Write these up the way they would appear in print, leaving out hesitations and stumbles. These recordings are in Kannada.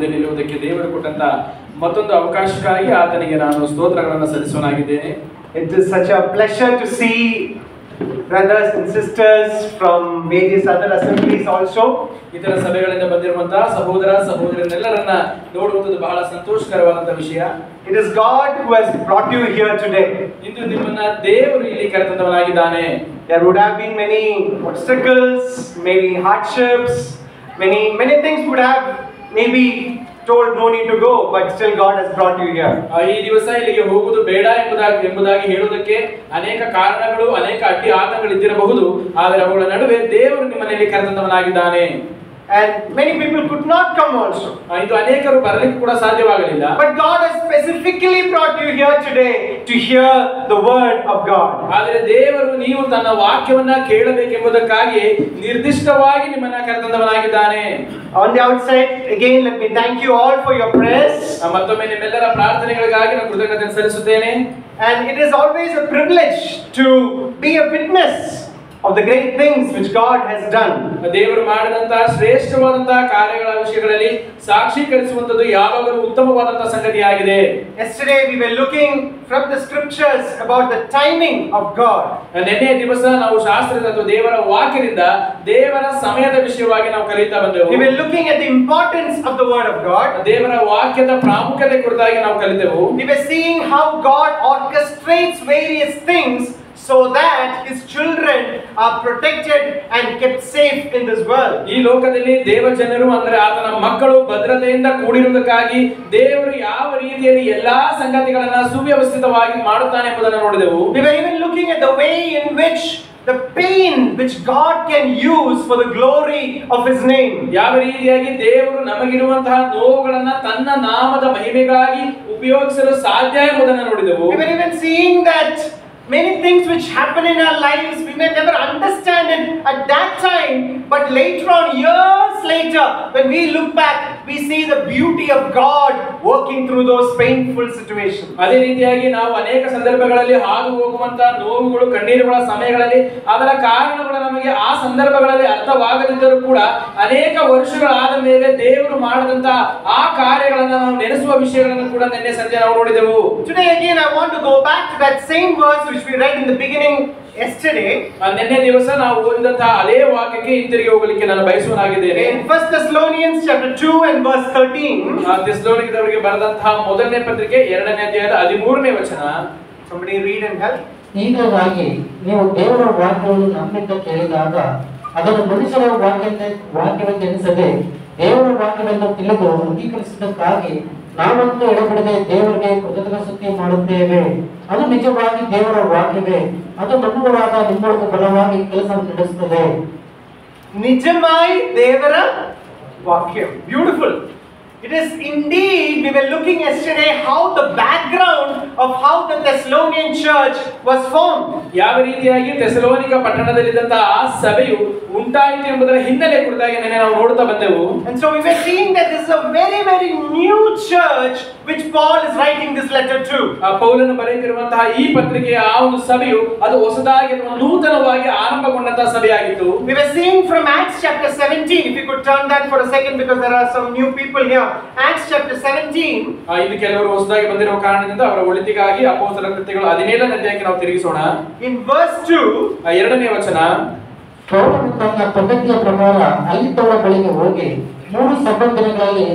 ಮುಂದೆ ನಿಲ್ಲುವುದಕ್ಕೆ ದೇವರು ಕೊಟ್ಟಂತ ಮತ್ತೊಂದು ಅವಕಾಶಕ್ಕಾಗಿ ಆತನಿಗೆ ನಾನು ಸ್ತೋತ್ರಗಳನ್ನು ಸಲ್ಲಿಸುವನಾಗಿದ್ದೇನೆ. It is such a pleasure to see brothers and sisters from various other assemblies also. ಇತರ ಸಭೆಗಳಿಂದ ಬಂದಿರುವಂತಹ ಸಹೋದರ ಸಹೋದರರೆಲ್ಲರನ್ನ ನೋಡುವುದು ಬಹಳ ಸಂತೋಷಕರವಾದಂತಹ ವಿಷಯ. It is God who has brought you here today. ಇಂದು ನಿಮ್ಮನ್ನ ದೇವರು ಇಲ್ಲಿ ಕರೆತಂದವನಾಗಿದ್ದಾನೆ. There would have been many obstacles, many hardships, many things would have maybe told no need to go, but still God has brought you here. ಈ ದಿವಸ ಇಲ್ಲಿಗೆ ಹೋಗುವುದು ಬೇಡ ಎಂಬುದಾಗಿ ಹೇಳುವುದಕ್ಕೆ ಅನೇಕ ಕಾರಣಗಳು, ಅನೇಕ ಅಡ್ಡಿ ಆತಂಕಗಳು ಇದ್ದಿರಬಹುದು. ಆದರೆ ಅವುಗಳ ನಡುವೆ ದೇವರು ನಿಮ್ಮನ್ನು ಇಲ್ಲಿ ಕರೆತಂದವನಾಗಿದ್ದಾನೆ. And many people could not come also. ಇದು ಅನೇಕರು ಬರಲಿಕ್ಕೆ ಕೂಡ ಸಾಧ್ಯವಾಗಲಿಲ್ಲ. But God has specifically brought you here today to hear the word of God. ಆದರೆ ದೇವರು ನೀವು ತನ್ನ ವಾಕ್ಯವನ್ನ ಕೇಳಬೇಕೆಂಬುದಕ್ಕಾಗಿ ನಿರ್ದಿಷ್ಟವಾಗಿ ನಿಮ್ಮನ್ನ ಕರೆತಂದವನಾಗಿದ್ದಾನೆ. On the outside, again, let me thank you all for your prayers. ಮತ್ತೊಮ್ಮೆ ನಿಮ್ಮೆಲ್ಲರ ಪ್ರಾರ್ಥನೆಗಳಿಗಾಗಿ ನಾನು ಕೃತಜ್ಞತೆ ಸಲ್ಲಿಸುತ್ತೇನೆ. And it is always a privilege to be a witness of the great things which God has done. ದೇವರು ಮಾಡಿದಂತಹ ಶ್ರೇಷ್ಠವಾದಂತಹ ಕಾರ್ಯಗಳ ವಿಷಯಗಳಲ್ಲಿ ಸಾಕ್ಷೀಕರಿಸುವಂತದ್ದು ಯಾವಾಗಲೂ ಉತ್ತಮವಾದಂತಹ ಸಂಗತಿಯಾಗಿದೆ. Yesterday we were looking from the scriptures about the timing of God. ನಿನ್ನೆ ದಿವಸ ನಾವು ಶಾಸ್ತ್ರದ ಅಥವಾ ದೇವರ ವಾಕ್ಯದಿಂದ ದೇವರ ಸಮಯದ ವಿಷಯವಾಗಿ ನಾವು ಕಲಿತಾ ಬಂದೆವು. We were looking at the importance of the word of God. ದೇವರ ವಾಕ್ಯದ ಪ್ರಾಮುಖ್ಯತೆ ಕುರಿತಾಗಿ ನಾವು ಕಲಿತೆವು. We were seeing how God orchestrates various things so that his children are protected and kept safe in this world. ಈ ಲೋಕದಲ್ಲಿ ದೇವ ಜನರು ಅಂದ್ರೆ ಆತನ ಮಕ್ಕಳು ಭದ್ರತೆಯಿಂದ ಕೂಡಿರುವುದಕ್ಕಾಗಿ ದೇವರು ಯಾವ ರೀತಿಯಲ್ಲಿ ಎಲ್ಲಾ ಸಂಗತಿಗಳನ್ನ ಸುವ್ಯವಸ್ಥಿತವಾಗಿ ಮಾಡುತ್ತಾನೆ ಎಂಬುದನ್ನು ನೋಡಿದೆವು. We were even looking at the way in which the pain which God can use for the glory of his name. ಯಾವ ರೀತಿಯಾಗಿ ದೇವರು ನಮಗಿರುವಂತಹ ನೋವುಗಳನ್ನ ತನ್ನ ನಾಮದ ಮಹಿಮೆಗಾಗಿ ಉಪಯೋಗಿಸಲು ಸಾಧ್ಯ ಎಂಬುದನ್ನು ನೋಡಿದೆವು. We were even seeing that many things which happen in our lives, we may never understand it at that time, but later on, years later, when we look back, we see the beauty of God working through those painful situations. ಅದೇ ರೀತಿಯಾಗಿ ನಾವು ಅನೇಕ ಸಂದರ್ಭಗಳಲ್ಲಿ ಹಾದು ಹೋಗುವಂತಹ ನೋವುಗಳು, ಕಣ್ಣೀರುಗಳ ಸಮಯಗಳಲ್ಲಿ ಅದರ ಕಾರಣಗಳು ನಮಗೆ ಆ ಸಂದರ್ಭಗಳಲ್ಲಿ ಅರ್ಥವಾಗದಿದ್ದರೂ ಕೂಡ ಅನೇಕ ವರ್ಷಗಳಾದ ಮೇಲೆ ದೇವರು ಮಾಡಿದಂತಹ ಆ ಕಾರ್ಯಗಳನ್ನು ನಾವು ನೆನೆಸುವ ವಿಷಯಗಳನ್ನು ಕೂಡ ನಿನ್ನೆ ಸಂಜೆ ನಾವು ನೋಡಿದೆವು. Today again, I want to go back to that same verse which we read in the beginning yesterday. ನಿನ್ನೆ ದಿವಸ ನಾವು ಓದಿದಂತಹ ಅದೇ ವಾಕ್ಯಕ್ಕೆ ಹಿಂತಿರುಗಿ ಹೋಗಲಿಕ್ಕೆ ನಾನು ಬಯಸುವನಾಗಿದ್ದೇನೆ. In 1 Thessalonians chapter 2 and verse 13. ಥೆಸಲೋನಿಕದವರಿಗೆ ಬರೆದಂತಹ ಮೊದಲನೇ ಪತ್ರಿಕೆ 2ನೇ ಅಧ್ಯಾಯದ 13ನೇ ವಚನ. Somebody read and help. ಹೀಗಾಗಿ ನೀವು ದೇವರ ವಾಕ್ಯವನ್ನು ನಮ್ಮಿಂದ ಕೇಳಿದಾಗ ಅದನ್ನು ಮನುಷ್ಯರ ವಾಕ್ಯವೆಂದೆನಿಸದೆ ದೇವರ ವಾಕ್ಯವೆಂದು ತಿಳಿದು ಅಂಗೀಕರಿಸಿದ್ದಕ್ಕಾಗಿ ನಾವಂತೂ ಎಡಬಿಡದೆ ದೇವರಿಗೆ ಕೃತಜ್ಞತೆ ಮಾಡುತ್ತೇವೆ. ಅದು ನಿಜವಾಗಿ ದೇವರ ವಾಕ್ಯವೇ. ಅದು ನಂಬುವರಾದ ನಿಮ್ಮೊಳಗೆ ಬಲವಾಗಿ ಕೆಲಸವನ್ನು ನಡೆಸುತ್ತದೆ. Nijamai Devara Vakyam. Beautiful. It is indeed, we were looking yesterday how the background of how the Thessalonian church was formed. ಯಾವ ರೀತಿಯಾಗಿ ಥೆಸಲೋನಿಕ ಪಟ್ಟಣದಲ್ಲಿದ್ದಂತಹ ಆ ಸಭೆಯು ಉಂಟಾಯಿತು ಎಂಬುದರ ಹಿನ್ನೆಲೆ ಕುರಿತಾಗಿ ನೆನ್ನೆ ನಾವು ನೋಡ್ತಾ ಬಂದೆವು. And so we were seeing that this is a very very new church which Paul is writing this letter to. ಪೌಲನು ಬರೆಯುತ್ತಿರುವಂತಹ ಈ ಪತ್ರಿಕೆಯ ಆ ಒಂದು ಸಭೆಯು ಅದು ಹೊಸದಾಗಿ ಅಥವಾ ನೂತನವಾಗಿ ಆರಂಭಗೊಂಡಂತಹ ಸಭೆಯಾಗಿತ್ತು. We were seeing from Acts chapter 17, if you could turn that for a second because there are some new people here. Acts chapter 17. ಇದು ಕೆಲವರು ಹೊಸದಾಗಿ ಬಂದಿರುವ ಕಾರಣದಿಂದ ಅವರ ಒಳಿತಿಗಾಗಿ ಅಪೊಸ್ತಲರ ಕೃತ್ಯಗಳು 17ನೇ ಅಧ್ಯಾಯಕ್ಕೆ ನಾವು ತಿರುಗಿಸೋಣ. In verse 2, 2ನೇ ವಚನ. ಪೌಲನು ತನ್ನ ಪದ್ಧತಿಯ ಪ್ರಕಾರ ಅಲ್ಲಿದ್ದವರ ಬಳಿಗೆ ಹೋಗಿ 3 ಸಂಬಂಧಗಳಲ್ಲಿ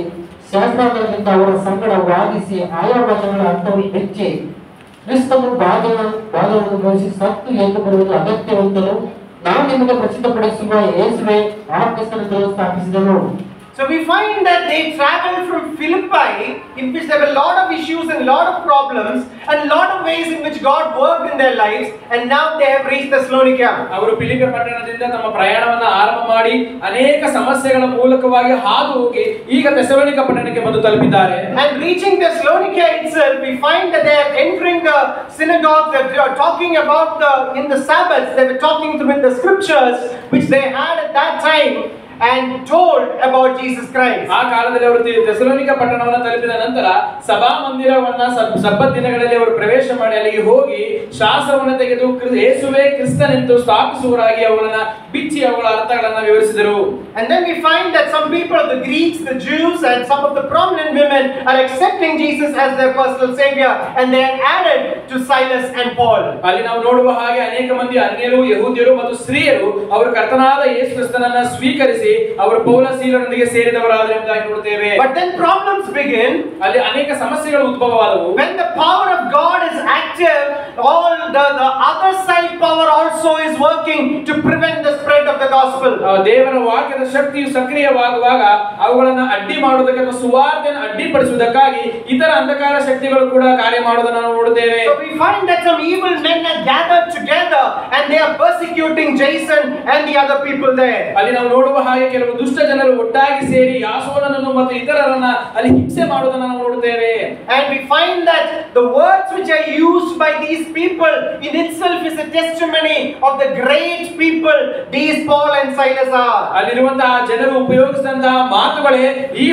ಶಾಸ್ತ್ರಾಂಗದಿಂದ ಅವರ ಸಂಗಡ ವಾದಿಸಿ ಆಯಾ ವಚನಗಳ ಅರ್ಥವನ್ನು ಹೆಚ್ಚಿ ಕ್ರಿಸ್ತನು ಬಾಧೆಯನ್ನು ವಹಿಸಿ ಸತ್ತು ಎಂದು ಬರುವುದು ಅಗತ್ಯವಂತನು ನಾನು ನಿಮಗೆ ಪ್ರಸಿದ್ಧಪಡಿಸುವ ಯೇಸುವೆ ಆ ಕ್ರಿಸ್ತನನ್ನು ಸ್ಥಾಪಿಸಿದನು. so we find that they traveled from Philippi, in which there were a lot of issues and a lot of problems and a lot of ways in which God worked in their lives, and now they have reached Thessalonica. ಅವರು ಫಿಲಿಪ್ಪಿ ಪಟ್ಟಣದಿಂದ ತಮ್ಮ ಪ್ರಯಾಣವನ್ನು ಆರಂಭ ಮಾಡಿ ಅನೇಕ ಸಮಸ್ಯೆಗಳ ಮೂಲಕವಾಗಿ ಹಾದು ಹೋಗಿ ಈಗ ಥೆಸಲೋನಿಕ ಪಟ್ಟಣಕ್ಕೆ ಬಂದು ತಲುಪಿದ್ದಾರೆ. And reaching Thessalonica itself, we find that they are entering the synagogue, that they are talking about in the Sabbath, they were talking through the scriptures which they had at that time. and told about Jesus Christ. ಆ ಕಾಲದಲ್ಲಿ ಅವರು ಥೆಸಲೋನಿಕ ಪಟ್ಟಣವನ್ನು ತಲುಪಿದ ನಂತರ ಸಭಾ ಮಂದಿರವನ್ನ ಸಬ್ಬತ್ ದಿನಗಳಲ್ಲಿ ಅವರು ಪ್ರವೇಶ ಮಾಡಿ ಅಲ್ಲಿಗೆ ಹೋಗಿ ಶಾಸ್ತ್ರವನ್ನು ತೆಗೆದು ಯೇಸುವೇ ಕ್ರಿಸ್ತನೆಂದು ಸ್ಥಾಪಿಸುವರಾಗಿ ಅವರನ್ನ ಬಿಚ್ಚಿ ಅವುಗಳ ಅರ್ಥಗಳನ್ನು ವಿವರಿಸಿದರು. And then we find that some people, the Greeks, the Jews, and some of the prominent women are accepting Jesus as their personal savior, and they are added to Silas and Paul. ಅಲ್ಲಿ ನಾವು ನೋಡುವ ಹಾಗೆ ಅನೇಕ ಮಂದಿ ಅನ್ಯರು, ಯಹೂದ್ಯರು ಮತ್ತು ಸ್ತ್ರೀಯರು ಅವರು ಕರ್ತನಾದ ಯೇಸು ಕ್ರಿಸ್ತನನ್ನ ಸ್ವೀಕರಿಸಿ ಅವರು ಪೌಲ ಸೀಲರೊಂದಿಗೆ ಸೇರಿದವರಾದರು ಎಂಬುದಾಗಿ ನೋಡುತ್ತೇವೆ. But then problems begin. ಅಲ್ಲಿ ಅನೇಕ ಸಮಸ್ಯೆಗಳು ಉದ್ಭವವಾದವು. When the power of God is active, all the other side power also is working to prevent the spread of the gospel. ದೇವರ ವಾಕ್ಯದ ಶಕ್ತಿಯು ಸಕ್ರಿಯವಾಗುವಾಗ ಅವುಗಳನ್ನು ಅಡ್ಡಿ ಮಾಡುವುದಕ್ಕೆ ಅಥವಾ ಸುವಾರ್ತೆಯನ್ನು ಅಡ್ಡಿಪಡಿಸುವುದಕ್ಕಾಗಿ ಇತರ ಅಂಧಕಾರ ಶಕ್ತಿಗಳು ಕೂಡ ಕಾರ್ಯ ಮಾಡುವುದನ್ನು ನಾವು ನೋಡುತ್ತೇವೆ. So we find that some evil men are gathered together and they are persecuting Jason and the other people there. ಅಲ್ಲಿ ನಾವು ನೋಡುವ ಹಾಗೆ ಕೆಲವು ದುಷ್ಟ ಜನರು ಒಟ್ಟಾಗಿ ಸೇರಿ ಯಾಸೋನನನ್ನು ಮತ್ತು ಇತರರನ್ನ ಅಲ್ಲಿ ಹಿಂಸೆ ಮಾಡುವುದನ್ನು ನಾವು ನೋಡುತ್ತೇವೆ. And we find that the words which are used by these people in itself is a testimony of the great people these Paul and Silas are. ಅಲ್ಲಿರುವಂತಹ ಜನರು ಉಪಯೋಗಿಸಿದಂತಹ ಮಾತುಗಳೇ ಈ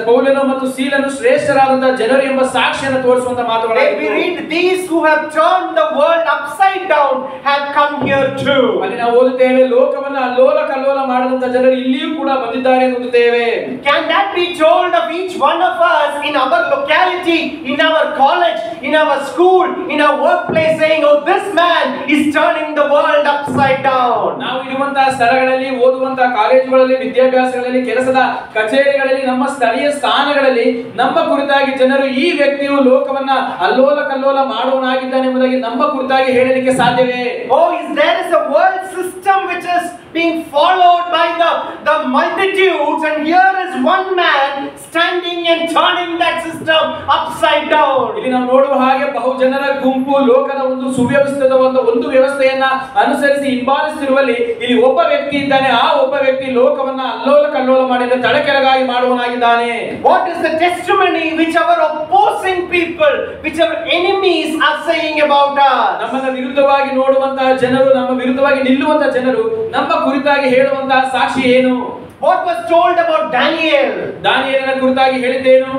ಪೌಲನು ಮತ್ತು ಸೀಲನು ಶ್ರೇಷ್ಠರಾದಂತಹ ಜನರು ಎಂಬ ಸಾಕ್ಷಿಯನ್ನು ತೋರಿಸುವಂತಹ ಮಾತುಗಳಾಗಿವೆ. We read these who have turned the world upside down have come here too. ಅಲ್ಲಿ ನಾವು ಓದುತ್ತೇವೆ ಲೋಕವನ್ನು ಅಲ್ಲೋಲ ಕಲ್ಲೋಲ ಮಾಡಿದಂತಹ ಜನರು ಇಲ್ಲಿಯೂ ಕೂಡ ಬಂದಿದ್ದಾರೆ ಎಂದು ಓದುತ್ತೇವೆ. Can that be told of each one of us in our locality, in our college, in our school, in our workplace, saying, oh, this man is turning the world upside down? ನಾವು ಇರುವಂತಹ ಸ್ಥಳಗಳಲ್ಲಿ, ಓದುವಂತಹ ಕಾಲೇಜುಗಳಲ್ಲಿ, ವಿದ್ಯಾಭ್ಯಾಸಗಳಲ್ಲಿ, ಕೆಲಸದ ಕಚೇರಿಗಳಲ್ಲಿ, ನಮ್ಮ ಸ್ಥಳೀಯ ಸ್ಥಾನಗಳಲ್ಲಿ ನಮ್ಮ ಕುರಿತಾಗಿ ಜನರು ಈ ವ್ಯಕ್ತಿಯು ಲೋಕವನ್ನ ಅಲ್ಲೋಲ ಕಲ್ಲೋಲ ಮಾಡುವನಾಗಿದ್ದಾನೆ ಎಂಬುದಾಗಿ ನಮ್ಮ ಕುರಿತಾಗಿ ಹೇಳಲಿಕ್ಕೆ ಸಾಧ್ಯವೇ? Oh, there is a world system which is being followed by the multitudes, and here is one man standing and turning that system upside down. ಇಲ್ಲಿ ನಾವು ನೋಡುವ ಹಾಗೆ ಬಹು ಜನರ ಗುಂಪು ಲೋಕದ ಒಂದು ಸುವ್ಯವಸ್ಥಿತ ಒಂದು ವ್ಯವಸ್ಥೆಯನ್ನ ಅನುಸರಿಸಿ ಹಿಂಬಾಲಿಸುತ್ತಿರುವಲ್ಲಿ ಇಲ್ಲಿ ಒಬ್ಬ ವ್ಯಕ್ತಿ ಇದ್ದಾನೆ. ಆ ಒಬ್ಬ ವ್ಯಕ್ತಿ ಲೋಕವನ್ನ ಅಲ್ಲೋಲ ಕಲ್ಲೋಲ ಮಾಡಿದ ತಳಕೆಳಗಾಗಿ ಮಾಡುವನಾಗಿದ್ದಾನೆ. What is the testimony which our opposing people, which our enemies are saying about us? ನಮ್ಮನ್ನ ವಿರುದ್ಧವಾಗಿ ನೋಡುವಂತಹ ಜನರು, ನಮ್ಮ ವಿರುದ್ಧವಾಗಿ ನಿಲ್ಲುವಂತಹ ಜನರು ನಮ್ಮ ಕುರಿತಾಗಿ ಹೇಳುವಂತಹ ಸಾಕ್ಷಿ ಏನು? What was told about Daniel? ದಾನಿಯೇಲನ ಕುರಿತಾಗಿ ಹೇಳಿದ್ದೇನು?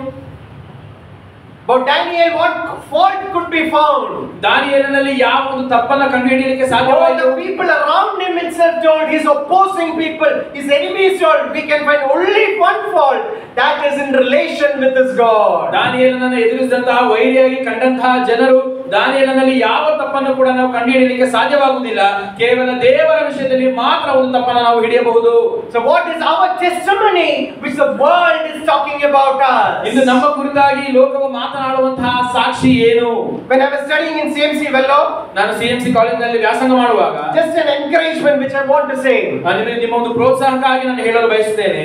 About Daniel, what fault could be found? ದಾನಿಯೇಲನಲ್ಲಿ ಯಾವ ಒಂದು ತಪ್ಪನ್ನ ಕಂಡುಹಿಡಿಯಲಿಕ್ಕೆ All ಸಾಧ್ಯವಾಯಿತು? the people around him itself told, his opposing people, his enemies told, we can find only one fault, that is in relation with his God. ದಾನಿಯೇಲನನ್ನು ಎದುರಿಸಿದಂತಹ ವೈರಿಯಾಗಿ ಕಂಡಂತಹ ಜನರು ದಾನಿಯೇಲನಲ್ಲಿ ಯಾವ ತಪ್ಪನ್ನು ಕೂಡ ನಾವು ಕಂಡುಹಿಡಿಯಲಿಕ್ಕೆ ಸಾಧ್ಯವಾಗುವುದಿಲ್ಲ. ಕೇವಲ ದೇವರ ವಿಷಯದಲ್ಲಿ ಮಾತ್ರ ಒಂದು ತಪ್ಪನ್ನು ನಾವು ಹಿಡಿಯಬಹುದು. So what is our testimony which the world is talking about us? ಇಂದು ನಮ್ಮ ಕುರಿತಾಗಿ ಲೋಕವು ಮಾತನಾಡುವಂತಹ ಸಾಕ್ಷಿ ಏನು? When I was studying in CMC Vellore, ನಾನು CMC ಕಾಲೇಜಿನಲ್ಲಿ ವ್ಯಾಸಂಗ ಮಾಡುವಾಗ just an encouragement which I want to say. ನಿಮ್ಮ ಒಂದು ಪ್ರೋತ್ಸಾಹಕ್ಕಾಗಿ ನಾನು ಹೇಳಲು ಬಯಸುತ್ತೇನೆ.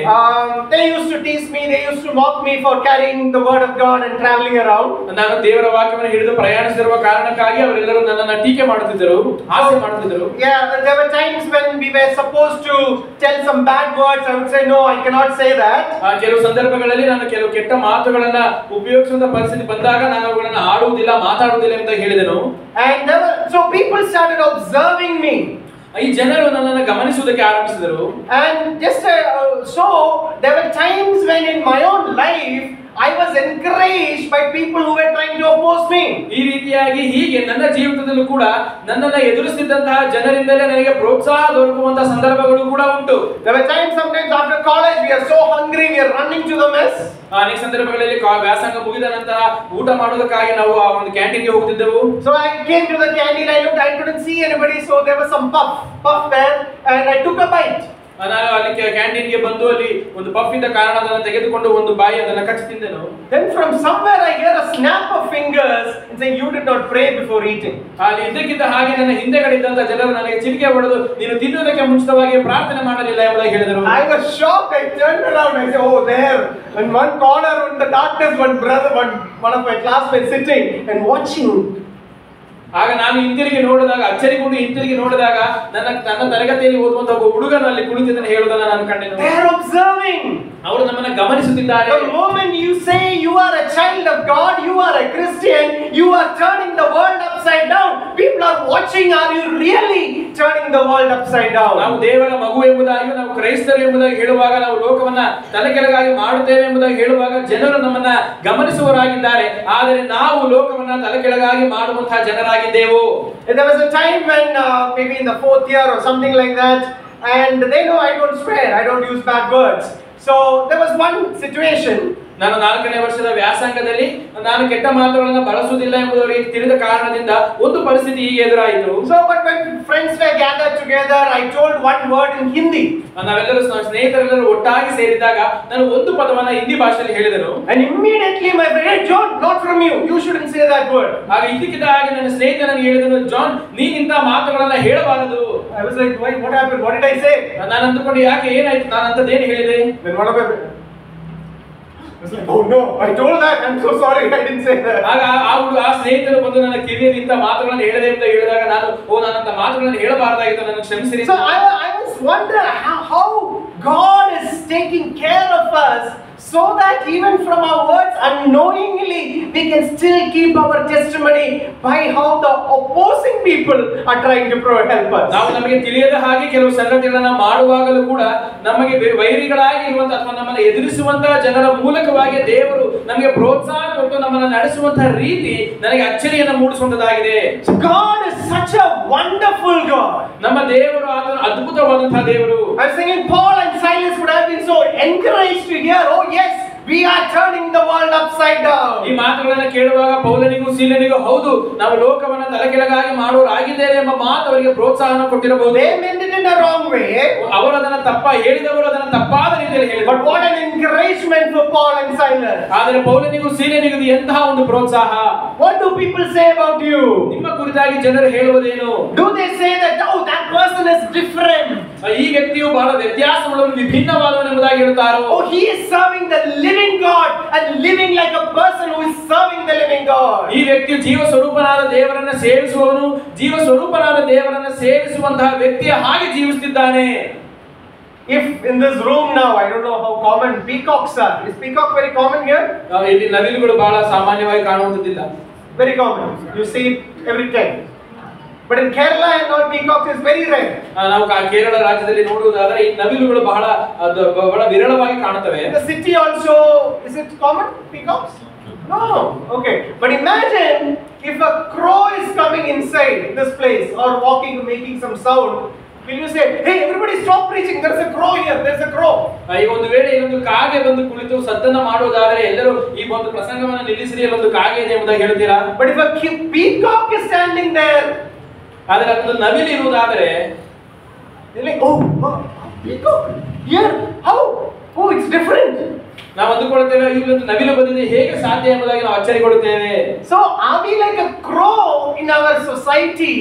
They used to tease me, they used to mock me for carrying the word of God and traveling around. ನಾನು ದೇವರ ವಾಕ್ಯವನ್ನು ಹಿಡಿದು ಪ್ರಯಾಣಿಸಿರುವ ಕಾರಣಕ್ಕಾಗಿ ಅವರೆಲ್ಲರೂ ನನ್ನನ್ನು ಟೀಕೆ ಮಾಡುತ್ತಿದ್ದರು, ಹಾಸ್ಯ ಮಾಡುತ್ತಿದ್ದರು. Yeah, there were times when we were supposed to tell some bad words. I would say no, I cannot say that. ಕೆಲವು ಸಂದರ್ಭಗಳಲ್ಲಿ ನಾನು ಕೆಲವು ಕೆಟ್ಟ ಮಾತುಗಳನ್ನ ಉಪಯೋಗಿಸುವಂತ ಪರಿಸ್ಥಿತಿ ಬಂದಾಗ ನಾನು ಅವುಗಳನ್ನು ಆಡುವುದಿಲ್ಲ, ಮಾತಾಡುವುದಿಲ್ಲ ಅಂತ ಹೇಳಿದೆನು. And so people started observing me. ಈ ಜನರು ನನ್ನನ್ನು ಗಮನಿಸುವುದಕ್ಕೆ ಆರಂಭಿಸಿದರು. And just so there were times when in my own life I was encouraged by people who were trying to oppose me. ಈ ರೀತಿಯಾಗಿ ಹೀಗೆ ನನ್ನ ಜೀವಿತದಲ್ಲೂ ಕೂಡ ನನ್ನನ್ನು ಎದುರಿಸುತ್ತಿದ್ದಂತಹ ಜನರಿಂದಲೇ ನನಗೆ ಪ್ರೋತ್ಸಾಹ ದೊರಕುವಂತಹ ಸಂದರ್ಭಗಳು ಕೂಡ ಉಂಟು. There were times sometimes after college we are so hungry we are running to the mess. ಅನೇಕ ಸಂದರ್ಭಗಳಲ್ಲಿ ವ್ಯಾಸಂಗ ಮುಗಿದ ನಂತರ ಊಟ ಮಾಡೋದಕ್ಕಾಗಿ ನಾವು ಆ ಒಂದು ಕ್ಯಾಂಟೀನ್ಗೆ ಹೋಗುತ್ತಿದ್ದೆವು. So I came to the canteen, I looked, I couldn't see anybody, so there was some puff there, and I took a bite. ನಾನು ಅಲ್ಲಿ ಕ್ಯಾಂಟೀನ್ಗೆ ಬಂದು ಅಲ್ಲಿ ಒಂದು ಪಫ್ ಇದ್ದ ಕಾರಣ ಅದನ್ನು ತೆಗೆದುಕೊಂಡು ಒಂದು ಬಾಯಿ ಅದನ್ನು ಕಚ್ಚಿ ತಿಂದೆನು. Then from somewhere I hear a snap of fingers and saying, you did not pray before eating. ಅಲ್ಲಿ ಇದ್ದಕ್ಕಿದ್ದ ಹಾಗೆ ನನ್ನ ಹಿಂದೆಗಡೆ ಇದ್ದಂತ ಜನರು ನನಗೆ ಚಿಟಿಕೆ ಹೊಡೆದು ನೀನು ತಿನ್ನುವುದಕ್ಕೆ ಮುಂಚಿತವಾಗಿ ಪ್ರಾರ್ಥನೆ ಮಾಡಲಿಲ್ಲ ಎಂಬುದಾಗಿ ಹೇಳಿದರು. I was shocked. I turned around. I said, oh, there in one corner in the darkness, one of my classmates sitting and watching. ಆಗ ನಾನು ಹಿಂತಿರುಗಿ ನೋಡಿದಾಗ, ಅಚ್ಚರಿಗೊಂಡು ಹಿಂತಿರುಗಿ ನೋಡಿದಾಗ ನನ್ನ ತರಗತಿಯಲ್ಲಿ ಓದುವಂತ ಒಬ್ಬ ಹುಡುಗನು ಅಲ್ಲಿ ಕುಳಿತಿದ್ದನ್ನು ಹೇಳುವುದನ್ನು ನಾನು ಕಂಡೆನು. They are observing. ಅವರು ನಮ್ಮನ್ನು ಗಮನಿಸುತ್ತಿದ್ದಾರೆ. The moment you say you are a child of God, you are a Christian, you are turning the world upside upside down, people are watching, are you really turning the world upside down? ನಾವು ದೇವರ ಮಗು ಎಂಬುದಾಗಿ, ನಾವು ಕ್ರೈಸ್ತರು ಎಂಬುದಾಗಿ ಹೇಳುವಾಗ, ನಾವು ಲೋಕವನ್ನ ತಲೆಕೆಳಗಾಗಿ ಮಾಡುತ್ತೇವೆ ಎಂಬುದಾಗಿ ಹೇಳುವಾಗ ಜನರು ನಮ್ಮನ್ನ ಗಮನಿಸುವವರಾಗಿದ್ದಾರೆ. ಆದರೆ ನಾವು ಲೋಕವನ್ನ ತಲೆಕೆಳಗಾಗಿ ಮಾಡುವಂತಹ ಜನರಾಗಿದ್ದೆವು. There was a time when maybe in the 4th year or something like that, and they know I don't swear, I don't use bad words. So there was one situation. ನಾನು 4ನೇ ವರ್ಷದ ವ್ಯಾಸಂಗದಲ್ಲಿ ನಾನು ಕೆಟ್ಟ ಮಾತುಗಳನ್ನು ಬಳಸುವುದಿಲ್ಲ ಎಂಬುದವರಿಗೆ ತಿಳಿದ ಕಾರಣದಿಂದ ಒಂದು ಪರಿಸ್ಥಿತಿ ಹೀಗೆ ಎದುರಾಯಿತು. So but when friends were gathered together, I told one word in Hindi. ನಾವೆಲ್ಲರೂ ಸ್ನೇಹಿತರೆಲ್ಲರೂ ಒಟ್ಟಾಗಿ ಸೇರಿದಾಗ ನಾನು ಒಂದು ಪದವನ್ನ ಹಿಂದಿ ಭಾಷೆಯಲ್ಲಿ ಹೇಳಿದೆನು. And immediately my friend, hey John, not from you, you shouldn't say that word. ಆಗ ಇದಕ್ಕಿದ್ದ ಹಾಗೆ ನನ್ನ ಸ್ನೇಹಿತ ನನಗೆ ಹೇಳಿದನು, ಜಾನ್ ನೀನ್ ಇಂಥ ಮಾತುಗಳನ್ನ ಹೇಳಬಾರದು. I was like, why, what happened, what did I say? ನಾನು ಅಂದುಕೊಂಡು ಯಾಕೆ ಏನಾಯ್ತು, ನಾನು ಅಂತದ್ದೇನು ಹೇಳಿದೆ. Then one of my I was like, oh no, I told that, I'm so sorry, I didn't say that. ಆಗ ಆ ಸ್ನೇಹಿತರು ಬಂದು ನನ್ನ ಕಿವಿಯಲ್ಲಿ ಇಂಥ ಮಾತುಗಳನ್ನು ಹೇಳದೆ ಅಂತ ಹೇಳಿದಾಗ ನಾನು ನಾನಂತ ಮಾತುಗಳನ್ನು ಹೇಳಬಾರದಾಗಿತ್ತು, ನನಗೆ ಕ್ಷಮಿಸಿರಿ. So I was wondering how God is taking care of us, so that even from our words unknowingly we can still keep our testimony by how the opposing people are trying to help us. ನಾವು ನಮಗೆ ತಿಳಿಯದ ಹಾಗೆ ಕೆಲವು ಸಂಗತಿಗಳನ್ನ ಮಾಡುವಾಗಲೂ ಕೂಡ ನಮಗೆ ವೈರಿಗಳಾಗಿ ಇರುವಂತಹ ಅಥವಾ ನಮ್ಮನ್ನು ಎದುರಿಸುವಂತಹ ಜನರ ಮೂಲಕವಾಗಿ ದೇವರು ನಮಗೆ ಪ್ರೋತ್ಸಾಹ ಕೊಟ್ಟು ನಮ್ಮನ್ನು ನಡೆಸುವಂತಹ ರೀತಿ ನನಗೆ ಅಚ್ಚರಿಯನ್ನು ಮೂಡಿಸುವಂತದ್ದಾಗಿದೆ. God is such a wonderful God. ನಮ್ಮ ದೇವರು ಆತನು ಅದ್ಭುತವಾದಂತಹ ದೇವರು. I was thinking Paul and Silas would have been so encouraged to hear, oh yes, we are turning the world upside down. ಈ ಮಾತುಗಳನ್ನು ಕೇಳುವಾಗ ಪೌಲನಿಗೂ ಸೀಲನಿಗೂ ಹೌದು ನಾವು ಲೋಕವನ್ನು ತಲೆಕೆಳಗಾಗಿ ಮಾಡುವರಾಗಿದ್ದೇವೆ ಎಂಬ ಮಾತು ಅವರಿಗೆ ಪ್ರೋತ್ಸಾಹನ ಕೊಟ್ಟಿರಬಹುದು. They meant it in a wrong way. ಅವರು ಅದನ್ನು ಹೇಳಿದವರು ಅದನ್ನು ತಪ್ಪಾದ ರೀತಿಯಲ್ಲಿ ಹೇಳಿದರು. But what an encouragement for Paul and Silas. ಆದರೆ ಪೌಲನಿಗೂ ಸೀಲನಿಗೂ ಎಂತಹ ಒಂದು ಪ್ರೋತ್ಸಾಹ. What do people say about you? ನಿಮ್ಮ ಕುರಿತಾಗಿ ಜನರು ಹೇಳುವುದೇನು? Do they say that oh that person is different? ಈ ವ್ಯಕ್ತಿಯು ಬಹಳ ವ್ಯತ್ಯಾಸವುಳ್ಳವನು, ವಿಭಿನ್ನವಾದವನು ಎಂಬುದಾಗಿ ಹೇಳುತ್ತಾರೋ? Oh, he is serving the living God and living like a person who is serving the living God. ಈ ವ್ಯಕ್ತಿಯು ಜೀವ ಸ್ವರೂಪನಾದ ದೇವರನ್ನು ಸೇವಿಸುವವನು, ಜೀವ ಸ್ವರೂಪನಾದ ದೇವರನ್ನು ಸೇವಿಸುವಂತಹ ವ್ಯಕ್ತಿಯ ಹಾಗೆ ಜೀವಿಸುತ್ತಿದ್ದಾನೆ. If in this room now, I don't know how common peacocks are. Is peacock very common here? ಇಲ್ಲಿ ನವಿಲುಗಳು ಬಹಳ ಸಾಮಾನ್ಯವಾಗಿ ಕಾಣುವುದಿಲ್ಲ. Very common. You see it every time. But in Kerala and all, peacock is very rare. ನಾವು ಕೇರಳ ರಾಜ್ಯದಲ್ಲಿ ನೋಡುವುದಾದರೆ ಈ ನವಿಲುಗಳು ಬಹಳ ವಿರಳವಾಗಿ ಕಾಣುತ್ತವೆ. In the city also, is it common peacocks? No. Okay. But imagine if a crow is coming inside this place or walking, making some sound. Will you say, hey, everybody stop preaching, there's a crow here, there's a crow? ಈಗ ಒಂದು ವೇಳೆ ಒಂದು ಕಾಗೆ ಬಂದು ಕುಳಿತು ಸದ್ದನ್ನ ಮಾಡುವುದಾದರೆ ಎಲ್ಲರೂ ಈ ಒಂದು ಪ್ರಸಂಗವನ್ನು ನಿಲ್ಲಿಸಿರಿ, ಒಂದು ಕಾಗೆ ಇದೆ ಎಂಬುದಾಗಿ ಹೇಳ್ತೀರಾ? But if a peacock is standing there, ಆದರೆ ಅದೊಂದು ನವಿಲು ಇರುವುದಾದರೆ they're like, oh, peacock here, how? Oh, it's different. ನಾವು ಅಂದುಕೊಳ್ಳುತ್ತೇವೆ ಇಲ್ಲೊಂದು ನವಿಲು ಬಂದಿದೆ, ಹೇಗೆ ಸಾಧ್ಯ ಎಂಬುದಾಗಿ ನಾವು ಅಚ್ಚರಿಗೊಳ್ಳುತ್ತೇವೆ. So are we like a crow in our society,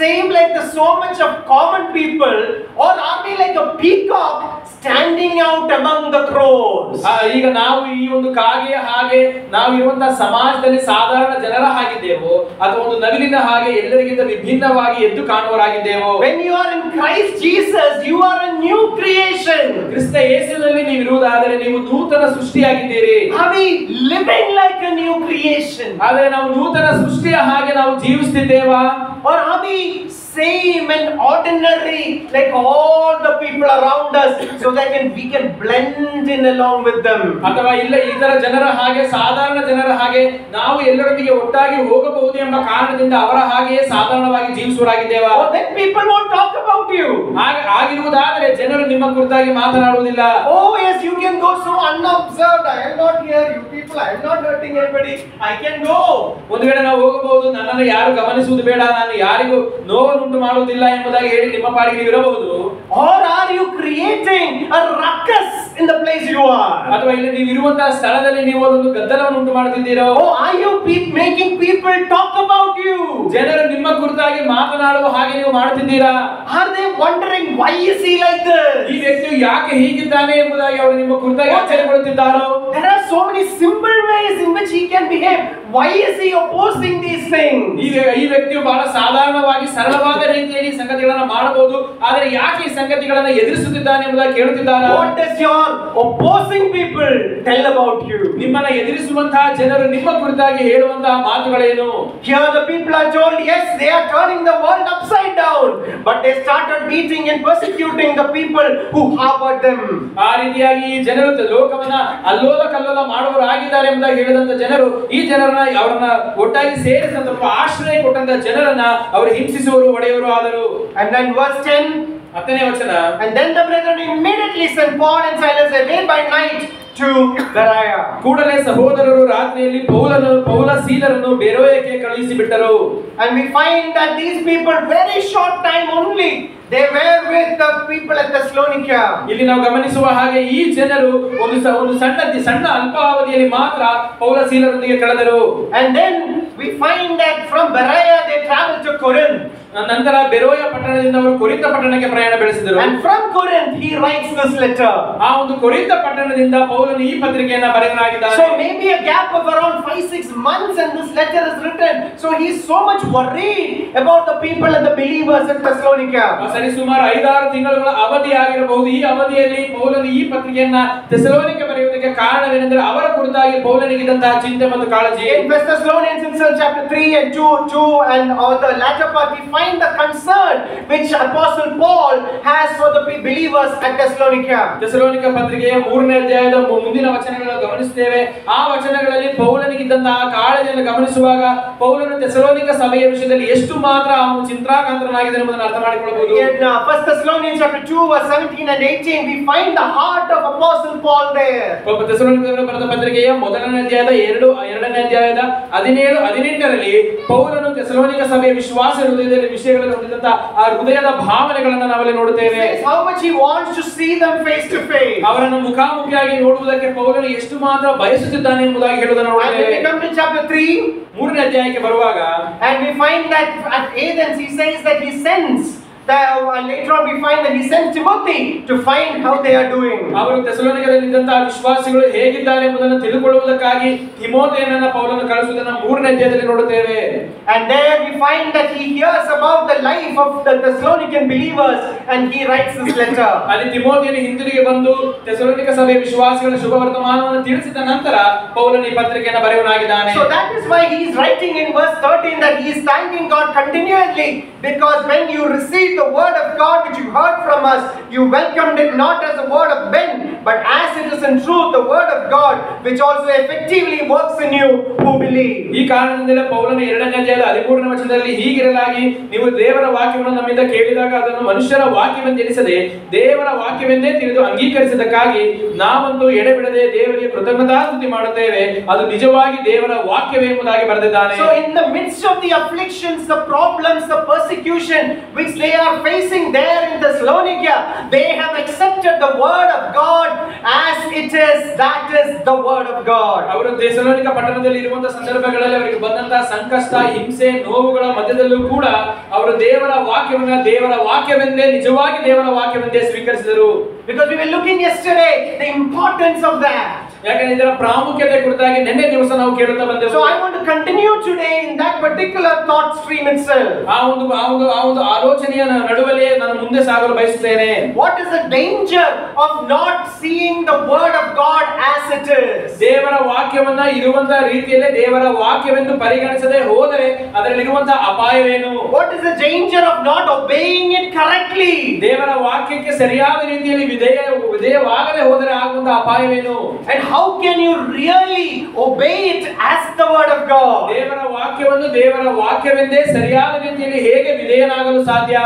same like the so much of common people, or are we like a peacock standing out among the crows? ಈಗ ನಾವು ಈ ಒಂದು ಕಾಗೆಯ ಹಾಗೆ ನಾವು ಇರುವಂತಹ ಸಮಾಜದಲ್ಲಿ ಸಾಧಾರಣ ಜನರ ಹಾಗಿದ್ದೇವೋ ಅಥವಾ ಒಂದು ನವಿಲಿನ ಹಾಗೆ ಎಲ್ಲರಿಗಿಂತ ವಿಭಿನ್ನವಾಗಿ ಎದ್ದು ಕಾಣುವರಾಗಿದ್ದೇವೋ? When you are in Christ Jesus, you are a new creation. ಕ್ರಿಸ್ತ ಯೇಸುವಿನಲ್ಲಿ ನೀವು ಇರುವುದಾದರೆ ನೀವು ನೂತನ ಸೃಷ್ಟಿಯಾಗಿದ್ದೀರಿ. Are we living like a new creation? ಆದರೆ ನಾವು ನೂತನ ಸೃಷ್ಟಿಯ ಹಾಗೆ ನಾವು ಜೀವಿಸುತ್ತಿದ್ದೇವಾ? Or are we same and ordinary like all the people around us, so that we can blend in along with them? ಅಥವಾ ಇಲ್ಲ ಇತರ ಜನರ ಹಾಗೆ, ಸಾಧಾರಣ ಜನರ ಹಾಗೆ ನಾವು ಎಲ್ಲರೊಂದಿಗೆ ಒಟ್ಟಾಗಿ ಹೋಗಬಹುದು ಎಂಬ ಕಾರಣದಿಂದ ಅವರ ಹಾಗೆಯೇ ಸಾಧಾರಣವಾಗಿ ಜೀವಿಸುವರಾಗಿದ್ದೇವಾ? Or then people won't talk about you. ಆಗಿರುವುದಾದರೆ ಜನರು ನಿಮ್ಮ ಕುರಿತಾಗಿ ಮಾತನಾಡುವುದಿಲ್ಲ. Oh yes, you can go so unobserved. I am not here, you people, I am not hurting anybody, I can go. ಒಂದು ವೇಳೆ ನಾವು ಹೋಗಬಹುದು, ನನ್ನನ್ನು ಯಾರು ಗಮನಿಸುವುದು ಬೇಡ, ನಾನು ಯಾರಿಗೂ ನೋವನ್ನುಂಟು ಮಾಡುವುದಿಲ್ಲ ಎಂಬುದಾಗಿ ಹೇಳಿ ನಿಮ್ಮ ಪಾಡಿಗೆ ಇರಬಹುದು. Or are you creating a ruckus in the place you are? ಅಥವಾ ಇಲ್ಲಿ ನೀವು ಇರುವಂತಹ ಸ್ಥಳದಲ್ಲಿ ನೀವು ಒಂದು ಗದ್ದಲವನ್ನು ಉಂಟು ಮಾಡುತ್ತಿದ್ದೀರೋ? Oh, are you making people talk about you? ಜನರು ನಿಮ್ಮ ಕುರಿತಾಗಿ ಮಾತನಾಡುವ ಹಾಗೆ ನೀವು ಮಾಡುತ್ತಿದ್ದೀರಾ? Are they wondering why is he like this? ಈ ವ್ಯಕ್ತಿಯು ಯಾಕೆ ಹೀಗಿದ್ದಾನೆ ಎಂಬುದಾಗಿ ಅವರು ನಿಮ್ಮ ಕುರಿತಾಗಿ ಆಶ್ಚರ್ಯಪಡುತ್ತಿದ್ದಾರೋ? There are so many simple ways in which he can behave? Why is he opposing these things? ಈ ವ್ಯಕ್ತಿಯು ಬಹಳ ಸಾಧಾರಣವಾಗಿ ಸರಳವಾದ ರೀತಿಯಲ್ಲಿ ಸಂಗತಿಗಳನ್ನು ಮಾಡಬಹುದು, ಆದರೆ ಯಾಕೆ ಈ ಸಂಗತಿಗಳನ್ನು ಎದುರಿಸುತ್ತಿದ್ದಾನೆ ಎಂಬುದಾಗಿ ಕೇಳುತ್ತಿದ್ದಾರೆ. What does your opposing people tell about you? ನಿಮ್ಮನ್ನ ಎದುರಿಸುವಂತಹ ಜನರು ನಿಮ್ಮ ಕುರಿತಾಗಿ ಹೇಳುವಂತಹ ಮಾತುಗಳೇನು? Here the people are told, yes, they are turning the world upside down, but they started beating and persecuting the people who harbored them. ಆ ರೀತಿಯಾಗಿ ಈ ಜನರು ಲೋಕವನ್ನ ಅಲ್ಲೋಲ ಕಲ್ಲೋಲ ಮಾಡುವವರಾಗಿದ್ದಾರೆ ಎಂಬುದಾಗಿ ಹೇಳಿದಂತ ಜನರು ಈ ಜನರನ್ನ ಅವರನ್ನ ಒಟ್ಟಾಗಿ ಸೇರಿಸಿದಂತ ಆಶ್ರಯ ಕೊಟ್ಟಂತ ಜನರನ್ನ ಅವರು ಹಿಂಸಿಸುವರು, ಒಡೆಯವರು ಆದರು. And then verse 10, 10ನೇ ವಚನ. and then the brethren immediately sent Paul and Silas away by night to Berea. ಕೂಡಲೇ ಸಹೋದರರು ರಾತ್ರಿಯಲ್ಲಿ ಪೌಲ ಸೀಲರನ್ನು ಬೆರೋಯಕ್ಕೆ ಕಳುಹಿಸಿ ಬಿಟ್ಟರು. And we find that these people, very short time only, they were with the people at Thessalonica. ಇಲ್ಲಿ ನಾವು ಗಮನಿಸುವ ಹಾಗೆ ಈ ಜನರು ಒಂದು ಸಣ್ಣ ಅಲ್ಪಾವಧಿಯಲ್ಲಿ ಮಾತ್ರ ಪೌಲ ಸೀಲರೊಂದಿಗೆ ಕಳೆದರು. And then we find that from Berea they traveled to Corinth. ನಂತರ ಬೆರೋಯ ಪಟ್ಟಣದಿಂದ ಅವರು ಕೊರಿಂಥ ಪಟ್ಟಣಕ್ಕೆ ಪ್ರಯಾಣ ಬೆಳೆಸಿದರು. And from Corinth he writes this letter. ಆ ಒಂದು ಕೊರಿಂಥ ಪಟ್ಟಣದಿಂದ ಪೌಲನು ಈ ಪತ್ರಿಕೆಯನ್ನು ಬರೆಯಲಾಗಿದ್ದಾನೆ. So maybe a gap of around 5-6 months and this letter is written. So he is so much worried about the people and the believers at Thessalonica. ಸರಿ ಸುಮಾರು 5-6 ತಿಂಗಳುಗಳ ಅವಧಿ ಆಗಿರಬಹುದು. ಈ ಅವಧಿಯಲ್ಲಿ ಪೌಲನು ಈ ಪತ್ರಿಕೆಯನ್ನ ಥೆಸಲೋನಿಕೆ ಬರೆಯುವುದಕ್ಕೆ ಕಾರಣವೇನೆಂದರೆ ಅವರ ಕುರಿತಾಗಿ ಪೌಲನಿಗೆ ಇದ್ದಂತಹ ಚಿಂತೆ ಮತ್ತು ಕಾಳಜಿ. In First Thessalonians chapter 3 and 2 and the latter part we find the concern which Apostle Paul has for the believers at Thessalonica. Thessalonica ಪತ್ರಿಕೆಯ 3ನೇ ಅಧ್ಯಾಯದ ಮುಂದಿನ ವಚನಗಳನ್ನು ಗಮನಿಸುತ್ತೇವೆ. ಆ ವಚನಗಳಲ್ಲಿ ಪೌಲನಿಗೆ ಇದ್ದಂತಹ ಕಾಳಜಿಯನ್ನು ಗಮನಿಸುವಾಗ ಪೌಲನು ಥೆಸಲೋನಿಕ ಸಭೆಯ ವಿಷಯದಲ್ಲಿ ಎಷ್ಟು ಮಾತ್ರ ಅವನು ಚಿಂತಾಕಾಂತನಾಗಿದ್ದಾನೆ ಎಂಬುದನ್ನು ಅರ್ಥ ಮಾಡಿಕೊಳ್ಳಬಹುದು. In First Thessalonians chapter 2 verse 17 and 18 we find the heart of Apostle Paul there. ಥೆಸಲೋನಿಕದವರ ಬರೆದ ಪತ್ರಿಕೆಯ 1ನೇ ಅಧ್ಯಾಯದ 2ನೇ ಅಧ್ಯಾಯದ 17-18ರಲ್ಲಿ ಪೌಲನು ಥೆಸಲೋನಿಕ ಸಭೆಯ ವಿಶ್ವಾಸ ಹೃದಯದಲ್ಲಿ ವಿಷಯಗಳನ್ನು ಹೊಂದಿದಂತಹ ಆ ಹೃದಯದ ಭಾವನೆಗಳನ್ನು ನಾವಲ್ಲಿ ನೋಡುತ್ತೇವೆ. How much he wants to see them face to face. ಅವರನ್ನು ಮುಖಾಮುಖಿಯಾಗಿ ನೋಡುವುದಕ್ಕೆ ಪೌಲನು ಎಷ್ಟು ಮಾತ್ರ ಬಯಸುತ್ತಿದ್ದಾನೆ ಎಂಬುದಾಗಿ ಹೇಳುವುದನ್ನು ನೋಡುತ್ತೇವೆ. And we come to chapter 3, 3ನೇ ಅಧ್ಯಾಯಕ್ಕೆ ಬರುವಾಗ and we find that at Athens he says that he sends later on we find that he sent Timothy to find how they are doing. ಅವರು ಥೆಸಲೋನಿಕದಲ್ಲಿ ಇದ್ದಂತಹ ವಿಶ್ವಾಸಿಗಳು ಹೇಗಿದ್ದಾರೆ ಎಂಬುದನ್ನು ತಿಳಿದುಕೊಳ್ಳುವುದಕ್ಕಾಗಿ ತಿಮೋಥೆಯನನ್ನು ಪೌಲನು ಕಳುಹಿಸುವುದನ್ನು 3ನೇ ಅಧ್ಯಾಯದಲ್ಲಿ ನೋಡುತ್ತೇವೆ. And there we find that he hears about the life of the Thessalonican believers and he writes this letter. ಅಲ್ಲಿ ತಿಮೋಥೆಯನು ಹಿಂದಿರುಗಿ ಬಂದು ಥೆಸಲೋನಿಕ ಸಭೆಯ ವಿಶ್ವಾಸಿಗಳ ಶುಭ ವರ್ತಮಾನವನ್ನು ತಿಳಿಸಿದ ನಂತರ ಪೌಲನು ಈ ಪತ್ರಿಕೆಯನ್ನು ಬರೆಯುವನಾಗಿದ್ದಾನೆ. So that is why he is writing in verse 13 that he is thanking God continuously because when you received the word of God which you heard from us, you welcomed it not as a word of men but as it is in truth the word of God which also effectively works in you who believe. ಈ ಕಾರಣದಿಂದಲೇ ಪೌಲನು 2ನೇ ಅಧ್ಯಾಯದ 13ನೇ ವಚನದಲ್ಲಿ ಹೀಗಿರಲಾಗಿ ನೀವು ದೇವರ ವಾಕ್ಯವನ್ನು ನಮ್ಮಿಂದ ಕೇಳಿದಾಗ ಅದನ್ನು ಮನುಷ್ಯರ ವಾಕ್ಯವೆಂದು ಎಣಿಸದೆ ದೇವರ ವಾಕ್ಯವೆಂದೇ ತಿಳಿದು ಅಂಗೀಕರಿಸಿದ್ದಕ್ಕಾಗಿ ನಾವಂತೂ ಎಡೆಬಿಡದೆ ದೇವರಿಗೆ ಕೃತಜ್ಞತಾಸ್ತುತಿ ಮಾಡುತ್ತೇವೆ, ಅದು ನಿಜವಾಗಿ ದೇವರ ವಾಕ್ಯವೇ ಎಂಬುದಾಗಿ ಬರೆದಿದ್ದಾನೆ. So in the midst of the afflictions, the problems, the persecution which they are facing there in Thessalonica, they have accepted the word of God as it is. That is the word of God. ಅವರು ಥೆಸಲೋನಿಕ ಪಟ್ಟಣದಲ್ಲಿ ಇರುವಂತಹ ಸಂದರ್ಭಗಳಲ್ಲಿ ಅವರಿಗೆ ಬಂದಂತಹ ಸಂಕಷ್ಟ, ಹಿಂಸೆ, ನೋವುಗಳ ಮಧ್ಯದಲ್ಲೂ ಕೂಡ ಅವರು ದೇವರ ವಾಕ್ಯವೆಂದೇ ನಿಜವಾಗಿ ದೇವರ ವಾಕ್ಯವೆಂದೇ ಸ್ವೀಕರಿಸಿದರು. Because we were looking yesterday the importance of that. ಯಾಕಂದ್ರೆ ಇದರ ಪ್ರಾಮುಖ್ಯತೆ ಕುರಿತಾಗಿ ನಿನ್ನೆ ದಿವಸ ನಾವು ಕೇಳುತ್ತಾ ಬಂದೆವು. So I want to continue today in that particular thought stream itself. ಆ ಒಂದು ಆಲೋಚನೆಯ ನಡುವಲ್ಲೇ ನಾನು ಮುಂದೆ ಸಾಗಲು ಬಯಸುತ್ತೇನೆ. What is the danger of not seeing the word of God as it is? ದೇವರ ವಾಕ್ಯವನ್ನ ಇರುವಂತಹ ರೀತಿಯಲ್ಲೇ ದೇವರ ವಾಕ್ಯವೆಂದು ಪರಿಗಣಿಸದೆ ಹೋದರೆ ಅದರಲ್ಲಿರುವಂತಹ ಅಪಾಯವೇನು? What is the danger of not obeying it correctly? ದೇವರ ವಾಕ್ಯಕ್ಕೆ ಸರಿಯಾದ ರೀತಿಯಲ್ಲಿ ವಿಧೇಯವಾಗದೆ ಹೋದರೆ ಆಗುವಂತಹ ಅಪಾಯವೇನು? And how can you really obey it as the word of God? ದೇವರ ವಾಕ್ಯವನ್ನು ದೇವರ ವಾಕ್ಯವೆಂದೇ ಸರಿಯಾದ ರೀತಿಯಲ್ಲಿ ಹೇಗೆ ವಿಧೇಯನಾಗಲು ಸಾಧ್ಯ?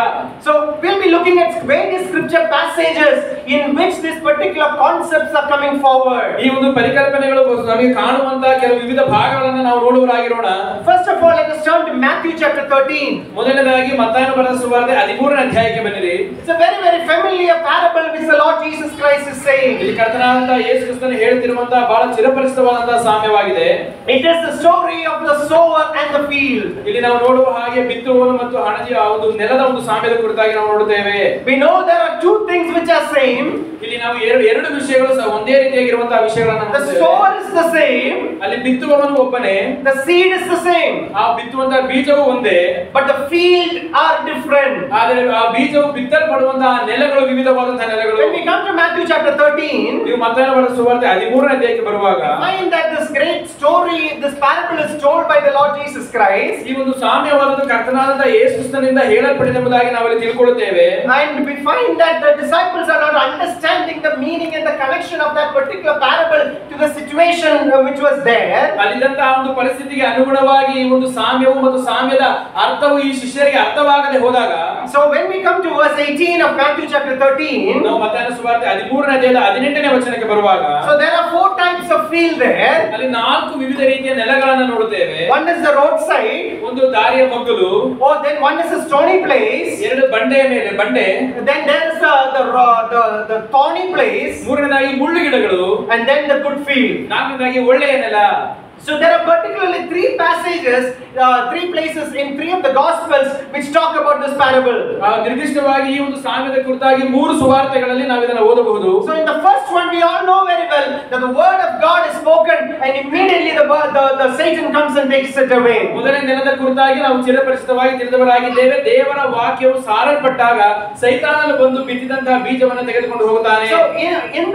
So we'll be looking at various scripture passages in which these particular concepts are coming forward. ಈ ಒಂದು ಪರಿಕಲ್ಪನೆಗಳು ನಮಗೆ ಕಾಣುವಂತಹ ಕೆಲವು ವಿವಿಧ ಭಾಗಗಳನ್ನು ನಾವು ನೋಡುವರಾಗಿರೋಣ. First of all, let us turn to Matthew chapter 13. ಮೊದಲನೇದಾಗಿ ಮತ್ತಾಯನು ಬರೆದ ಸುವಾರ್ತೆ 13ನೇ ಅಧ್ಯಾಯಕ್ಕೆ ಬನ್ನಿರಿ. It's a very very familiar parable which the Lord Jesus Christ is saying. ಇಲ್ಲಿ ಕರ್ತನಾದಂತಹ ಯೇಸು ಕ್ರಿಸ್ತನು ಹೇಳುತ್ತಿರುವಂತಹ ಬಹಳ ಚಿರಪರಿಚಿತವಾದಂತಹ ಸಾಮ್ಯವಾಗಿದೆ. It is the story of the sower and the field. ಇಲ್ಲಿ ನಾವು ನೋಡುವ ಹಾಗೆ ಬಿತ್ತುವವನು ಮತ್ತು ಹಣಜಿಯ ಒಂದು ನೆಲದ ಒಂದು ಸಾಮ್ಯದ ಕುರಿತಾಗಿ ನಾವು ನೋಡುತ್ತೇವೆ. We know there are two things which are same. ಇಲ್ಲಿ ನಾವು ಎರಡು ವಿಷಯಗಳು ಒಂದೇ ರೀತಿಯಾಗಿರುವಂತಹ ವಿಷಯಗಳನ್ನು The sower is the same. ಅಲ್ಲಿ ಬಿತ್ತುವವನು ಒಬ್ಬನೇ, The seed is the same. ಆ ಬಿತ್ತುವಂತಹ ಬೀಜವು ಒಂದೇ, But the field are different. ಆದರೆ ಆ ಬೀಜವು ಬಿತ್ತಲ್ಪಡುವಂತಹ ನೆಲಗಳು ವಿವಿಧವಾದಂತಹ ನೆಲಗಳು. When we come to Matthew chapter 13, ನೀವು ಮತ್ತಾಯನ ಬರೆದ ಸುವಾರ್ತೆ 13ನೇ ಅಧ್ಯಾಯಕ್ಕೆ ಬರುವಾಗ find that this great story, this parable is told by the Lord Jesus Christ. ಈ ಒಂದು ಸಾಮ್ಯವಾದದ್ದು ಕರ್ತನಾದಂತಹ ಯೇಸು ಕ್ರಿಸ್ತನಿಂದ ಹೇಳಲ್ಪಟ್ಟಿದೆಂಬುದಾಗಿ ನಾವಲ್ಲಿ ತಿಳ್ಕೊಳ್ಳುತ್ತೇವೆ. And we find that the disciples are not understanding the meaning and the connection of that particular parable to the situation which was there. ಅಲ್ಲಿದ್ದಂತಹ ಒಂದು ಪರಿಸ್ಥಿತಿಗೆ ಅನುಗುಣವಾಗಿ ಈ ಒಂದು ಸಾಮ್ಯವು ಮತ್ತು ಸಾಮ್ಯದ ಅರ್ಥವು ಈ ಶಿಷ್ಯರಿಗೆ ಅರ್ಥವಾಗದೆ ಹೋದಾಗ, So when we come to verse 18 of Matthew chapter 13, ನಾವು ಮತ್ತಾಯನ ಸುವಾರ್ತೆ 13ನೇ ಅಧ್ಯಾಯದ 18ನೇ ವಚನಕ್ಕೆ ಬರುವಾಗ, so there are four types of field there. ಅಲ್ಲಿ 4 ವಿವಿಧ ರೀತಿಯ ನೆಲಗಳನ್ನು ನೋಡುತ್ತೇವೆ. One is the roadside. ಒಂದು ದಾರಿಯ ಮಗ್ಗುಲು, Oh, then one is a stony place. ಎರಡು ಬಂಡೆಯ ಮೇಲೆ ಬಂಡೆ, Then there is the thorny place. ಮೂರನೇದಾಗಿ ಮುಳ್ಳು ಗಿಡಗಳು, And then the good field. ನಾಲ್ಕನೇದಾಗಿ ಒಳ್ಳೆಯ ನೆಲ. So there are particularly three passages, three places in three of the Gospels which talk about this parable. ನಿರ್ದಿಷ್ಟವಾಗಿ ಈ ಒಂದು ಸಾಮ್ಯದ ಕುರಿತಾಗಿ 3 ಸುವಾರ್ತೆಗಳಲ್ಲಿ ನಾವು ಇದನ್ನು ಓದಬಹುದು. So in the first one, we all know very well that the word of God is spoken, and immediately the Satan comes and takes it away. ಮೊದಲನೇ ನೆಲದ ಕುರಿತಾಗಿ ನಾವು ಚಿರಪರಿಚಿತವಾಗಿ ತಿಳಿದವರಾಗಿದ್ದೇವೆ. ದೇವರ ವಾಕ್ಯವು ಸಾರಲ್ಪಟ್ಟಾಗ ಸೈತಾನನು ಬಂದು ಬಿತ್ತಿದಂತಹ ಬೀಜವನ್ನು ತೆಗೆದುಕೊಂಡು ಹೋಗುತ್ತಾನೆ. So in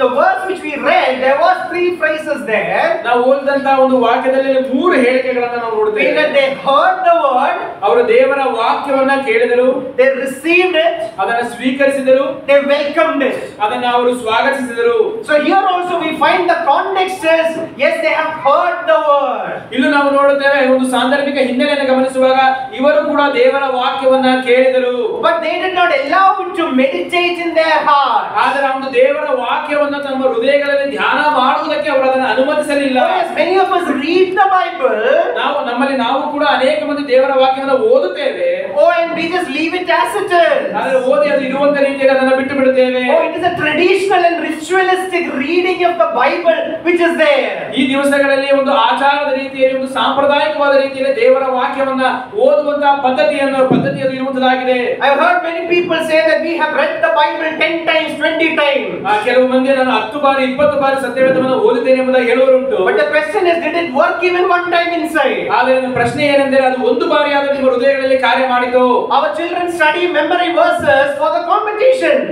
the verse which we read, there was three phrases there. ನಾವು ಓದಿದಂತಹ ಒಂದು ವಾಕ್ಯದಲ್ಲಿ 3 ಹೇಳಿಕೆಗಳನ್ನು ನಾವು ನೋಡುತ್ತೇವೆ. That they heard the word, ಅವರು ದೇವರ ವಾಕ್ಯವನ್ನ ಕೇಳಿದರು, they received it, ಅದನ್ನು ಸ್ವೀಕರಿಸಿದರು, they welcomed it. ಅದನ್ನು ಅವರು ಸ್ವಾಗತಿಸಿದರು. So here also we find the context is, yes, they have heard the word. ಇಲ್ಲೂ ನಾವು ನೋಡುತ್ತೇವೆ ಒಂದು ಸಾಂದರ್ಭಿಕ ಹಿನ್ನೆಲೆಯನ್ನು ಗಮನಿಸುವಾಗ ಇವರು ಕೂಡ ದೇವರ ವಾಕ್ಯವನ್ನ ಕೇಳಿದರು. But they did not allow it to meditate in their heart. ಆದರೆ ಒಂದು ದೇವರ ವಾಕ್ಯವನ್ನ ತಮ್ಮ ಹೃದಯಗಳಲ್ಲಿ ಧ್ಯಾನ ಮಾಡುವುದಕ್ಕೆ ಅವರು ಅದನ್ನು ಅನುಮತಿಸಲಿಲ್ಲ. Yes, many of us read the Bible. ನಾವು ಕೂಡ ಅನೇಕ ಮಂದಿ ದೇವರ ವಾಕ್ಯವನ್ನು ಓದುತ್ತೇವೆ. Oh, and we just leave it as it is. ಆದರೆ ಓದಿ ಅದು ಇರುವಂತ ರೀತಿಯಲ್ಲಿ ಅದನ್ನು ಬಿಟ್ಟು ಬಿಡುತ್ತೇವೆ. Oh, it is a traditional and ritualistic reading of the Bible which is there. ಈ ದಿವಸಗಳಲ್ಲಿ ಒಂದು ಆಚಾರದ ರೀತಿಯಲ್ಲಿ ಒಂದು ಸಾಂಪ್ರದಾಯಿಕವಾದ ರೀತಿಯಲ್ಲಿ ದೇವರ ವಾಕ್ಯವನ್ನ ಓದುವಂತಹ ಪದ್ಧತಿ ಅದು ಇರುವಂತದಾಗಿದೆ. I have heard many people say that we have read the Bible 10 times, 20 times. ಕೆಲವು ಮಂದಿ ನಾನು 10 ಬಾರಿ 20 ಬಾರಿ ಸತ್ಯವೇದವನ್ನು ಓದಿದ್ದೇನೆ ಎಂಬುದಾಗಿ ಹೇಳುವರುಂಟು. But the question is, did it work even one time inside? ಆದರೆ ಪ್ರಶ್ನೆ ಏನೆಂದರೆ ಅದು ಒಂದು ಬಾರಿ ಆದರೂ ನಿಮ್ಮ ಹೃದಯಗಳಲ್ಲಿ ಕಾರ್ಯ ಮಾಡಿತು. Our children study memory verses for the competitions.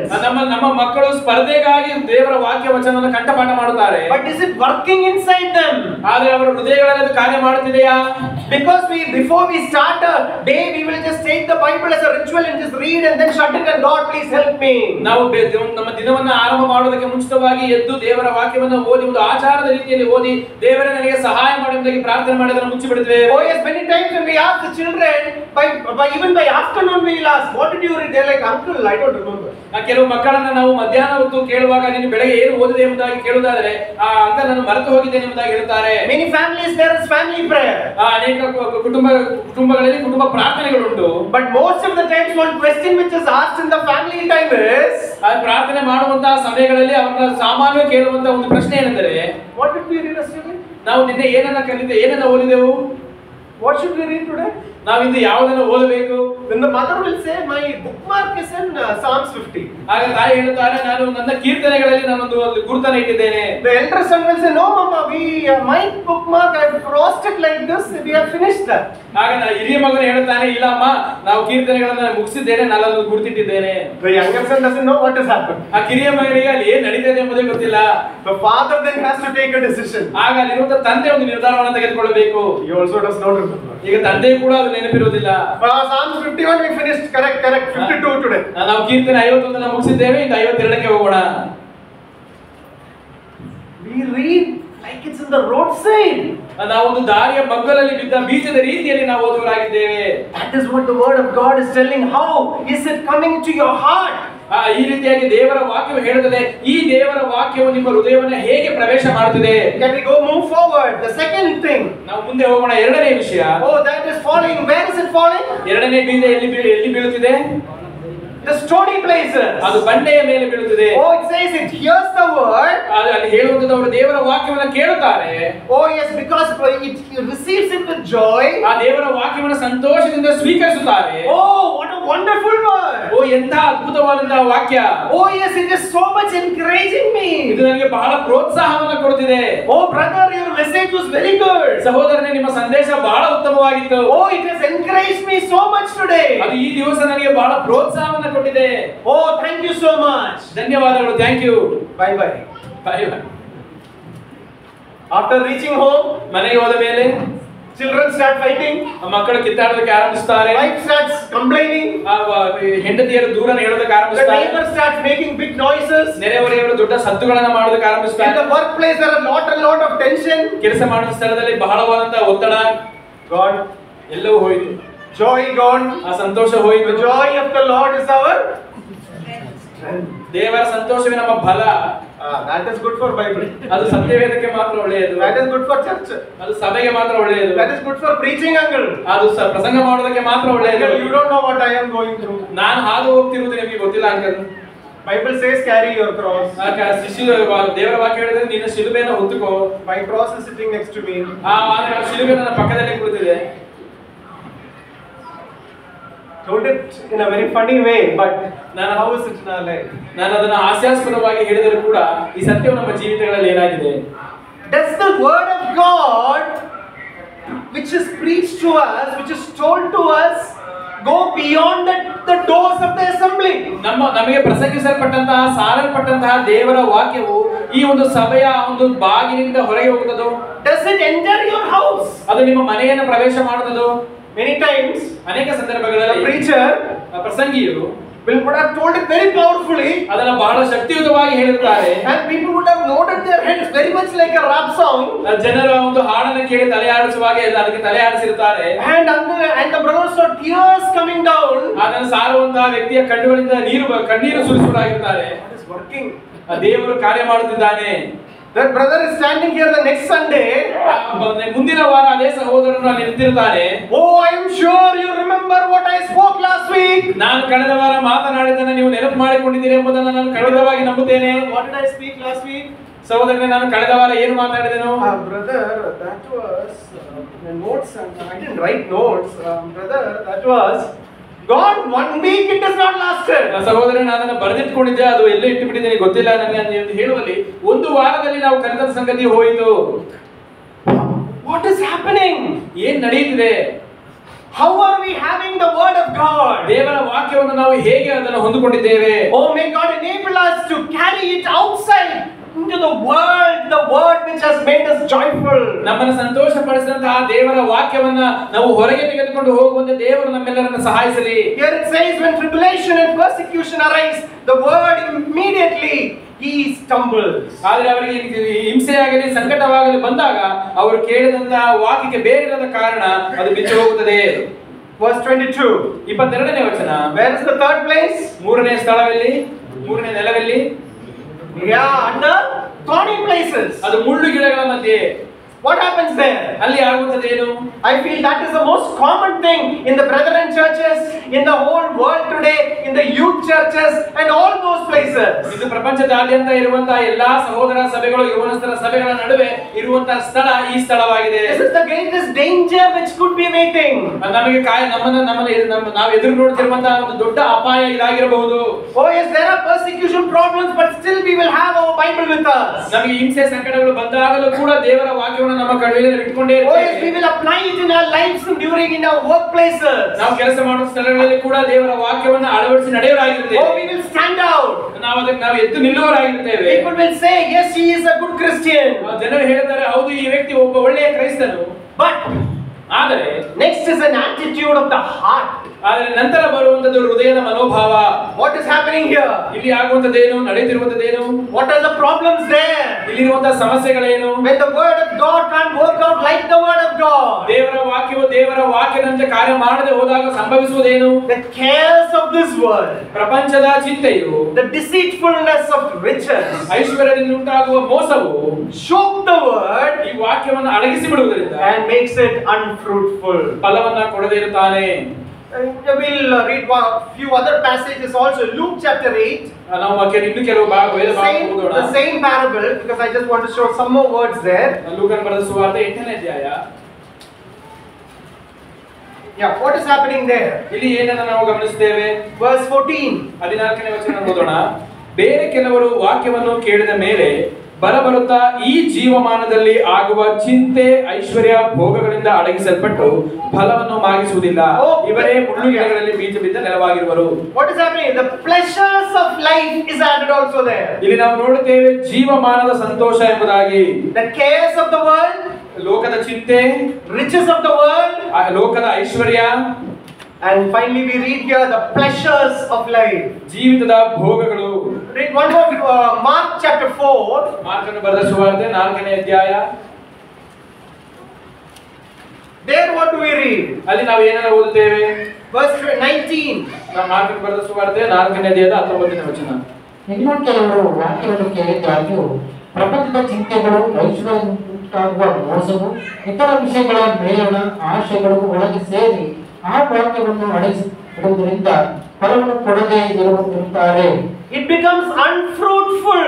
ನಮ್ಮ ಮಕ್ಕಳು ಸ್ಪರ್ಧೆಗಾಗಿ ದೇವರ ವಾಕ್ಯ ವಚನವನ್ನು ಕಂಠಪಾಠ ಮಾಡುತ್ತಾರೆ. But is it working inside them? ಆದರೆ ಅವರ ಹೃದಯಗಳಲ್ಲಿ ಅದು ಕಾರ್ಯ ಮಾಡುತ್ತಿದೆಯಾ? Because before we start a day, we will just take the Bible as a ritual and just read and then shut it and God please help me. ನಾವು ನಮ್ಮ ದಿನವನ್ನು ಆರಂಭ ಮಾಡುವುದಕ್ಕೆ ಮುಂಚಿತವಾಗಿ ಎದ್ದು ದೇವರ ವಾಕ್ಯವನ್ನು ಓದಿ ಒಂದು ಆಚಾರದ ರೀತಿಯಲ್ಲಿ ಓದಿ ದೇವರೇ ನನಗೆ ಸಹಾಯ ಮಾಡಿ ಎಂಬುದಾಗಿ ಪ್ರಾರ್ಥನೆ ಮಾಡಿ ಅದನ್ನು ಮುಚ್ಚಿಬಿಡುತ್ತೇವೆ. Oh yes, many times when we ask the children, even by afternoon we will ask, what did you read? They are like, uncle, I don't remember. ಕೆಲವು ಮಕ್ಕಳನ್ನ ನಾವು ಮಧ್ಯಾಹ್ನ ಹೊತ್ತು ಕೇಳುವಾಗ ನೀನು ಬೆಳಗ್ಗೆ ಏನು ಓದಿದೆ ಎಂಬುದಾಗಿ ಕೇಳುವುದಾದರೆ ಆ ಅಂಕಲ್ ನಾನು ಮರೆತು ಹೋಗಿದ್ದೇನೆ ಎಂಬುದಾಗಿ ಹೇಳ್ತಾರೆ. Many families there is family prayer. ಅನೇಕ ಕುಟುಂಬಗಳಲ್ಲಿ ಕುಟುಂಬ ಪ್ರಾರ್ಥನೆಗಳುಂಟು. But most of the times one question which is asked in the family time is, ಪ್ರಾರ್ಥನೆ ಮಾಡುವಂತಹ ಸಮಯಗಳಲ್ಲಿ ಅವರ ಸಾಮಾನ್ಯವಾಗಿ ಕೇಳುವಂತಹ ಒಂದು ಪ್ರಶ್ನೆ ಏನೆಂದರೆ, what did we read yesterday? ನಾವು ನಿನ್ನೆ ಏನನ್ನ ಓದಿದೆವು? What should we read today? ನಾವು ಇಂದು ಯಾವುದನ್ನು ಓದಬೇಕು? Then the mother will say, my bookmark is in Psalms 50. ಆಗ ತಾಯಿ ಹೇಳುತ್ತಾರೆ, ನಾನು ನನ್ನ ಕೀರ್ತನೆಗಳಲ್ಲಿ ನಾನೊಂದು ಗುರುತನ್ನು ಇಟ್ಟಿದ್ದೇನೆ. The elder son will say, no mama, my bookmark, I have crossed it like this, we have finished that. ಆಗ ಹಿರಿಯ ಮಗನು ಹೇಳುತ್ತಾನೆ, ಇಲ್ಲ ಅಮ್ಮ, ನಾವು ಕೀರ್ತನೆಗಳನ್ನು ಮುಗಿಸಿದ್ದೇನೆ, ನಾನು ಅದನ್ನು ಗುರುತಿಟ್ಟಿದ್ದೇನೆ. The younger son doesn't know what has happened. ಆ ಕಿರಿಯ ಮಗನಿಗೆ ಅಲ್ಲಿ ಏನು ನಡೀತದೆ ಎಂಬುದೇ ಗೊತ್ತಿಲ್ಲ. The father then has to take a decision. ಆಗ ಅಲ್ಲಿರುವಂತ ತಂದೆ ಒಂದು ನಿರ್ಧಾರವನ್ನು ತೆಗೆದುಕೊಳ್ಳಬೇಕು. He also does not remember. ಈಗ ತಂದೆ ಕೂಡ ಅದು ನೆನಪಿರುವುದಿಲ್ಲ. Psalms 51 we finished, correct, 52 today. ನಾವು ಕೀರ್ತನೆ 51 ಮುಗಿಸಿದ್ದೇವೆ, ಈಗ 52ಕ್ಕೆ ಹೋಗೋಣ. We read like it's in the roadside. ನಾವು ಒಂದು ದಾರಿಯ ಮಗ್ಗಲಲ್ಲಿ ಬಿದ್ದ ಬೀಜದ ರೀತಿಯಲ್ಲಿ ನಾವು ಓದುವರಾಗಿದ್ದೇವೆ. That is what the word of God is telling. How is it coming to your heart? ಈ ರೀತಿಯಾಗಿ ದೇವರ ವಾಕ್ಯವು ಹೇಳುತ್ತದೆ, ಈ ದೇವರ ವಾಕ್ಯವು ನಿಮ್ಮ ಹೃದಯವನ್ನು ಹೇಗೆ ಪ್ರವೇಶ ಮಾಡುತ್ತದೆ. Can we go move forward? The second thing. ನಾವು ಮುಂದೆ ಹೋಗೋಣ. ಎರಡನೇ ವಿಷಯ. Oh, that is falling. Where is it falling? ಎರಡನೇ ಬೀಜ ಎಲ್ಲಿ ಬೀಳುತ್ತಿದೆ? the stony places. ಅದು ಬಂಡೆಯ ಮೇಲೆ ಬೀಳುತ್ತದೆ. Oh, it says it hears the word. ಅಲ್ಲಿ ಹೇಳುವಂತದ್ದು ಅವರು ದೇವರ ವಾಕ್ಯವನ್ನು ಕೇಳುತ್ತಾರೆ. Oh yes, because it receives it with joy. ಆ ದೇವರ ವಾಕ್ಯವನ್ನು ಸಂತೋಷದಿಂದ ಸ್ವೀಕರಿಸುತ್ತಾರೆ. Oh, what a wonderful word. ಓ ಎಂತ ಅದ್ಭುತವಾದಂತಹ ವಾಕ್ಯ. Oh yes, it is so much encouraging me. ಇದು ನನಗೆ ಬಹಳ ಪ್ರೋತ್ಸಾಹವನ್ನು ಕೊಡುತ್ತಿದೆ. Oh brother, your message was very good. ಸಹೋದರನೇ, ನಿಮ್ಮ ಸಂದೇಶ ಬಹಳ ಉತ್ತಮವಾಗಿತ್ತು. Oh, it has encouraged me so much today. ಅದು ಈ ದಿವಸ ನನಗೆ ಬಹಳ ಪ್ರೋತ್ಸಾಹವನ್ನು ಕೊಟ್ಟಿದೆ. Oh, thank you so much. ಧನ್ಯವಾದಗಳು. Thank you. Bye bye. Bye bye. After reaching home, ಮನೆಗೆ ಹೋದ ಮೇಲೆ children start fighting. ಮಕ್ಕಳು ಕಿತ್ತಾಡೋದಕ್ಕೆ ಆರಂಭಿಸುತ್ತಾರೆ. Wife starts complaining. ಹೆಂಡತಿಯರು ದೂರನ ಹೇಳೋದಕ್ಕೆ The ಆರಂಭಿಸುತ್ತಾರೆ. neighbor starts making big noises. ನೆರೆಹೊರೆಯವರು ದೊಡ್ಡ ಸದ್ದುಗಳನ್ನ ಮಾಡೋದಕ್ಕೆ In ಆರಂಭಿಸುತ್ತಾರೆ. the workplace, there are a lot of tension. ಕೆಲಸ ಮಾಡುವ ಸ್ಥಳದಲ್ಲಿ ಬಹಳವಾದಂತಹ ಒತ್ತಡ. God, ಎಲ್ಲವೂ ಹೋಯಿತು. joy gone. ಆ ಸಂತೋಷ The ಹೋಯಿತು. joy of the Lord is our. ದೇವರ ಸಂತೋಷವೇ ನಮ್ಮ ಬಲ. That is good for Bible. ಅದು ಸತ್ಯವೇದಕ್ಕೆ ಮಾತ್ರ ಒಳ್ಳೆಯದು. That is good for church. ಅದು ಸಭೆಗೆ ಮಾತ್ರ ಒಳ್ಳೆಯದು. That is good for preaching, uncle. ಅದು ಪ್ರಸಂಗ ಮಾಡೋದಕ್ಕೆ ಮಾತ್ರ ಒಳ್ಳೆಯದು. Uncle, you don't know what I am going through. ನಾನು ಹಾದು ಹೋಗ್ತಿರುವುದು ನಿಮಗೆ ಗೊತ್ತಿಲ್ಲ uncle. Bible says carry your cross. ದೇವರ ವಾಕ್ಯ ಹೇಳಿದ್ರೆ ನಿನ್ನ ಶಿಲುಬೆಯನ್ನು ಹೊತ್ತುಕೋ. My cross is sitting next to me. ಶಿಲುಬೆ ನನ್ನ ಪಕ್ಕದಲ್ಲಿ ಕುಳಿತಿದೆ. Told it in a very funny way, but how is it in our life? ನಾನು ಅದನ್ನ ಹಾಸ್ಯಾಸ್ಪದವಾಗಿ ಹೇಳಿದರೂ ಕೂಡ ಈ ಸತ್ಯವು ನಮ್ಮ ಜೀವಿತಗಳಲ್ಲಿ ಏನಾಗಿದೆ? Does the word of God, which is preached to us, which is told to us, go beyond the doors of the assembly? ನಮಗೆ ಪ್ರಸಂಗಿಸಲ್ಪಟ್ಟಂತಹ ಸಾರಲ್ಪಟ್ಟಂತಹ ದೇವರ ವಾಕ್ಯವು ಈ ಒಂದು ಸಭೆಯ ಒಂದು ಬಾಗಿಲಿಂದ ಹೊರಗೆ ಹೋಗುತ್ತದೋ? Does it enter your house? ಅದು ನಿಮ್ಮ ಮನೆಯನ್ನು ಪ್ರವೇಶ ಮಾಡುತ್ತದೋ? Many times, ಅನೇಕ ಸಂದರ್ಭಗಳಲ್ಲಿ the preacher ಪ್ರಸಂಗಿಯು would have told it very powerfully, ಅದನ್ನ ಬಹಳ ಶಕ್ತಿಯುತವಾಗಿ ಹೇಳಿರುತ್ತಾರೆ. and people would have nodded their heads very much like a rap song. ಜನರು ಒಂದು ಹಾಡನ್ನು ಕೇಳಿ ತಲೆ ಆಡಿಸುವಾಗ ಅದಕ್ಕೆ ತಲೆ ಆಡಿಸಿರುತ್ತಾರೆ. And the brothers saw tears coming down. ಅದನ್ನು ಸಾರುವಂತಹ ವ್ಯಕ್ತಿಯ ಕಣ್ಣುಗಳಿಂದ ಕಣ್ಣೀರು ಸುರಿಸುವುದಾಗಿರುತ್ತಾರೆ. God is working. ದೇವರು ಕಾರ್ಯ ಮಾಡುತ್ತಿದ್ದಾನೆ. That brother is standing here the next Sunday. ಮುಂದಿನ ವಾರ ಅದೇ ಸಹೋದರನು ಅಲ್ಲಿ ನಿಂತಿರುತ್ತಾನೆ. Oh, I am sure you remember what I spoke last week. ನಾನು ಕಳೆದ ವಾರ ಮಾತನಾಡಿದ್ದನ್ನು ನೀವು ನೆನಪು ಮಾಡಿಕೊಂಡಿದ್ದೀರಿ ಎಂಬುದನ್ನು ನಾನು ಖಂಡಿತವಾಗಿ ನಂಬುತ್ತೇನೆ. What did I speak last week? ಸಹೋದರನೇ, ನಾನು ಕಳೆದ ವಾರ ಏನು ಮಾತಾಡಿದೆನು? Brother, that was notes. I didn't write notes. Brother, that was God. 1 week it does not last. ಸಹೋದರನೇ, ನಾನು ಅದನ್ನು ಬರೆದಿಟ್ಕೊಂಡಿದ್ದೆ, ಅದು ಎಲ್ಲೇ ಇಟ್ಟುಬಿಟ್ಟಿದ್ದೇನೆ ಗೊತ್ತಿಲ್ಲ ನನಗೆ ಅಂತ ಹೇಳುವಲ್ಲಿ ಒಂದು ವಾರದಲ್ಲಿ ನಾವು ಕಲಿತ ಸಂಗತಿ ಹೋಯಿತು. What is happening? ಏನ್ ನಡೆಯುತ್ತಿದೆ? How are we having the word of God? ದೇವರ ವಾಕ್ಯವನ್ನು ನಾವು ಹೇಗೆ ಅದನ್ನು ಹೊಂದಿಕೊಂಡಿದ್ದೇವೆ? Oh, may God enable us to carry it outside into the word which has made us joyful. ನಮ್ಮನ್ನು ಸಂತೋಷಪಡಿಸಿದಂತಹ ದೇವರ ವಾಕ್ಯವನ್ನ ನಾವು ಹೊರಗೆ ತೆಗೆದುಕೊಂಡು ಹೋಗುವಂತೆ ದೇವರು ನಮ್ಮೆಲ್ಲರನ್ನು ಸಹಾಯಿಸಲಿ. Here it says, when tribulation and persecution arise, the word immediately he stumbles. ಆದರೆ ಅವರಿಗೆ ಹಿಂಸೆಯಾಗಲಿ ಸಂಕಟವಾಗಲಿ ಬಂದಾಗ ಅವರು ಕೇಳಿದಂತಹ ವಾಕ್ಯಕ್ಕೆ ಬೇರೆಯಾದ ಕಾರಣ ಅದು ಬಿದ್ದು ಹೋಗುತ್ತದೆ. Verse 22. 22ನೇ ವಚನ. Where is the third place? ಮೂರನೇ ಸ್ಥಳದಲ್ಲಿ, ಮೂರನೇ ನೆಲದಲ್ಲಿ. Yeah, under thorny places. ಅದು ಮುಳ್ಳು ಗಿಡಗಳ ಮಧ್ಯೆ. What happens there? ಅಲ್ಲಿ ಆಗುತ್ತದೇನು? I feel that is the most common thing in the brethren churches, in the whole world today, in the youth churches and all those places. ಇದು ಪ್ರಪಂಚದಾದ್ಯಂತ ಇರುವಂತಹ ಎಲ್ಲಾ ಸಹೋದರ ಸಭೆಗಳು, ಯೌವನಸ್ಥರ ಸಭೆಗಳ ನಡುವೆ ಇರುವಂತಹ ಸ್ಥಳ ಈ ಸ್ಥಳವಾಗಿದೆ. This is the greatest danger which could be waiting. ನಮಗೆ ನಾವು ಎದುರು ನೋಡುತ್ತಿರುವಂತಹ ಒಂದು ದೊಡ್ಡ ಅಪಾಯ ಇದಾಗಿರಬಹುದು. Oh yes, there are persecution problems, but still we will have our Bible with us. ನಮಗೆ ಹಿಂಸೆ ಸಂಕಟಗಳು ಬಂದಾಗಲೂ ಕೂಡ ದೇವರ ವಾಕ್ಯವನ್ನು ನಮ್ಮ ಕೈಯಲ್ಲಿ ಇಟ್ಟುಕೊಂಡೇ Oh yes, ಇರ್ತೇವೆ. we will apply it in our lives and during in our workplaces. ನಾವು ಕೆಲಸ ಮಾಡುವ ಸ್ಥಳಗಳಲ್ಲಿ ಕೂಡ ದೇವರ ವಾಕ್ಯವನ್ನು ಅಳವಡಿಸಿ ನಡೆಯುವರಾಗಿರುತ್ತೇವೆ. Oh, we will stand out. ನಾವು ಎದ್ದು ನಿಲ್ಲುವರಾಗಿರುತ್ತೇವೆ. People will say, yes, he is a good Christian. ಜನರು ಹೇಳ್ತಾರೆ, ಹೌದು ಈ ವ್ಯಕ್ತಿ ಒಬ್ಬ ಒಳ್ಳೆಯ ಕ್ರೈಸ್ತನು. But ಆದರೆ next is an attitude of the heart. ಆದರೆ ನಂತರ ಬರುವಂತದ್ದು ಹೃದಯದ ಮನೋಭಾವ. What is happening here? ಇಲ್ಲಿ ಆಗುವಂತದ್ದೇನು, ನಡೆಯುತ್ತಿರುವಂತದ್ದೇನು? What are the problems there? ಇಲ್ಲಿರುವಂತಹ ಸಮಸ್ಯೆಗಳೇನು? When the word of God can't work out like the word of God. ದೇವರ ವಾಕ್ಯವು ದೇವರ ವಾಕ್ಯದಂತೆ ಕಾರ್ಯ ಮಾಡದೆ ಹೋದಾಗ ಸಂಭವಿಸುವುದೇನು? The cares of this world, ಪ್ರಪಂಚದ ಚಿಂತೆಯು, the deceitfulness of riches, ಐಶ್ವರ್ಯದಿಂದ ಉಂಟಾಗುವ ಮೋಸವು choke the word ಈ ವಾಕ್ಯವನ್ನು ಅಡಗಿಸಿ ಬಿಡುವುದರಿಂದ and makes it unfruitful. ಫಲವನ್ನ ಕೊಡದೇ ಇರುತ್ತಾನೆ. We'll read a few other passages also. Luke chapter 8. ನಾವು ಇನ್ನು ಕೆಲವು ವೇದ ಭಾಗ ಓದೋಣ. The same parable, because I just want to show some more words there. ಲೂಕನ ಬರೆದ ಸುವಾರ್ತೆ 8ನೇ ಅಧ್ಯಾಯ. Yeah, what is happening there? ಇಲ್ಲಿ ಏನನ್ನ ನಾವು ಗಮನಿಸುತ್ತೇವೆ? Verse 14. 14ನೇ ವಚನ ಓದೋಣ. ಬೇರೆ ಕೆಲವರು ವಾಕ್ಯವನ್ನು ಕೇಳಿದ ಮೇಲೆ ಬರಬರುತ್ತಾ ಈ ಜೀವಮಾನದಲ್ಲಿ ಆಗುವ ಚಿಂತೆ ಐಶ್ವರ್ಯ ಭೋಗಗಳಿಂದ ಅಡಗಿಸಲ್ಪಟ್ಟು ಫಲವನ್ನು ಮಾಗಿಸುವುದಿಲ್ಲ. ಇವರೇ ಮುಳ್ಳುಗಿಡಗಳಲ್ಲಿ ಬೀಜ ಬಿದ್ದ ನೆಲವಾಗಿರುವರು. What is happening? The pleasures of life is added also there. ಇಲ್ಲಿ ನಾವು ನೋಡುತ್ತೇವೆ ಜೀವಮಾನದ ಸಂತೋಷ ಎಂಬುದಾಗಿ. The cares of the world, ಲೋಕದ ಚಿಂತೆ, riches of the world, ಲೋಕದ ಐಶ್ವರ್ಯ, and finally we read here the pleasures of life. ಜೀವಿತದ ಭೋಗಗಳು. Read one more, Mark chapter 4. ಮಾರ್ಕನ ಬರೆದ ಸುವಾರ್ತೆ 4ನೇ ಅಧ್ಯಾಯ. There what do we read? ಅಲ್ಲಿ ನಾವು ಏನನ್ನ ಓದುತ್ತೇವೆ? Verse 19. ನಾವು ಮಾರ್ಕನ ಬರೆದ ಸುವಾರ್ತೆ 4ನೇ ಅಧ್ಯಾಯದ 19ನೇ ವಚನ. ಇನ್ನೂ ಕೆಲವರು ವಾಕ್ಯವನ್ನು ಕೇಳಿದ್ದಾಗ್ಯೂ ಪ್ರಪಂಚದ ಚಿಂತೆಗಳು, ಐಶ್ವರ್ಯ ಉಂಟಾಗುವ ಮೋಸವು, ಇತರ ವಿಷಯಗಳ ಮೇಲಣ ಆಶೆಗಳು ಒಳಗೆ ಸೇರಿ ಆ ವಾಕ್ಯವನ್ನು ಅಡಗಿಸಿಡುವುದರಿಂದ ಫಲವನ್ನು ಕೊಡದೇ ಇರುತ್ತಾರೆ. It becomes unfruitful.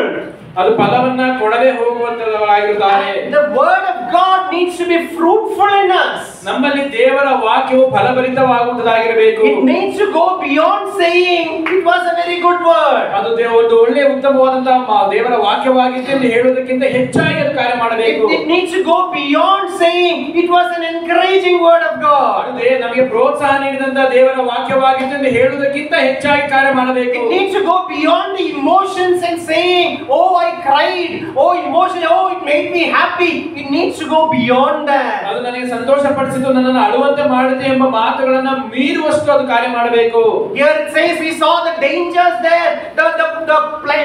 ಅದು ಫಲವನ್ನ ಕೊಡದೆ ಹೋಗುವಂತವರಾಗಿರುತ್ತಾರೆ. The word of God needs to be fruitful in us. ನಮ್ಮಲ್ಲಿ ದೇವರ ವಾಕ್ಯವು ಫಲಭರಿತವಾಗುವಂತದಾಗಿರಬೇಕು. It needs to go beyond saying it was a very good word. ಅದು ಒಂದು ಒಳ್ಳೆಯ ಉತ್ತಮವಾದಂತಹ ದೇವರ ವಾಕ್ಯವಾಗಿತ್ತು ಎಂದು ಹೇಳುವುದಕ್ಕಿಂತ ಹೆಚ್ಚಾಗಿ ಅದು ಕಾರ್ಯ ಮಾಡಬೇಕು. It needs to go beyond saying it was an encouraging word of God. ಅದು ನಮಗೆ ಪ್ರೋತ್ಸಾಹ ನೀಡಿದಂತಹ ದೇವರ ವಾಕ್ಯವಾಗಿತ್ತು ಎಂದು ಹೇಳುವುದಕ್ಕಿಂತ ಹೆಚ್ಚಾಗಿ ಕಾರ್ಯ ಮಾಡಬೇಕು. It needs to go beyond the emotions and saying, oh I cried, oh emotion, oh it made me happy. It needs to go beyond that. ಅದು ನನಗೆ ಸಂತೋಷಪಡಿಸಿತು, ನನ್ನನ್ನು ಅಳುವಂತೆ ಮಾಡಿದೆ ಎಂಬ ಮಾತುಗಳನ್ನ ಮೀರುವಷ್ಟು ಅದು ಕಾರ್ಯ ಮಾಡಬೇಕು. Here it says we saw the dangers there,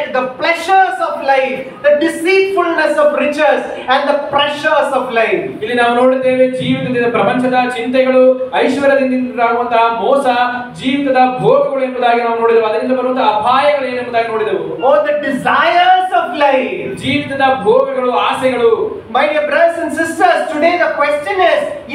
the pleasures of life, the deceitfulness of riches and the pressures of life. ಇಲ್ಲಿ ನಾವು ನೋಡುತ್ತೇವೆ ಜೀವಿತದ ಪ್ರಪಂಚದ ಚಿಂತೆಗಳು, ಐಶ್ವರ್ಯದಿಂದ ಆಗುವಂತಹ ಮೋಸ, ಜೀವಿತದ ಭೋಗಗಳು ಎಂಬುದಾಗಿ ನಾವು ನೋಡಿದೆವು. ಅದರಿಂದ ಬರುವಂತಹ ಅಪಾಯಗಳು ಏನೆಂಬುದಾಗಿ ನೋಡಿದೆವು. Oh, the desires of life, ಜೀವಿತದ ಭೋಗಗಳು, ಆಸೆಗಳು. My dear brothers and sisters, today the question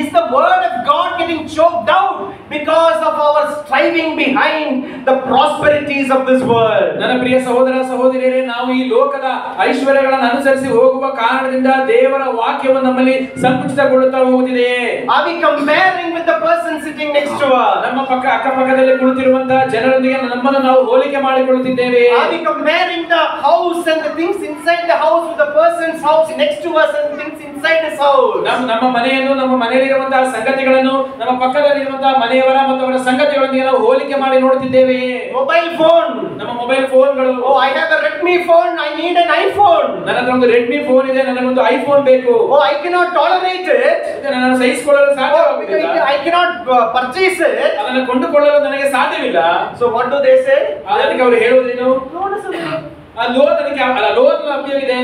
is the word of God getting choked out because of our striving behind the prosperities of this world? ನನ್ನ ಪ್ರಿಯ ಸಹೋದರ ಸಹೋದರಿಯರೇ, ನಾವು ಈ ಲೋಕದ ಐಶ್ವರ್ಯಗಳನ್ನು ಅನುಸರಿಸಿ ಹೋಗುವ ಕಾರಣದಿಂದ ದೇವರ ವಾಕ್ಯವು ನಮ್ಮಲ್ಲಿ ಸಂಕುಚಿತಗೊಳ್ಳುತ್ತಾ ಹೋಗುತ್ತಿದೆ. Are we comparing with the person sitting next to us? ನಮ್ಮ ಅಕ್ಕಪಕ್ಕದಲ್ಲಿ ಕುಳಿತಿರುವಂತಹ ಜನರೊಂದಿಗೆ ನಮ್ಮನ್ನು ನಾವು ಹೋಲಿಕೆ ಮಾಡಿಕೊಳ್ಳುತ್ತಿದ್ದೇವೆ. Are we comparing the house and the things inside the house with the person's house next to us and things inside his house? ನಮ್ಮ ಮನೆಯನ್ನು, ನಮ್ಮ ಮನೆಯಲ್ಲಿರುವಂತಹ ಸಂಗತಿಗಳನ್ನು ನಮ್ಮ ಪಕ್ಕದಲ್ಲಿರುವಂತಹ ಮನೆಯವರ ಮತ್ತು ಅವರ ಸಂಗತಿಗಳೊಂದಿಗೆ ನಾವು ಹೋಲಿಕೆ ಮಾಡಿ ನೋಡುತ್ತಿದ್ದೇವೆ. Mobile phone, ನಮ್ಮ ಮೊಬೈಲ್ ಫೋನ್ಗಳು. oh I have a Redmi phone, I need an iPhone. ನನ್ನ ಹತ್ರ ಒಂದು ರೆಡ್ಮಿ ಫೋನ್ ಇದೆ, ನನಗೊಂದು ಐಫೋನ್ ಬೇಕು. Oh I cannot tolerate it, ನಾನು ಸಹಿಸಿಕೊಳ್ಳಲು ಸಾಧ್ಯವಾಗುತ್ತಿಲ್ಲ. I cannot purchase it. ಅದನ್ನು ಕೊಂಡುಕೊಳ್ಳಲು ನನಗೆ ಸಾಧ್ಯವಿಲ್ಲ. So what do they say? ಅದಕ್ಕೆ ಅವರು ಹೇಳುವುದೇನು? Loan is available. ಆ ಲೋನ್ ನನಗೆ ಲೋನ್ ಲಭ್ಯವಿದೆ.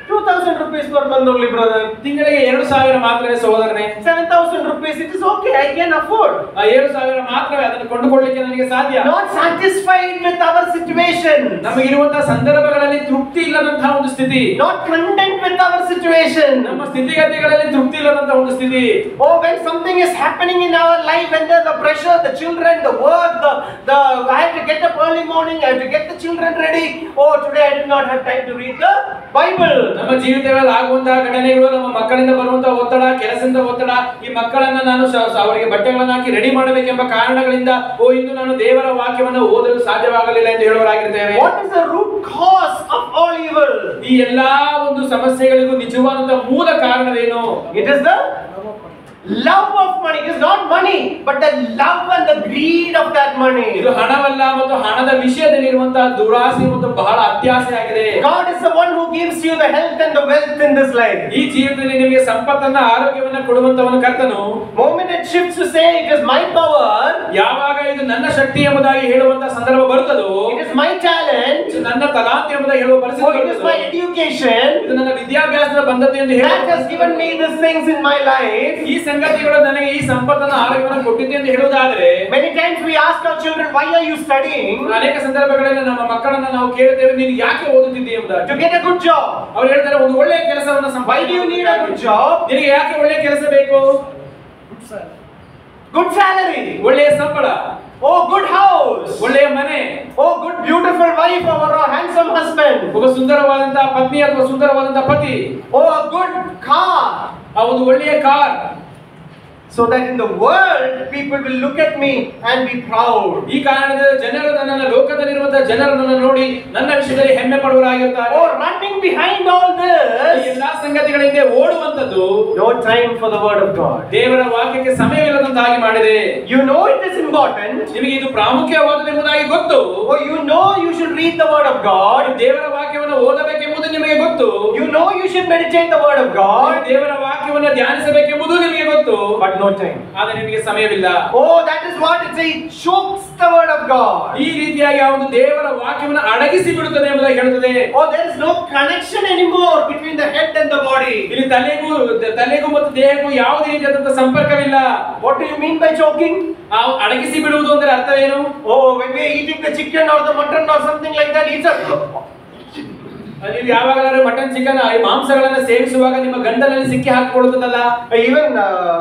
2,000 rupees per month only, brother. ತಿಂಗಳಿಗೆ 2,000 ಮಾತ್ರವೇ ಸಹೋದರನೇ. 7,000 rupees, it is okay, I can afford. ಆ 7,000 ಮಾತ್ರವೇ, ಅದನ್ನು ಕೊಂಡುಕೊಳ್ಳಲಿಕ್ಕೆ ನನಗೆ ಸಾಧ್ಯ. Not satisfied with our situation. ನಮಗಿರುವಂತಹ ಸಂದರ್ಭಗಳಲ್ಲಿ ತೃಪ್ತಿ ಇಲ್ಲದಂತಹ ಒಂದು ಸ್ಥಿತಿ. Not content with our situation. ನಮ್ಮ ಸ್ಥಿತಿಗತಿಗಳಲ್ಲಿ ತೃಪ್ತಿ ಇಲ್ಲದಂತಹ ಒಂದು ಸ್ಥಿತಿ. Oh, when something is happening in our life, when there's the pressure, the children, the work, the I have to get up early morning, I have to get the children ready. Oh, today I did not have time to read the Bible. ನಮ್ಮ ಜೀವಿತಗಳಲ್ಲಿ ಆಗುವಂತಹ ಘಟನೆಗಳು, ನಮ್ಮ ಮಕ್ಕಳಿಂದ ಬರುವಂತಹ ಒತ್ತಡ, ಕೆಲಸದಿಂದ ಒತ್ತಡ, ಈ ಮಕ್ಕಳನ್ನ ನಾನು ಅವರಿಗೆ ಬಟ್ಟೆಗಳನ್ನು ಹಾಕಿ ರೆಡಿ ಮಾಡಬೇಕೆಂಬ ಕಾರಣಗಳಿಂದ ಇಂದು ನಾನು ದೇವರ ವಾಕ್ಯವನ್ನು ಓದಲು ಸಾಧ್ಯವಾಗಲಿಲ್ಲ ಎಂದು ಹೇಳುವರಾಗಿರ್ತೇವೆ. What is the root cause of all evil? ಈ ಎಲ್ಲಾ ಒಂದು ಸಮಸ್ಯೆಗಳಿಗೂ ನಿಜವಾದಂತಹ ಮೂಲ ಕಾರಣವೇನು? It is the love of money. It is not money, but the love and the greed of that money. ಇದು ಹಣವಲ್ಲ, ಮತ್ತು ಹಣದ ವಿಷಯದಲ್ಲಿರುವಂತಹ ದುರಾಸೆ ಮತ್ತು ಬಹಳ ಅತ್ಯಾಸೆ ಆಗಿದೆ. God is the one who gives you the health and the wealth in this life. ಈ ಜೀವಿತದಲ್ಲಿ ನಿಮಗೆ ಸಂಪತ್ತನ್ನ, ಆರೋಗ್ಯವನ್ನ ಕೊಡುವಂತವನು ಕರ್ತನು. Moment it shifts to say it is my power, ಯಾವಾಗ ಇದು ನನ್ನ ಶಕ್ತಿ ಎಂಬುದಾಗಿ ಹೇಳುವಂತಹ ಸಂದರ್ಭ ಬರುತ್ತದೋ, it is my talent, ಇದು ನನ್ನ ತಲಾಂತ ಎಂಬುದಾಗಿ ಹೇಳುವ ಪರಿಸ್ಥಿತಿ it is my education, ಇದು ನನ್ನ ವಿದ್ಯಾಭ್ಯಾಸದ ಬಂದದ್ದು ಎಂದು ಹೇಳಿ that has given me these things in my life. ಈ ಸಂಗತಿಗಳು ನನಗೆ ಈ ಸಂಪತ್ತನ್ನು, ಆರೋಗ್ಯವನ್ನು ಕೊಟ್ಟಿದೆ ಎಂದು ಹೇಳುವುದಾದರೆ, Many times we ask our children, why are you studying? ಅನೇಕ ಸಂದರ್ಭಗಳಲ್ಲಿ ನಮ್ಮ ಮಕ್ಕಳನ್ನ ನಾವು ಕೇಳುತ್ತೇವೆ, ನೀನು ಯಾಕೆ ಓದುತ್ತಿದ್ದೀಯ ಎಂಬುದಾಗಿ. To get a good job. ಅವರು ಹೇಳ್ತಾರೆ, ಒಂದು ಒಳ್ಳೆಯ ಕೆಲಸವನ್ನು Why do you need a good job? ನಿನಗೆ ಯಾಕೆ ಒಳ್ಳೆಯ ಕೆಲಸ ಬೇಕು? good salary. ಒಳ್ಳೆಯ ಸಂಬಳ, Oh, good house. ಒಳ್ಳೆಯ ಮನೆ, Oh, good beautiful wife or a handsome husband. ಒಬ್ಬ ಸುಂದರವಾದಂತಹ ಪತ್ನಿ ಅಥವಾ ಸುಂದರವಾದಂತಹ ಪತಿ, Oh, a good car. ಆ ಒಂದು ಒಳ್ಳೆಯ car. So that in the world people will look at me and be proud. ಈ ಕಾರಣದಿಂದ ಜನರು ನನ್ನನ್ನು, ಲೋಕದಲ್ಲಿರುವಂತಹ ಜನರು ನನ್ನನ್ನು ನೋಡಿ ನನ್ನ ವಿಷಯದಲ್ಲಿ ಹೆಮ್ಮೆ ಪಡುವರಾಗಿರ್ತಾರೆ. Oh, running behind all ಈ this. ಎಲ್ಲಾ ಸಂಗತಿಗಳ ಹಿಂದೆ ಓಡುವಂತದ್ದು No time for the word of God. ದೇವರ ವಾಕ್ಯಕ್ಕೆ ಸಮಯವಿಲ್ಲದಂತಾಗಿ ಮಾಡಿದೆ. You know it is important. ನಿಮಗೆ ಇದು ಪ್ರಾಮುಖ್ಯವಾದುದು ಎಂಬುದಾಗಿ ಗೊತ್ತು. Oh, you know you should read the word of God. ದೇವರ ವಾಕ್ಯವನ್ನು ಓದಬೇಕೆಂಬುದು ನಿಮಗೆ ಗೊತ್ತು. You know you should meditate the word of God. ದೇವರ ವಾಕ್ಯವನ್ನು ಧ್ಯಾನಿಸಬೇಕೆಂಬುದು ನಿಮಗೆ ಗೊತ್ತು. But no time. ಆದರೆ ನಿಮಗೆ ಸಮಯವಿಲ್ಲ. Oh, that is what it says. It chokes the word of God. ಈ ರೀತಿಯಾಗಿ ಆ ಒಂದು ದೇವರ ವಾಕ್ಯವನ್ನು ಅಡಗಿಸಿ ಬಿಡುತ್ತದೆ ಎಂಬುದಾಗಿ ಹೇಳುತ್ತದೆ. Oh, there is no connection anymore between the head and the body. ಇಲ್ಲಿ ತಲೆಗೂ ಮತ್ತು ದೇಹಕ್ಕೂ ಯಾವುದೇ ರೀತಿಯಾದಂತಹ ಸಂಪರ್ಕವಿಲ್ಲ. What do you mean by choking? ಆ ಅಡಗಿಸಿ ಬಿಡುವುದು ಅಂದರೆ ಅರ್ಥವೇನು? Oh, when we are eating the chicken or the mutton or something like that, it's a ನೀವು ಯಾವಾಗಲಾದ್ರೂ ಮಟನ್, ಚಿಕನ್, ಈ ಮಾಂಸಗಳನ್ನು ಸೇವಿಸುವಾಗ ನಿಮ್ಮ ಗಂಟಲಲ್ಲಿ ಸಿಕ್ಕಿ ಹಾಕಿಕೊಳ್ಳುತ್ತದಲ್ಲ. even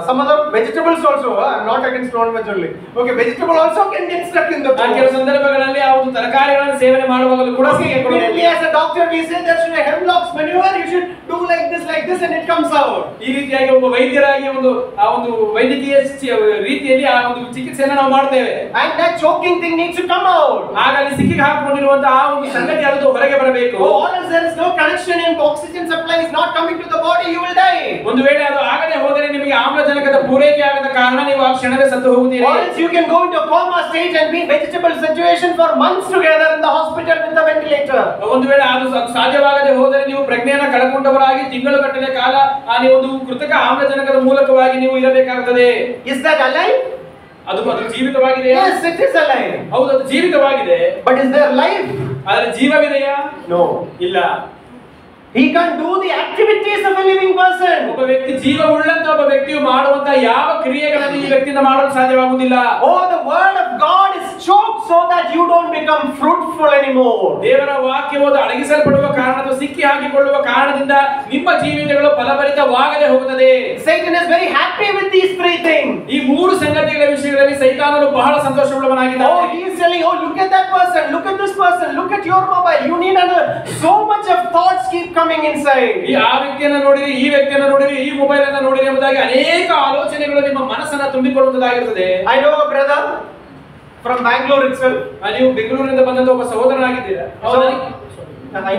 some other vegetables also. I'm not against non-veg only. Okay, vegetable also can get stuck in the ಕೆಲವು throat. ಸಂದರ್ಭಗಳಲ್ಲಿ ಆ ಒಂದು ತರಕಾರಿಗಳನ್ನು ಸೇವನೆ ಮಾಡುವಾಗಲೂ ಕೂಡ ಸಿಕ್ಕಿ Immediately as a doctor we say there should be hemlock's maneuver. You should do like this and it comes out. ಈ ರೀತಿಯಾಗಿ ಒಬ್ಬ ವೈದ್ಯರಾಗಿ ಆ ಒಂದು ವೈದ್ಯಕೀಯ ರೀತಿಯಲ್ಲಿ ಆ ಒಂದು ಚಿಕಿತ್ಸೆಯನ್ನು ನಾವು ಮಾಡ್ತೇವೆ. And that choking thing needs to come out. ಆಗ ಅಲ್ಲಿ ಸಿಕ್ಕಿ ಹಾಕಿಕೊಂಡಿರುವಂತಹ ಆ ಒಂದು ಸಂಗತಿ ಅದು ಹೊರಗೆ ಬರಬೇಕು. Oh, or else there is no connection and oxygen supply is not coming to the body, you will die. ಒಂದು ವೇಳೆ ಅದು ಆಗದೆ ಹೋದರೆ ನಿಮಗೆ ಆಮ್ಲಜನಕದ ಪೂರೈಕೆ ಆಗದ ಕಾರಣ ನೀವು ಆ ಕ್ಷಣವೇ ಸತ್ತು ಹೋಗುತ್ತೀರಿ. Or else you can go into a coma stage and be in vegetable situation for months together in the hospital with the ventilator. ಒಂದು ವೇಳೆ ಅದು ಸಾಧ್ಯವಾಗದೆ ಹೋದರೆ ನೀವು ಪ್ರಜ್ಞೆಯನ್ನು ಕಳಕೊಂಡವರಾಗಿ ತಿಂಗಳುಗಟ್ಟಲೆ ಕಾಲ ಆ ನೀವು ಒಂದು ಕೃತಕ ಆಮ್ಲಜನಕದ ಮೂಲಕವಾಗಿ ನೀವು ಇರಬೇಕಾಗುತ್ತದೆ. Is that alive? ಅದು ಜೀವಿತವಾಗಿದೆ. Yes, it is alive. ಹೌದು, ಅದು ಜೀವಿತವಾಗಿದೆ. But is there life? ಆದರೆ ಜೀವವಿದೆಯಾ? No. ಇಲ್ಲ. He can't do the activities of a living person. ಒಬ್ಬ ವ್ಯಕ್ತಿ ಜೀವವುಳ್ಳಂತ ಒಬ್ಬ ವ್ಯಕ್ತಿಯು ಮಾಡುವಂತ ಯಾವ ಕ್ರಿಯೆಗಳನ್ನು ಈ ವ್ಯಕ್ತಿಯಿಂದ ಮಾಡಲು ಸಾಧ್ಯವಾಗುವುದಿಲ್ಲ. Oh, the word of God is choked so that you don't become fruitful anymore. ದೇವರ ವಾಕ್ಯವು ಅಡಗಿಸಲ್ಪಡುವ ಕಾರಣ, ಸಿಕ್ಕಿ ಹಾಕಿಕೊಳ್ಳುವ ಕಾರಣದಿಂದ ನಿಮ್ಮ ಜೀವಿತಗಳು ಫಲಭರಿತವಾಗದೆ ಹೋಗುತ್ತದೆ. Satan is very happy with these three things. ಈ ಮೂರು ಸಂಗತಿಗಳ ವಿಷಯಗಳಲ್ಲಿ ಸೈತಾನನು ಬಹಳ ಸಂತೋಷವುಳ್ಳವನಾಗಿದ್ದಾನೆ. Oh, he is telling, oh, look at that person, look at this person, look at your mobile. You need another. So much of thoughts keep coming inside. ಈ ಆ ವ್ಯಕ್ತಿಯನ್ನು ನೋಡಿರಿ, ಈ ವ್ಯಕ್ತಿಯನ್ನು ನೋಡಿರಿ, ಈ ಮೊಬೈಲ್ ಅನ್ನು ನೋಡಿರಿ ಎಂಬುದಾಗಿ ಅನೇಕ ಆಲೋಚನೆಗಳು ನಿಮ್ಮ ಮನಸ್ಸನ್ನು ತುಂಬಿಕೊಳ್ಳುವುದಾಗಿರುತ್ತದೆ. I know a brother from Bangalore itself. ನೀವು ಬೆಂಗಳೂರಿನಿಂದ ಬಂದಂತ ಒಬ್ಬ ಸಹೋದರನಾಗಿದ್ದೀರಾ?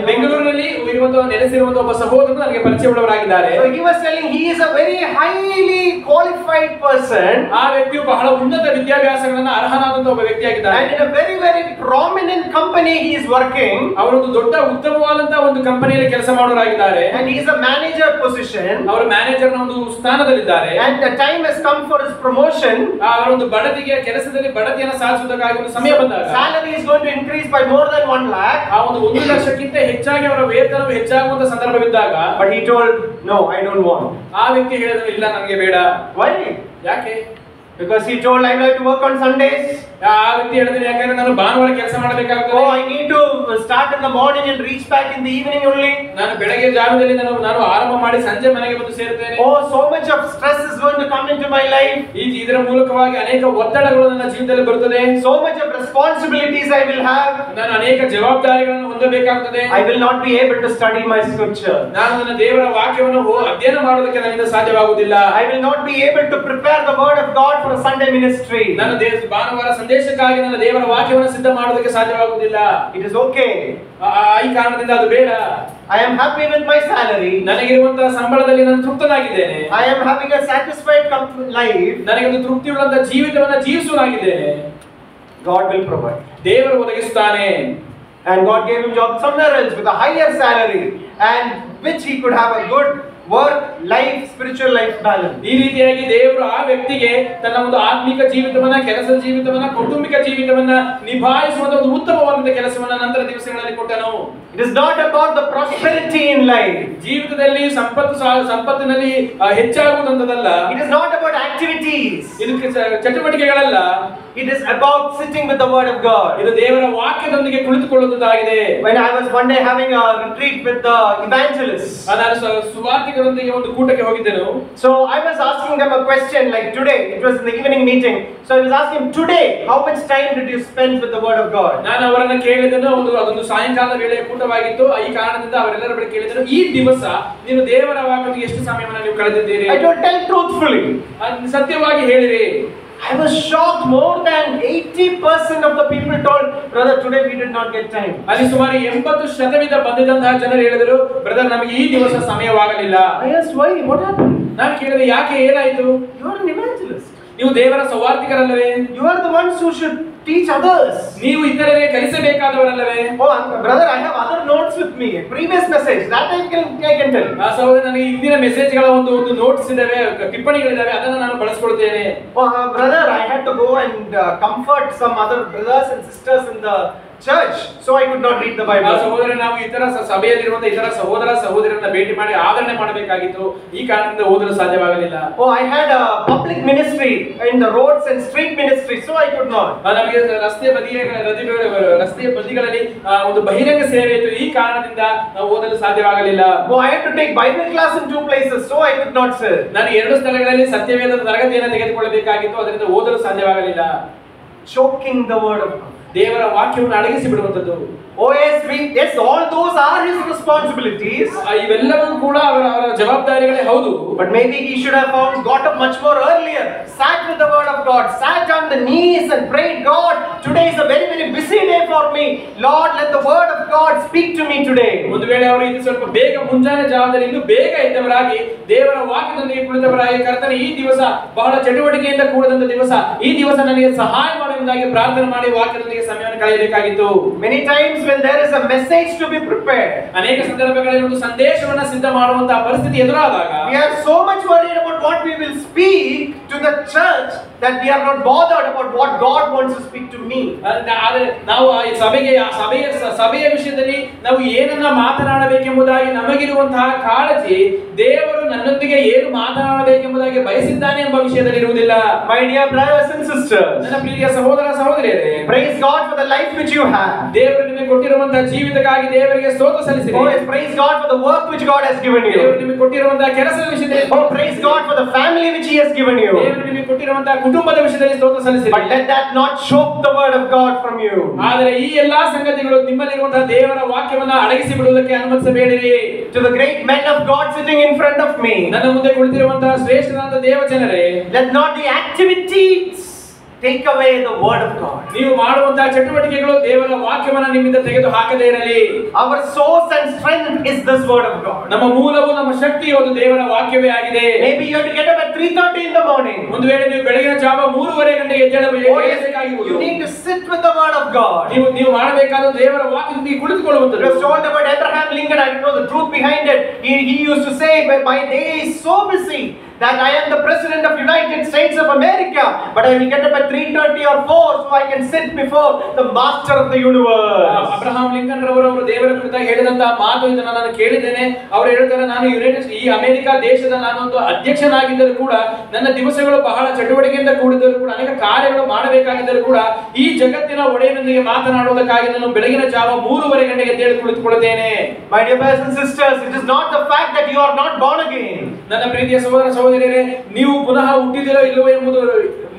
ಬೆಂಗಳೂರಿನಲ್ಲಿ ಇರುವಂತಹ ನೆಲೆಸಿರುವಂತಹ ಒಬ್ಬ ಸಹೋದರರು ನನಗೆ ಪರಿಚಯವುಳ್ಳವರಾಗಿದ್ದಾರೆ. So he was telling he is a very highly qualified person. ಆ ವ್ಯಕ್ತಿಯು ಬಹಳ ಉನ್ನತ ವಿದ್ಯಾಭ್ಯಾಸಗಳನ್ನು ಅರ್ಹನಾದಂತಹ ಒಬ್ಬ ವ್ಯಕ್ತಿಯಾಗಿದ್ದಾರೆ. And in a very very prominent company he is working. ಅವರೊಂದು ದೊಡ್ಡ ಉತ್ತಮವಾದಂತಹ ಒಂದು ಕಂಪನಿಯಲ್ಲಿ ಕೆಲಸ ಮಾಡುವರಾಗಿದ್ದಾರೆ. And he is a manager position. ಅವರು ಮ್ಯಾನೇಜರ್ನ ಒಂದು ಸ್ಥಾನದಲ್ಲಿದ್ದಾರೆ. And the time has come for his promotion. ಅವರ ಒಂದು ಬಡತಿಗೆ, ಕೆಲಸದಲ್ಲಿ ಬಡತಿಯನ್ನು ಸಾಧಿಸುವುದಕ್ಕಾಗಿ ಒಂದು ಸಮಯ ಬಂದಾಗ salary is going to increase by more than 1 lakh. ಆ ಒಂದು 1 ಲಕ್ಷಕ್ಕಿಂತ ಹೆಚ್ಚಾಗಿ ಅವರ ವೇತನವು ಹೆಚ್ಚಾಗುವಂತ ಸಂದರ್ಭವಿದ್ದಾಗ, But he told, no, I don't want. ಆ ವ್ಯಕ್ತಿ ಹೇಳಿದ್ರು, ಇಲ್ಲ ನನಗೆ ಬೇಡ. Why? ಯಾಕೆ? Because he told, I like to work on Sundays. ಆ ವ್ಯಕ್ತಿ ಹೇಳಿದ್ರು, ಯಾಕಂದ್ರೆ ನಾನು ಭಾನುವಾರ ಕೆಲಸ ಮಾಡಬೇಕಾಗುತ್ತದೆ. Oh, I need to start in the morning and reach back in the evening only. ನಾನು ಬೆಳಗ್ಗೆ ಜಾವದಲ್ಲಿ ನಾನು ಆರಂಭ ಮಾಡಿ ಸಂಜೆ ಮನೆಗೆ ಬಂದು ಸೇರುತ್ತೇನೆ. Oh, so much of stress is going to come into my life. ಇದರ ಮೂಲಕವಾಗಿ ಅನೇಕ ಒತ್ತಡಗಳು ನನ್ನ ಜೀವಿತದಲ್ಲಿ ಬರುತ್ತದೆ. So much of responsibilities I will have. ನಾನು ಅನೇಕ ಜವಾಬ್ದಾರಿಗಳನ್ನು ಹೊಂದಬೇಕಾಗುತ್ತದೆ. I will not be able to study my scripture. ನಾನು ನನ್ನ ದೇವರ ವಾಕ್ಯವನ್ನು ಅಧ್ಯಯನ ಮಾಡೋದಕ್ಕೆ ನನ್ನಿಂದ ಸಾಧ್ಯವಾಗುವುದಿಲ್ಲ. I will not be able to prepare the word of God for a Sunday ministry. ನಾನು ಭಾನುವಾರ ಸಂದೇಶಕ್ಕಾಗಿ ನನ್ನ ದೇವರ ವಾಕ್ಯವನ್ನು ಸಿದ್ಧ ಮಾಡೋದಕ್ಕೆ ಸಾಧ್ಯವಾಗುವುದಿಲ್ಲ. It is okay. ಈ ಕಾರಣದಿಂದ ಅದು ಬೇಡ. I am happy with my salary. ನನಗಿರುವಂತಹ ಸಂಬಳದಲ್ಲಿ ನಾನು ತೃಪ್ತನಾಗಿದ್ದೇನೆ. I am having a satisfied life. ನನಗೆ ಒಂದು ತೃಪ್ತಿಯುಳ್ಳಂತಹ ಜೀವಿತವನ್ನು ಜೀವಿಸುವನಾಗಿದ್ದೇನೆ. God will provide. ದೇವರು ಒದಗಿಸುತ್ತಾನೆ. And God gave him job somewhere else with a higher salary, and which he could have a good work life, spiritual life balance. ಈ ರೀತಿಯಾಗಿ ದೇವರು ಆ ವ್ಯಕ್ತಿಗೆ ತನ್ನ ಒಂದು ಆತ್ಮಿಕ ಜೀವಿತವನ್ನ, ಕೆಲಸದ ಜೀವಿತವನ್ನ, ಕೌಟುಂಬಿಕ ಜೀವಿತವನ್ನ ನಿಭಾಯಿಸುವಂತ ಒಂದು ಉತ್ತಮವಾದ ಕೆಲಸವನ್ನ ನಂತರ ದಿವಸಗಳಲ್ಲಿ ಕೊಟ್ಟನು. It is not about the prosperity in life. ಜೀವಿತದಲ್ಲಿ ಸಂಪತ್ತಿನಲ್ಲಿ ಹೆಚ್ಚಾಗುವುದಂತದಲ್ಲ. It is not about activities. ಇದಕ್ಕೆ ಚಟುವಟಿಕೆಗಳಲ್ಲ, It is about sitting with the word of God. ಇದು ದೇವರ ವಾಕ್ಯದೊಂದಿಗೆ ಕುಳಿತುಕೊಳ್ಳುವುದಾಗಿದೆ. When I was one day having a retreat with the evangelists, ನಾನು ಸುವಾರ್ತಿಕರೊಂದಿಗೆ ಒಂದು ಕೂಟಕ್ಕೆ ಹೋಗಿದ್ದೆನು. so I was asking them a question like today. It was in the evening meeting. So I was asking today, how much time did you spend with the word of God? ನಾನು ಅವರನ್ನ ಕೇಳಿದನು, ಅದೊಂದು ಸಾಯಂಕಾಲ ವೇಳೆಯ ಕೂಟವಾಗಿತ್ತು. ಈ ಕಾರಣದಿಂದ ಅವರೆಲ್ಲರ ಬಳಿ ಕೇಳಿದನು, ಈ ದಿವಸ ನೀವು ದೇವರ ವಾಕ್ಯಕ್ಕೆ ಎಷ್ಟು ಸಮಯವನ್ನು ನೀವು ಕಳೆದಿದ್ದೀರಿ? I told, tell truthfully. ಸತ್ಯವಾಗಿ ಹೇಳಿರಿ. I was shocked. More than 80% of the people told, brother, today we did not get time. ಅಲ್ಲಿ ಸುಮಾರು 80% ಬಂದಿದ್ದಂತಹ ಜನರು ಹೇಳಿದರು, ಬ್ರದರ್ ನಮಗೆ ಈ ದಿವಸ ಸಮಯವಾಗಲಿಲ್ಲ. I asked why, what happened? ನಾನು ಕೇಳಿದೆ, ಯಾಕೆ, ಏನಾಯಿತು? You are an evangelist. ನೀವು ದೇವರ ಸುವಾರ್ತಿಕರಲ್ಲವೇ? You are the ones who should teach others. ನೀವು ಇತರರಿಗೆ ಕಲಿಸಬೇಕಾದವರಲ್ಲವೇ? Oh, brother, I have other notes with me. Previous message that I can tell. ಸಹೋದರ, ನನಗೆ ಇಂದಿನ ಮೆಸೇಜ್ಗಳ ಒಂದು ನೋಟ್ಸ್ ಇದಾವೆ, ಟಿಪ್ಪಣಿಗಳಿದಾವೆ, ಅದನ್ನು ನಾನು ಬಳಸಿಕೊಳ್ತೇನೆ. Oh, brother, I had to go and comfort some other brothers and sisters in the church, so I could not read the Bible. ಸಹೋದರ, ನಾವು ಇತರ ಸಭೆಯಲ್ಲಿರುವಂತಹ ಇತರ ಸಹೋದರ ಸಹೋದರರನ್ನ ಭೇಟಿ ಮಾಡಿ ಆದರಣೆ ಮಾಡಬೇಕಾಗಿತ್ತು. ಈ ಕಾರಣದಿಂದ ಓದಲು ಸಾಧ್ಯವಾಗಲಿಲ್ಲ. Oh, I had a public ministry in the roads and street ministry, so I could not. ನಮಗೆ ರಸ್ತೆ ಬದಿಗಳಲ್ಲಿ ಒಂದು ಬಹಿರಂಗ ಸೇವೆ ಇತ್ತು. ಈ ಕಾರಣದಿಂದ ನಾವು ಓದಲು ಸಾಧ್ಯವಾಗಲಿಲ್ಲ. Oh, I had to take Bible class in 2 places, so I could not sit. ನಾನು 2 ಸ್ಥಳಗಳಲ್ಲಿ ಸತ್ಯವೇದದ ತರಗತಿಯನ್ನು ತೆಗೆದುಕೊಳ್ಳಬೇಕಾಗಿತ್ತು. ಅದರಿಂದ ಓದಲು ಸಾಧ್ಯವಾಗಲಿಲ್ಲ. Choking the word of God. ದೇವರ ವಾಕ್ಯವನ್ನು ಅಡಗಿಸಿ ಬಿಡುವಂತದ್ದು. Oh yes, all those are his responsibilities. ಇವೆಲ್ಲವೂ ಕೂಡ ಅವರ ಜವಾಬ್ದಾರಿಗಳೇ ಹೌದು. But maybe he should have got up much more earlier, sat with the word of God, sat on the knees and prayed, God, today is a very very busy day for me. Lord, let the word of God speak to me today. ಒಂದು ವೇಳೆ ಅವರು ಇದು ಸ್ವಲ್ಪ ಬೇಗ ಮುಂಜಾನೆ ಜಾವದಲ್ಲಿ ಇನ್ನೂ ಬೇಗ ಎದ್ದವರಾಗಿ ದೇವರ ವಾಕ್ಯದೊಂದಿಗೆ ಕುಳಿತವರಾಗಿ, ಕರ್ತನೇ ಈ ದಿವಸ ಬಹಳ ಚಟುವಟಿಕೆಯಿಂದ ಕೂಡಿದಂತ ದಿವಸ, ಈ ದಿವಸ ನನಗೆ ಸಹಾಯ ಮಾಡುವುದಾಗಿ ಪ್ರಾರ್ಥನೆ ಮಾಡಿ ವಾಕ್ಯದೊಂದಿಗೆ ಸಮಯವನ್ನು ಕಳೆಯಬೇಕಾಗಿತ್ತು. Many times when there is a message to be prepared, ಅನೇಕ ಸಂದರ್ಭಗಳಲ್ಲಿ ಒಂದು ಸಂದೇಶವನ್ನ ಸಿದ್ಧ ಮಾಡುವಂತಹ ಪರಿಸ್ಥಿತಿ ಎದುರಾದಾಗ we are so much worried about what we will speak to the church that we are not bothered about what God wants to speak to me. ಆದರೆ ನಾವು ಈ ಸಭೆಯ ವಿಷಯದಲ್ಲಿ ನಾವು ಏನನ್ನ ಮಾತನಾಡಬೇಕೆಂಬುದಾಗಿ ನಮಗಿರುವಂತಹ ಕಾಳಜಿ, ದೇವರು ನನ್ನೊಂದಿಗೆ ಏನು ಮಾತನಾಡಬೇಕೆಂಬುದಾಗಿ ಬಯಸಿದ್ದಾನೆ ಎಂಬ ವಿಷಯದಲ್ಲಿ ಇರುವುದಿಲ್ಲ. My dear brothers and sisters, ನನ್ನ ಪ್ರಿಯ ಸಹೋದರ ಸಹೋದರಿಯರೇ, praise God for the life which you have. ದೇವರು ನಿಮಗೆ ಕೊಟ್ಟಿರುವಂತಹ ಜೀವಿತಕ್ಕಾಗಿ ದೇವರಿಗೆ ಸ್ತೋತ್ರ ಸಲ್ಲಿಸಿರಿ. Oh, praise God for the work which God has given you. ದೇವರು ನಿಮಗೆ ಕೊಟ್ಟಿರುವಂತಹ ಕೆಲಸದ ವಿಷಯದಲ್ಲಿ, oh, praise God for the family which he has given you. ದೇವರು ನಿಮಗೆ ಕೊಟ್ಟಿರುವಂತಹ ಕುಟುಂಬದ ವಿಷಯದಲ್ಲಿ ಸ್ತೋತ್ರ ಸಲ್ಲಿಸಿರಿ. But let that not choke the word of God from you. ಆದರೆ ಈ ಎಲ್ಲಾ ಸಂಗತಿಗಳು ನಿಮ್ಮಲ್ಲಿರುವಂತಹ ದೇವರ ವಾಕ್ಯವನ್ನ ಅಡಗಿಸಿ ಬಿಡುವುದಕ್ಕೆ ಅನುಮತಿಸಬೇಡಿರಿ. To the great men of God sitting in front of me, ನನ್ನ ಮುಂದೆ ಕುಳಿತಿರುವಂತಹ ಶ್ರೇಷ್ಠರಾದ ದೇವಜನರೇ, let not the activities take away the word of God. ನೀವು ಮಾಡುವಂತಹ ಚಟುವಟಿಕೆಗಳು ದೇವರ ವಾಕ್ಯವನ್ನು ನಿಮ್ಮಿಂದ ತೆಗೆದು ಹಾಕದೇ ಇರಲಿ. Our source and strength is this word of God. ನಮ್ಮ ಮೂಲವು ನಮ್ಮ ಶಕ್ತಿಯು ಅದು ದೇವರ ವಾಕ್ಯವೇ ಆಗಿದೆ. Maybe you have to get up at 3:30 in the morning. ಒಂದು ವೇಳೆ ನೀವು ಬೆಳಗಿನ ಜಾವ 3:30 ಗಂಟೆಗೆ ಎದ್ದೇಳಬೇಕಾಗಿರುವುದು. You need to sit with the word of God. ನೀವು ಮಾಡಬೇಕಾದ ದೇವರ ವಾಕ್ಯದೊಂದಿಗೆ ಕುಳಿತುಕೊಳ್ಳುವಂತದ್ದು. You have told about Abraham Lincoln. I don't know the truth behind it. He used to say, my day is so busy that I am the president of United States of America, but I will get up at 3:30 or 4 so I can sit before the master of the universe. Abraham Lincoln ರವರು ದೇವರ ಕುರಿತಾಗಿ ಹೇಳಿದಂತಹ ಮಾತು ಇದನ್ನು ನಾನು ಕೇಳಿದ್ದೇನೆ. ಅವರು ಹೇಳ್ತಾರೆ, ನಾನು ಈ ಅಮೆರಿಕ ದೇಶದ ನಾನು ಒಂದು ಅಧ್ಯಕ್ಷನಾಗಿದ್ದರೂ ಕೂಡ ನನ್ನ ದಿವಸಗಳು ಬಹಳ ಚಟುವಟಿಕೆಯಿಂದ ಕೂಡಿದ್ದರೂ ಕೂಡ ಅನೇಕ ಕಾರ್ಯಗಳು ಮಾಡಬೇಕಾಗಿದ್ದರೂ ಕೂಡ ಈ ಜಗತ್ತಿನ ಒಡೆಯನೊಂದಿಗೆ ಮಾತನಾಡುವುದಕ್ಕಾಗಿ ನಾನು ಬೆಳಗಿನ ಜಾವ 3:30 ಗಂಟೆಗೆ ಎದ್ದು ಕುಳಿತುಕೊಳ್ಳುತ್ತೇನೆ. My dear brothers and sisters, it is not the fact that you are not born again. ನನ್ನ ಪ್ರೀತಿಯ ಸಹೋದರ ಸಹೋದರಿಯರೇ, ನೀವು ಪುನಃ ಹುಟ್ಟಿದಿರೋ ಇಲ್ಲವೋ ಎಂಬುದು,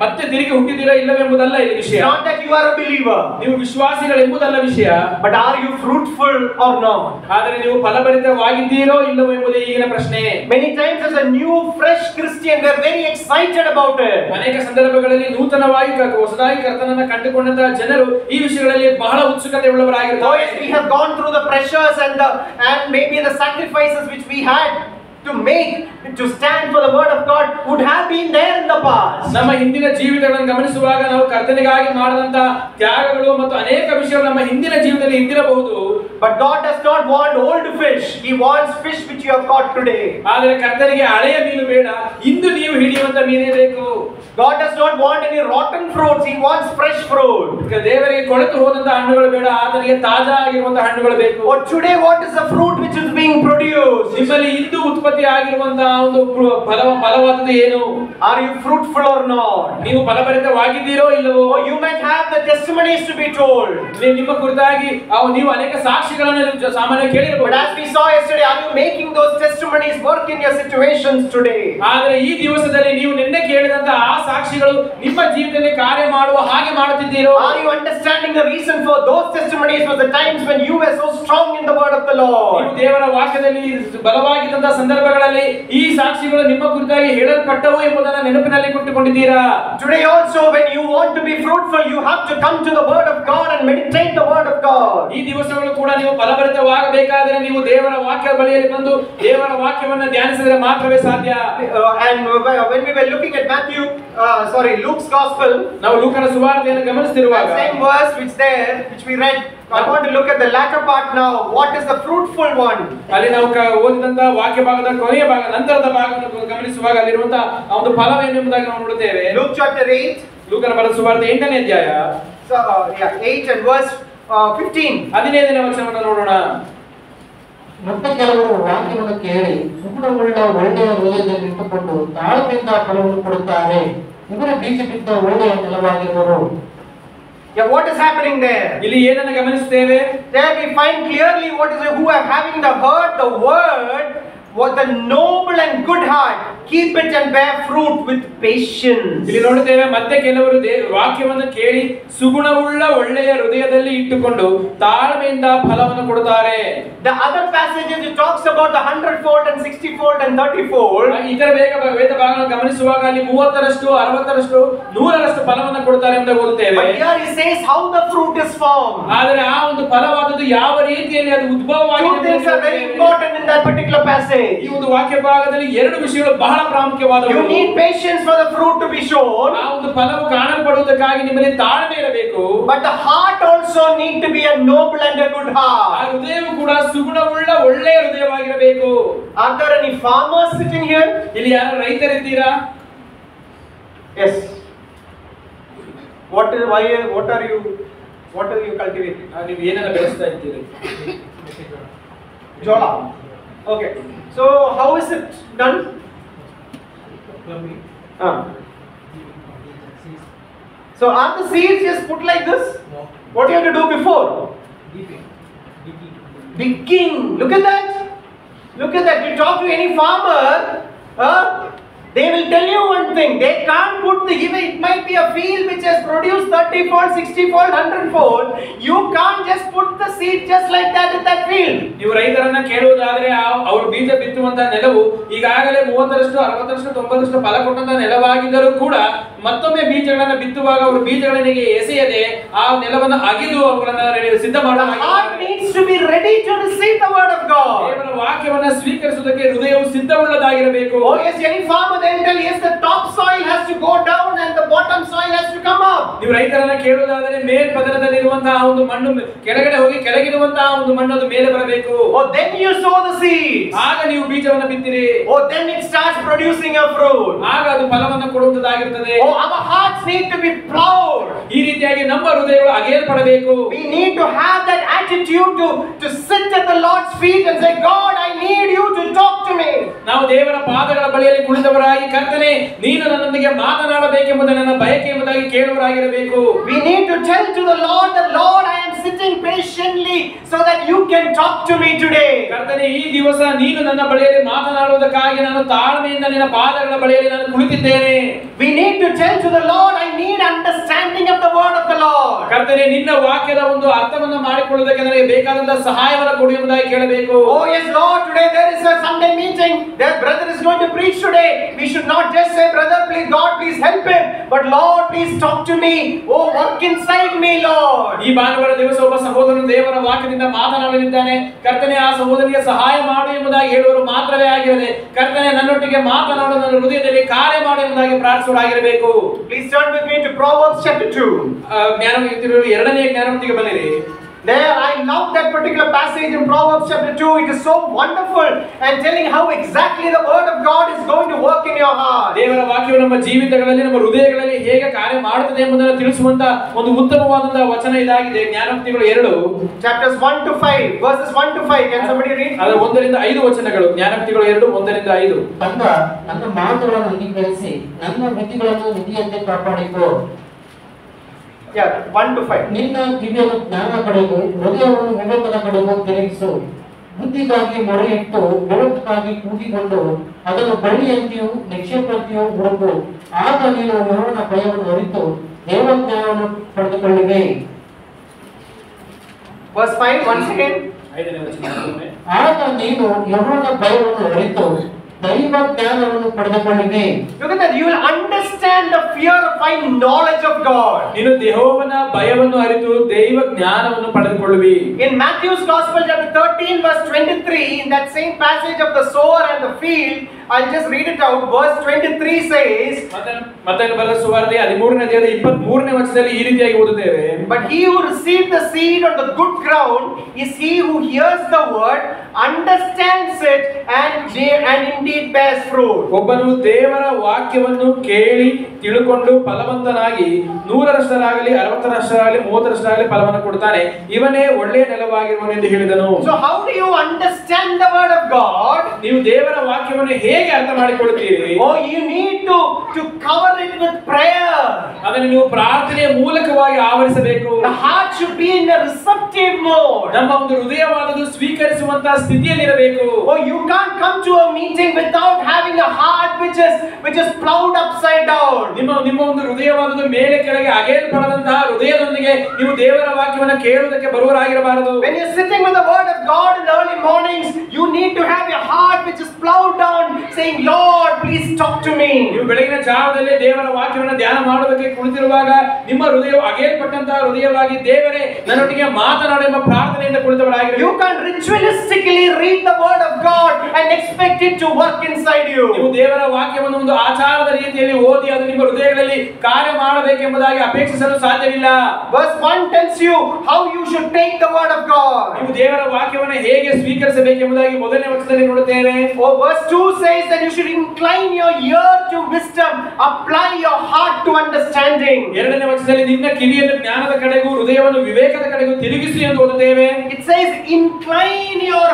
ಮತ್ತೆ ತಿರುಗಿ ಹುಟ್ಟಿದಿರೋ ಇಲ್ಲವೆಂಬುದಲ್ಲ ಈ ವಿಷಯ. Not that you are a believer, ನೀವು ವಿಶ್ವಾಸಿಗಳೆಂಬುದಲ್ಲ ವಿಷಯ, but are you fruitful or not? ಆದರೆ ನೀವು ಫಲಭರಿತವಾಗಿದ್ದೀರೋ ಇಲ್ಲವೋ ಎಂಬುದೇ ಈಗಿನ ಪ್ರಶ್ನೆ. Many times as a new fresh Christian we are very excited about it. ಅನೇಕ ಸಂದರ್ಭಗಳಲ್ಲಿ ನೂತನವಾಗಿ ಹೊಸದಾಗಿ ಕರ್ತನನ್ನ ಕಂಡುಕೊಂಡಂತಹ ಜನರು ಈ ವಿಷಯಗಳಲ್ಲಿ ಬಹಳ ಉತ್ಸುಕತೆ ಉಳ್ಳವರಾಗಿರುತ್ತಾರೆ. Oh yes, we have gone through the pressures and maybe the sacrifices which we had to make to stand for the word of God would have been there in the past. ನಮ್ಮ ಹಿಂದಿನ ಜೀವಿತಗಳನ್ನು ಗಮನಿಸುವಾಗ ನಾವು ಕರ್ತನಿಗಾಗಿ ಮಾಡಿದಂತ ತ್ಯಾಗಗಳು ಮತ್ತು ಅನೇಕ ವಿಷಯಗಳು ನಮ್ಮ ಹಿಂದಿನ ಜೀವಿತದಲ್ಲಿ ಇದ್ದಿರಬಹುದು. But God does not want old fish. He wants fish which you have caught today. ಆದರೆ ಕರ್ತನಿಗೆ ಹಳೆಯ ಮೀನು ಬೇಡ, ಇಂದು ನೀವು ಹಿಡಿಯುವಂತ ಮೀನೇ ಬೇಕು. God does not want any rotten fruits. He wants fresh fruit. ಈಗ ದೇವರಿಗೆ ಕೊಳೆತು ಹೋದಂತ ಹಣ್ಣುಗಳು ಬೇಡ, ಆತನಿಗೆ ತಾಜಾ ಆಗಿರುವಂತಹ ಹಣ್ಣುಗಳು ಬೇಕು. Or today, what is the fruit which is being produced? ನಿಮ್ಮಲ್ಲಿ ಇಂದು ಉತ್ಪತ್ತಿ ಆಗಿರುವಂತಹ ಒಂದು ಫಲವಾದದ್ದು ಏನು? Are you fruitful or not? ನೀವು ಫಲಭರಿತವಾಗಿದ್ದೀರೋ ಇಲ್ಲವೋ? Or you might have the testimonies to be told. ನಿಮ್ಮ ಕುರಿತಾಗಿ ನೀವು ಅನೇಕ ಸಾಕ್ಷಿಗಳನ್ನು ನೀವು ಸಾಮಾನ್ಯ ಕೇಳಿರಬಹುದು. But as we saw yesterday, are you making those testimonies work in your situations today? ಆದರೆ ಈ ದಿವಸದಲ್ಲಿ ನೀವು ನಿನ್ನೆ ಕೇಳಿದಂತಹ ಆ ಸಾಕ್ಷಿಗಳು ನಿಮ್ಮ ಜೀವಿತದಲ್ಲಿ ಕಾರ್ಯ ಮಾಡುವ ಹಾಗೆ ಮಾಡುತ್ತಿದ್ದೀರೋ? Are you understanding the reason for those testimonies was the times when you were so strong in the word of the Lord? ನೀವು ದೇವರ ವಾಕ್ಯದಲ್ಲಿ ಬಲವಾಗಿದ್ದಂತಹ ಸಂದರ್ಭಗಳಲ್ಲಿ ಈ ಸಾಕ್ಷಿಗಳು ನಿಮ್ಮ ಕುರಿತಾಗಿ ಹೇಳಲ್ಪಟ್ಟವು ಎಂಬುದನ್ನು ನೆನಪಿನಲ್ಲಿ ಕೊಟ್ಟುಕೊಂಡಿದ್ದೀರಾ? Today also, when you want to be fruitful, you have to come to the word of God and meditate the word of God. ಈ ದಿವಸಗಳು ಕೂಡ ನೀವು ಫಲಭರಿತವಾಗಬೇಕಾದರೆ ನೀವು ದೇವರ ವಾಕ್ಯದ ಬಳಿಯಲ್ಲಿ ಬಂದು ದೇವರ ವಾಕ್ಯವನ್ನು ಧ್ಯಾನಿಸಿದರೆ ಮಾತ್ರವೇ ಸಾಧ್ಯ. And when we were looking at Luke's gospel, ನಾವು ಲೂಕನ ಸುವಾರ್ತೆಯನ್ನು ಗಮನಿಸುತ್ತಿರುವಾಗ same verse which we read, I want to look at the latter part now. What is the fruitful one? ಅಲ್ಲಿ ನಾವು ಓದಿದಂತ ವಾಕ್ಯ ಭಾಗದ ಕೊನೆಯ ಭಾಗ ನಂತರದ ಭಾಗವನ್ನು ಗಮನಿಸುವಾಗ ಅಲ್ಲಿರುವಂತಹ ಒಂದು ಫಲವೇನು ಎಂಬುದಾಗಿ ನಾವು ನೋಡುತ್ತೇವೆ. Luke chapter 8, ಲೂಕನ ಬರೆದ ಸುವಾರ್ತೆ 8ನೇ ಅಧ್ಯಾಯ 8 and verse 15. 15ನೇ ವಚನವನ್ನು ನೋಡೋಣ. ಮತ್ತೆ ಕೆಲವರು ವಾಕ್ಯವನ್ನು ಕೇಳಿ ಸುಗುಣವುಳ್ಳ ಒಳ್ಳೆಯ ಹೃದಯದಲ್ಲಿ ಇಟ್ಟುಕೊಂಡು ತಾಳ್ಮೆಯಿಂದ ಫಲವನ್ನು ಕೊಡುತ್ತಾರೆ. ಇವರ ಬೀಜ ಬಿದ್ದ ಒಳ್ಳೆಯ ನೆಲವಾಗಿರುವರು. Yeah, what is happening there? ಇಲ್ಲಿ ಏನನ್ನು ಗಮನಿಸುತ್ತೇವೆ? There we find clearly who are having heard the word, what the noble and good heart, keep it and bear fruit with patience. ಇಲ್ಲಿ ನೋಡುತ್ತೇವೆ ಮತ್ತೆ ಕೆಲವರು ವಾಕ್ಯವನ್ನು ಕೇಳಿ ಸುಗುಣವುಳ್ಳ ಒಳ್ಳೆಯ ಹೃದಯದಲ್ಲಿ ಇಟ್ಟುಕೊಂಡು ತಾಳ್ಮೆಯಿಂದ ಫಲವನ್ನು ಕೊಡುತ್ತಾರೆ. The other passages it talks about the 100-fold and 60-fold and 30-fold. ಇತರ ವೇದ ಭಾಗಗಳನ್ನು ಗಮನಿಸುವಾಗ ಅಲ್ಲಿ 30ರಷ್ಟು 60ರಷ್ಟು 100ರಷ್ಟು ಫಲವನ್ನು ಕೊಡುತ್ತಾರೆ ಎಂದು ಓದುತ್ತೇವೆ. But here he says how the fruit is formed. ಆದರೆ ಆ ಒಂದು ಫಲವಾದದ್ದು ಯಾವ ರೀತಿಯಲ್ಲಿ ಅದು ಉದ್ಭವವಾಗಿದೆ. Two things are very important in that particular passage. ಈ ಒಂದು ವಾಕ್ಯ ಭಾಗದಲ್ಲಿ ಎರಡು ವಿಷಯಗಳು ಬಹಳ ಪ್ರಾಮುಖ್ಯವಾದವು. You need patience for the fruit to be shown. ಆ ಒಂದು ಫಲವು ಕಾಣಲ್ಪಡುವುದಕ್ಕಾಗಿ ನಿಮ್ಮಲ್ಲಿ ತಾಳ್ಮೆ ಇರಬೇಕು. But the heart also need to be a noble and a good heart. ಆ ಹೃದಯವು ಕೂಡ ಸುಗುಣವುಳ್ಳ ಒಳ್ಳೆಯ ಹೃದಯವಾಗಿರಬೇಕು. Are there any farmers sitting here? ಇಲ್ಲಿ ಯಾರು ರೈತರಿದ್ದೀರಾ? Yes. What are you cultivating? ನೀವು ಏನನ್ನ ಬೆಳೆಸ್ತಾ ಇದ್ದೀರಿ? Jola. Okay. So how is it done? So are the seeds just put like this? No. What do you have to do before? Digging. Look at that. Look at that. You talk to any farmer, they will tell you one thing. They can't put it might be a field which has produced 30-fold, 60-fold, 100-fold. You can't just put the seed just like that in that field. ನೀವು ರೈತರನ್ನ ಕೇಳುವುದಾದ್ರೆ ಅವರು ಬೀಜ ಬಿತ್ತುವಂತ ನೆಲವು ಈಗಾಗಲೇ 30ರಷ್ಟು 60ರಷ್ಟು 90ರಷ್ಟು ಫಲ ಕೊಟ್ಟಂತ ನೆಲವಾಗಿದ್ದರೂ ಕೂಡ ಮತ್ತೊಮ್ಮೆ ಬೀಜಗಳನ್ನ ಬಿತ್ತುವಾಗ ಅವರು ಬೀಜಗಳನ್ನ ಎಸೆಯದೆ ಆ ನೆಲವನ್ನು ಅಗೆದು ಅವುಗಳನ್ನ ಸಿದ್ಧ The heart needs to be ready to receive the word of God. ದೇವರ ವಾಕ್ಯವನ್ನ ಸ್ವೀಕರಿಸುವುದಕ್ಕೆ ಹೃದಯವು ಸಿದ್ಧವುಳ್ಳದಾಗಿರಬೇಕು. Oh yes, any farmer they'll tell yes, the top soil has to go down and the bottom soil has to come up. ನೀವು ರೈತರನ್ನ ಕೇಳುವುದಾದರೆ ಮೇಲ್ಪದರದಲ್ಲಿ ಇರುವಂತಹ ಒಂದು ಮಣ್ಣು ಕೆಳಗಡೆ ಹೋಗಿ ಕೆಳಗಿರುವಂತಹ ಒಂದು ಮಣ್ಣು ಅದು ಮೇಲೆ ಬರಬೇಕು. Oh, then you sow the seeds. ಆಗ ನೀವು ಬೀಜವನ್ನು ಬಿತ್ತಿರಿ. Oh, then it starts producing a fruit. ಆಗ ಅದು ಫಲವನ್ನು ಕೊಡುವಂತದಾಗಿರುತ್ತದೆ. Oh, our hearts need to be plowed. ಈ ರೀತಿಯಾಗಿ ನಮ್ಮ ಹೃದಯಗಳು ಅಗೆಯಲ್ಪಡಬೇಕು. We need to have that attitude to sit at the Lord's feet and say, God, I need you to talk to me. ನಾವು ದೇವರ ಪಾದಗಳ ಬಳಿಯಲ್ಲಿ ಕುಳಿತವರಾಗಿ ಕರ್ತನೇ ನೀನು ನನ್ನೊಂದಿಗೆ ಮಾತನಾಡಬೇಕೆಂಬುದನ್ನು ನನ್ನ ಬಯಕೆ ಎಂಬುದಾಗಿ ಕೇಳುವರಾಗಿರಬೇಕು. We need to tell to the Lord that Lord, I am sitting patiently so that you can talk to me today. ಕರ್ತನೇ ಈ ದಿವಸ ನೀನು ನನ್ನ ಬಳಿಯಲ್ಲಿ ಮಾತನಾಡುವುದಕ್ಕಾಗಿ ನಾನು ತಾಳ್ಮೆಯಿಂದ ನಿನ್ನ ಪಾದಗಳ ಬಳಿಯಲ್ಲಿ ನಾನು ಕುಳಿತಿದ್ದೇನೆ. We need to tell to the Lord, I need understanding of the word of the Lord. ಕರ್ತನೇ ನಿನ್ನ ವಾಕ್ಯದ ಒಂದು ಅರ್ಥವನ್ನು ಮಾಡಿಕೊಳ್ಳುವುದಕ್ಕೆ ನನಗೆ ಬೇಕಾದಂತಹ ಸಹಾಯವನ್ನು ಕೊಡು ಎಂಬುದಾಗಿ ಕೇಳಬೇಕು. Oh yes Lord, today there is a Sunday meeting. That brother is going to preach today. We should not just say, brother, please God, please help him. But Lord, please talk to me. Oh, work inside me, Lord. ಈ ಭಾನುವಾರ ದಿವಸ ಒಬ್ಬ ಸಹೋದರನು ದೇವರ ವಾಕ್ಯದಿಂದ ಮಾತನಾಡಲಿದ್ದಾನೆ. ಕರ್ತನೇ ಆ ಸಹೋದರಿಗೆ ಸಹಾಯ ಮಾಡು ಎಂಬುದಾಗಿ ಹೇಳುವರು ಮಾತ್ರವೇ ಆಗಿರದೆ ಕರ್ತನೇ ನನ್ನೊಟ್ಟಿಗೆ ಮಾತನಾಡು, ನನ್ನ ಹೃದಯದಲ್ಲಿ ಕಾರ್ಯ ಮಾಡು ಎಂಬುದಾಗಿ ಪ್ರಾರ್ಥಿಸುವರಾಗಿರಬೇಕು. Please turn with me to Proverbs chapter 2. ಜ್ಞಾನವಂತಿರುವ 2ನೇ ಜ್ಞಾನವಂತಿಗೆ ಬನ್ನಿರಿ. There, I love that particular passage in Proverbs chapter 2. It is so wonderful and telling how exactly the word of God is going to work in your heart. ದೇವರ ವಾಕ್ಯವು ನಮ್ಮ ಜೀವಿತಗಳಲ್ಲಿ ನಮ್ಮ ಹೃದಯಗಳಲ್ಲಿ ಹೇಗೆ ಕಾರ್ಯ ಮಾಡುತ್ತದೆ ಎಂಬುದನ್ನು ತಿಳಿಸುವಂತ ಒಂದು ಉತ್ತಮವಾದಂತಹ ವಚನ ಇದಾಗಿದೆ. ಜ್ಞಾನೋಕ್ತಿಗಳು 2 chapters 1 to 5 verses 1 to 5. Can somebody read? ಅದರ 1 ರಿಂದ 5 ವಚನಗಳು. ಜ್ಞಾನೋಕ್ತಿಗಳು 2 1 ರಿಂದ 5. ನನ್ನ ಮಾತುಗಳನ್ನು ಅಂಗೀಕರಿಸಿ ನನ್ನ ವಿಧಿಗಳನ್ನು ನಿಧಿಯಂತೆ ಕಾಪಾಡಿಕೋ. Yeah, 1 to 5. ನಿನ್ನ ಕಿವಿಯನ್ನು ಜ್ಞಾನ ಕಡೆಗೂ ಹೃದಯವನ್ನು ವಿವೇಕದ ಕಡೆಗೂ ತಿರುಗಿಸು. ಬುದ್ಧಿಗಾಗಿ ಮೊರೆಯಿಟ್ಟು ಬೆಳಕಿಗಾಗಿ ಕೂಗಿಕೊಂಡು ಅದನ್ನು ಬಳ್ಳಿಯಂತೆಯೂ ನಿಕ್ಷೇಪಂತೆಯೂ ಹುಡುಕು. ಆಗ ನೀನು ಯೆಹೋವನ ಭಯವನ್ನು ಅರಿತು ದೇವಜ್ಞಾನವನ್ನು ಪಡೆದುಕೊಳ್ಳುವೆ. Verse 5 once again. ಆಗ ನೀನು ಯೆಹೋವನ ಭಯವನ್ನು ಅರಿತು ದೈವ ಜ್ಞಾನವನ್ನು ಪಡೆದುಕೊಳ್ಳುವೆ. Look at that. You will understand the fear of my knowledge of God. ನೀನು ಯೆಹೋವನ ಭಯವನ್ನು ಅರಿತು ದೈವ ಜ್ಞಾನವನ್ನು ಪಡೆದುಕೊಳ್ಳುವಿ. In Matthew's Gospel chapter 13 verse 23, in that same passage of the sower and the field, I'll just read it out. Verse 23 says, ಮತ್ತಾಯನ ಬರೆದ ಸುವಾರ್ತೆ 13ನೇ ಅಧ್ಯಾಯದ 23ನೇ ವಚನದಲ್ಲಿ ಈ ರೀತಿಯಾಗಿ ಓದುತ್ತೇವೆ. But he who received the seed on the good ground is he who hears the word, understands it, and indeed bears fruit. ಒಬ್ಬನು ದೇವರ ವಾಕ್ಯವನ್ನು ಕೇಳಿ ತಿಳುಕೊಂಡು ಫಲವಂತನಾಗಿ 100ರಷ್ಟರಾಗಲಿ 60ರಷ್ಟರಾಗಲಿ 30ರಷ್ಟರಾಗಲಿ ಫಲವನ್ನು ಕೊಡುತ್ತಾನೆ. ಇವನೇ ಒಳ್ಳೆಯ ನೆಲವಾಗಿರುವನು ಎಂದು ಹೇಳಿದನು. So how do you understand the word of God? ನೀವು ದೇವರ ವಾಕ್ಯವನ್ನು ಹೇಗೆ ಅರ್ಥ ಮಾಡಿಕೊಳ್ಳುತ್ತೀರಿ? Oh, you need to cover it with prayer. ಅದನ್ನು ನೀವು ಪ್ರಾರ್ಥನೆಯ ಮೂಲಕವಾಗಿ ಆವರಿಸಬೇಕು. The heart should be in a receptive mode. ನಮ್ಮ ಒಂದು ಹೃದಯವಾದದ್ದು ಸ್ವೀಕರಿಸುವಂತಹ ಸ್ಥಿತಿಯಲ್ಲಿರಬೇಕು. Oh, you can't come to a meeting without having a heart which is plowed upside down. ನಿಮ್ಮ ಒಂದು ಹೃದಯವಾದದ್ದು ಮೇಲೆ ಕೆಳಗೆ ಅಗೆಯಲ್ಪಡದಂತಹ ಹೃದಯದೊಂದಿಗೆ ನೀವು ದೇವರ ವಾಕ್ಯವನ್ನು ಕೇಳುವುದಕ್ಕೆ ಬರುವರಾಗಿರಬಾರದು. When you're sitting with the word of God in the early mornings, you need to have your heart which is plowed down, saying, Lord, please talk to me. ನೀವು ಬೆಳಗಿನ ಜಾವದಲ್ಲಿ ದೇವರ ವಾಕ್ಯವನ್ನು ಧ್ಯಾನ ಮಾಡುವುದಕ್ಕೆ ಕುಳಿತಿರುವಾಗ ನಿಮ್ಮ ಹೃದಯವು ಅಗೆಯಲ್ಪಟ್ಟಂತಹ ಹೃದಯವಾಗಿ ದೇವರೇ ನನ್ನೊಟ್ಟಿಗೆ ಮಾತನಾಡು ಎಂಬ ಪ್ರಾರ್ಥನೆಯಿಂದ ಕುಳಿತವರಾಗಿರಬೇಕು. You can't ritualistically read the word of God and expect it to work inside you. ನೀವು ದೇವರ ವಾಕ್ಯವನ್ನು ಒಂದು ಆಚಾರದ ರೀತಿಯಲ್ಲಿ ಓದಿ ಅದು ನಿಮ್ಮ ಹೃದಯಗಳಲ್ಲಿ ಕಾರ್ಯ ಮಾಡಬೇಕೆಂಬುದಾಗಿ ಅಪೇಕ್ಷಿಸಲು ಸಾಧ್ಯವಿಲ್ಲ. Verse 1 tells you how you should take the word of God. ನೀವು ದೇವರ ವಾಕ್ಯವನ್ನು ಹೇಗೆ ಸ್ವೀಕರಿಸಬೇಕೆಂಬುದಾಗಿ ಮೊದಲನೇ ವಚನದಲ್ಲಿ ನೋಡುತ್ತೇವೆ. Oh, verse 2 says that you should incline your ear to wisdom, apply your heart to understanding. ಎರಡನೇ ವಚನದಲ್ಲಿ ನಿನ್ನ ಕಿವಿಯನ್ನು ಜ್ಞಾನದ ಕಡೆಗೂ ಹೃದಯವನ್ನು ವಿವೇಕದ ಕಡೆಗೂ ತಿರುಗಿಸು ಎಂದು ಓದುತ್ತೇವೆ. It says incline your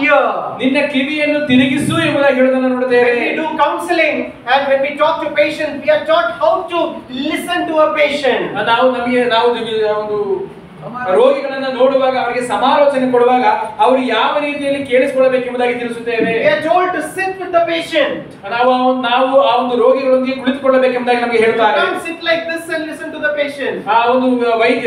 ear. ನಿನ್ನ ಕಿವಿಯನ್ನು ತಿರುಗಿಸು ಎಂಬುದಾಗಿ ಹೇಳುವುದನ್ನು ನೋಡುತ್ತೇವೆ. When we do counseling and when we talk to patients, we are taught how to listen to a patient. ನಾವು ಒಂದು ರೋಗಿಗಳನ್ನ ನೋಡುವಾಗ ಅವರಿಗೆ ಸಮಾಲೋಚನೆ ಕೊಡುವಾಗ ಅವರು ಯಾವ ರೀತಿಯಲ್ಲಿ ಕೇಳಿಸಿಕೊಳ್ಳಬೇಕೆಂಬುದಾಗಿ ತಿಳಿಸುತ್ತೇವೆ. We are told to sit with the patient. ನಾವು ಆ ಒಂದು ರೋಗಿಗಳೊಂದಿಗೆ ಕುಳಿತುಕೊಳ್ಳಬೇಕೆಂಬುದಾಗಿ ನಮಗೆ ಹೇಳ್ತಾರೆ. Don't sit like this and listen to the patient. ಆ ಒಂದು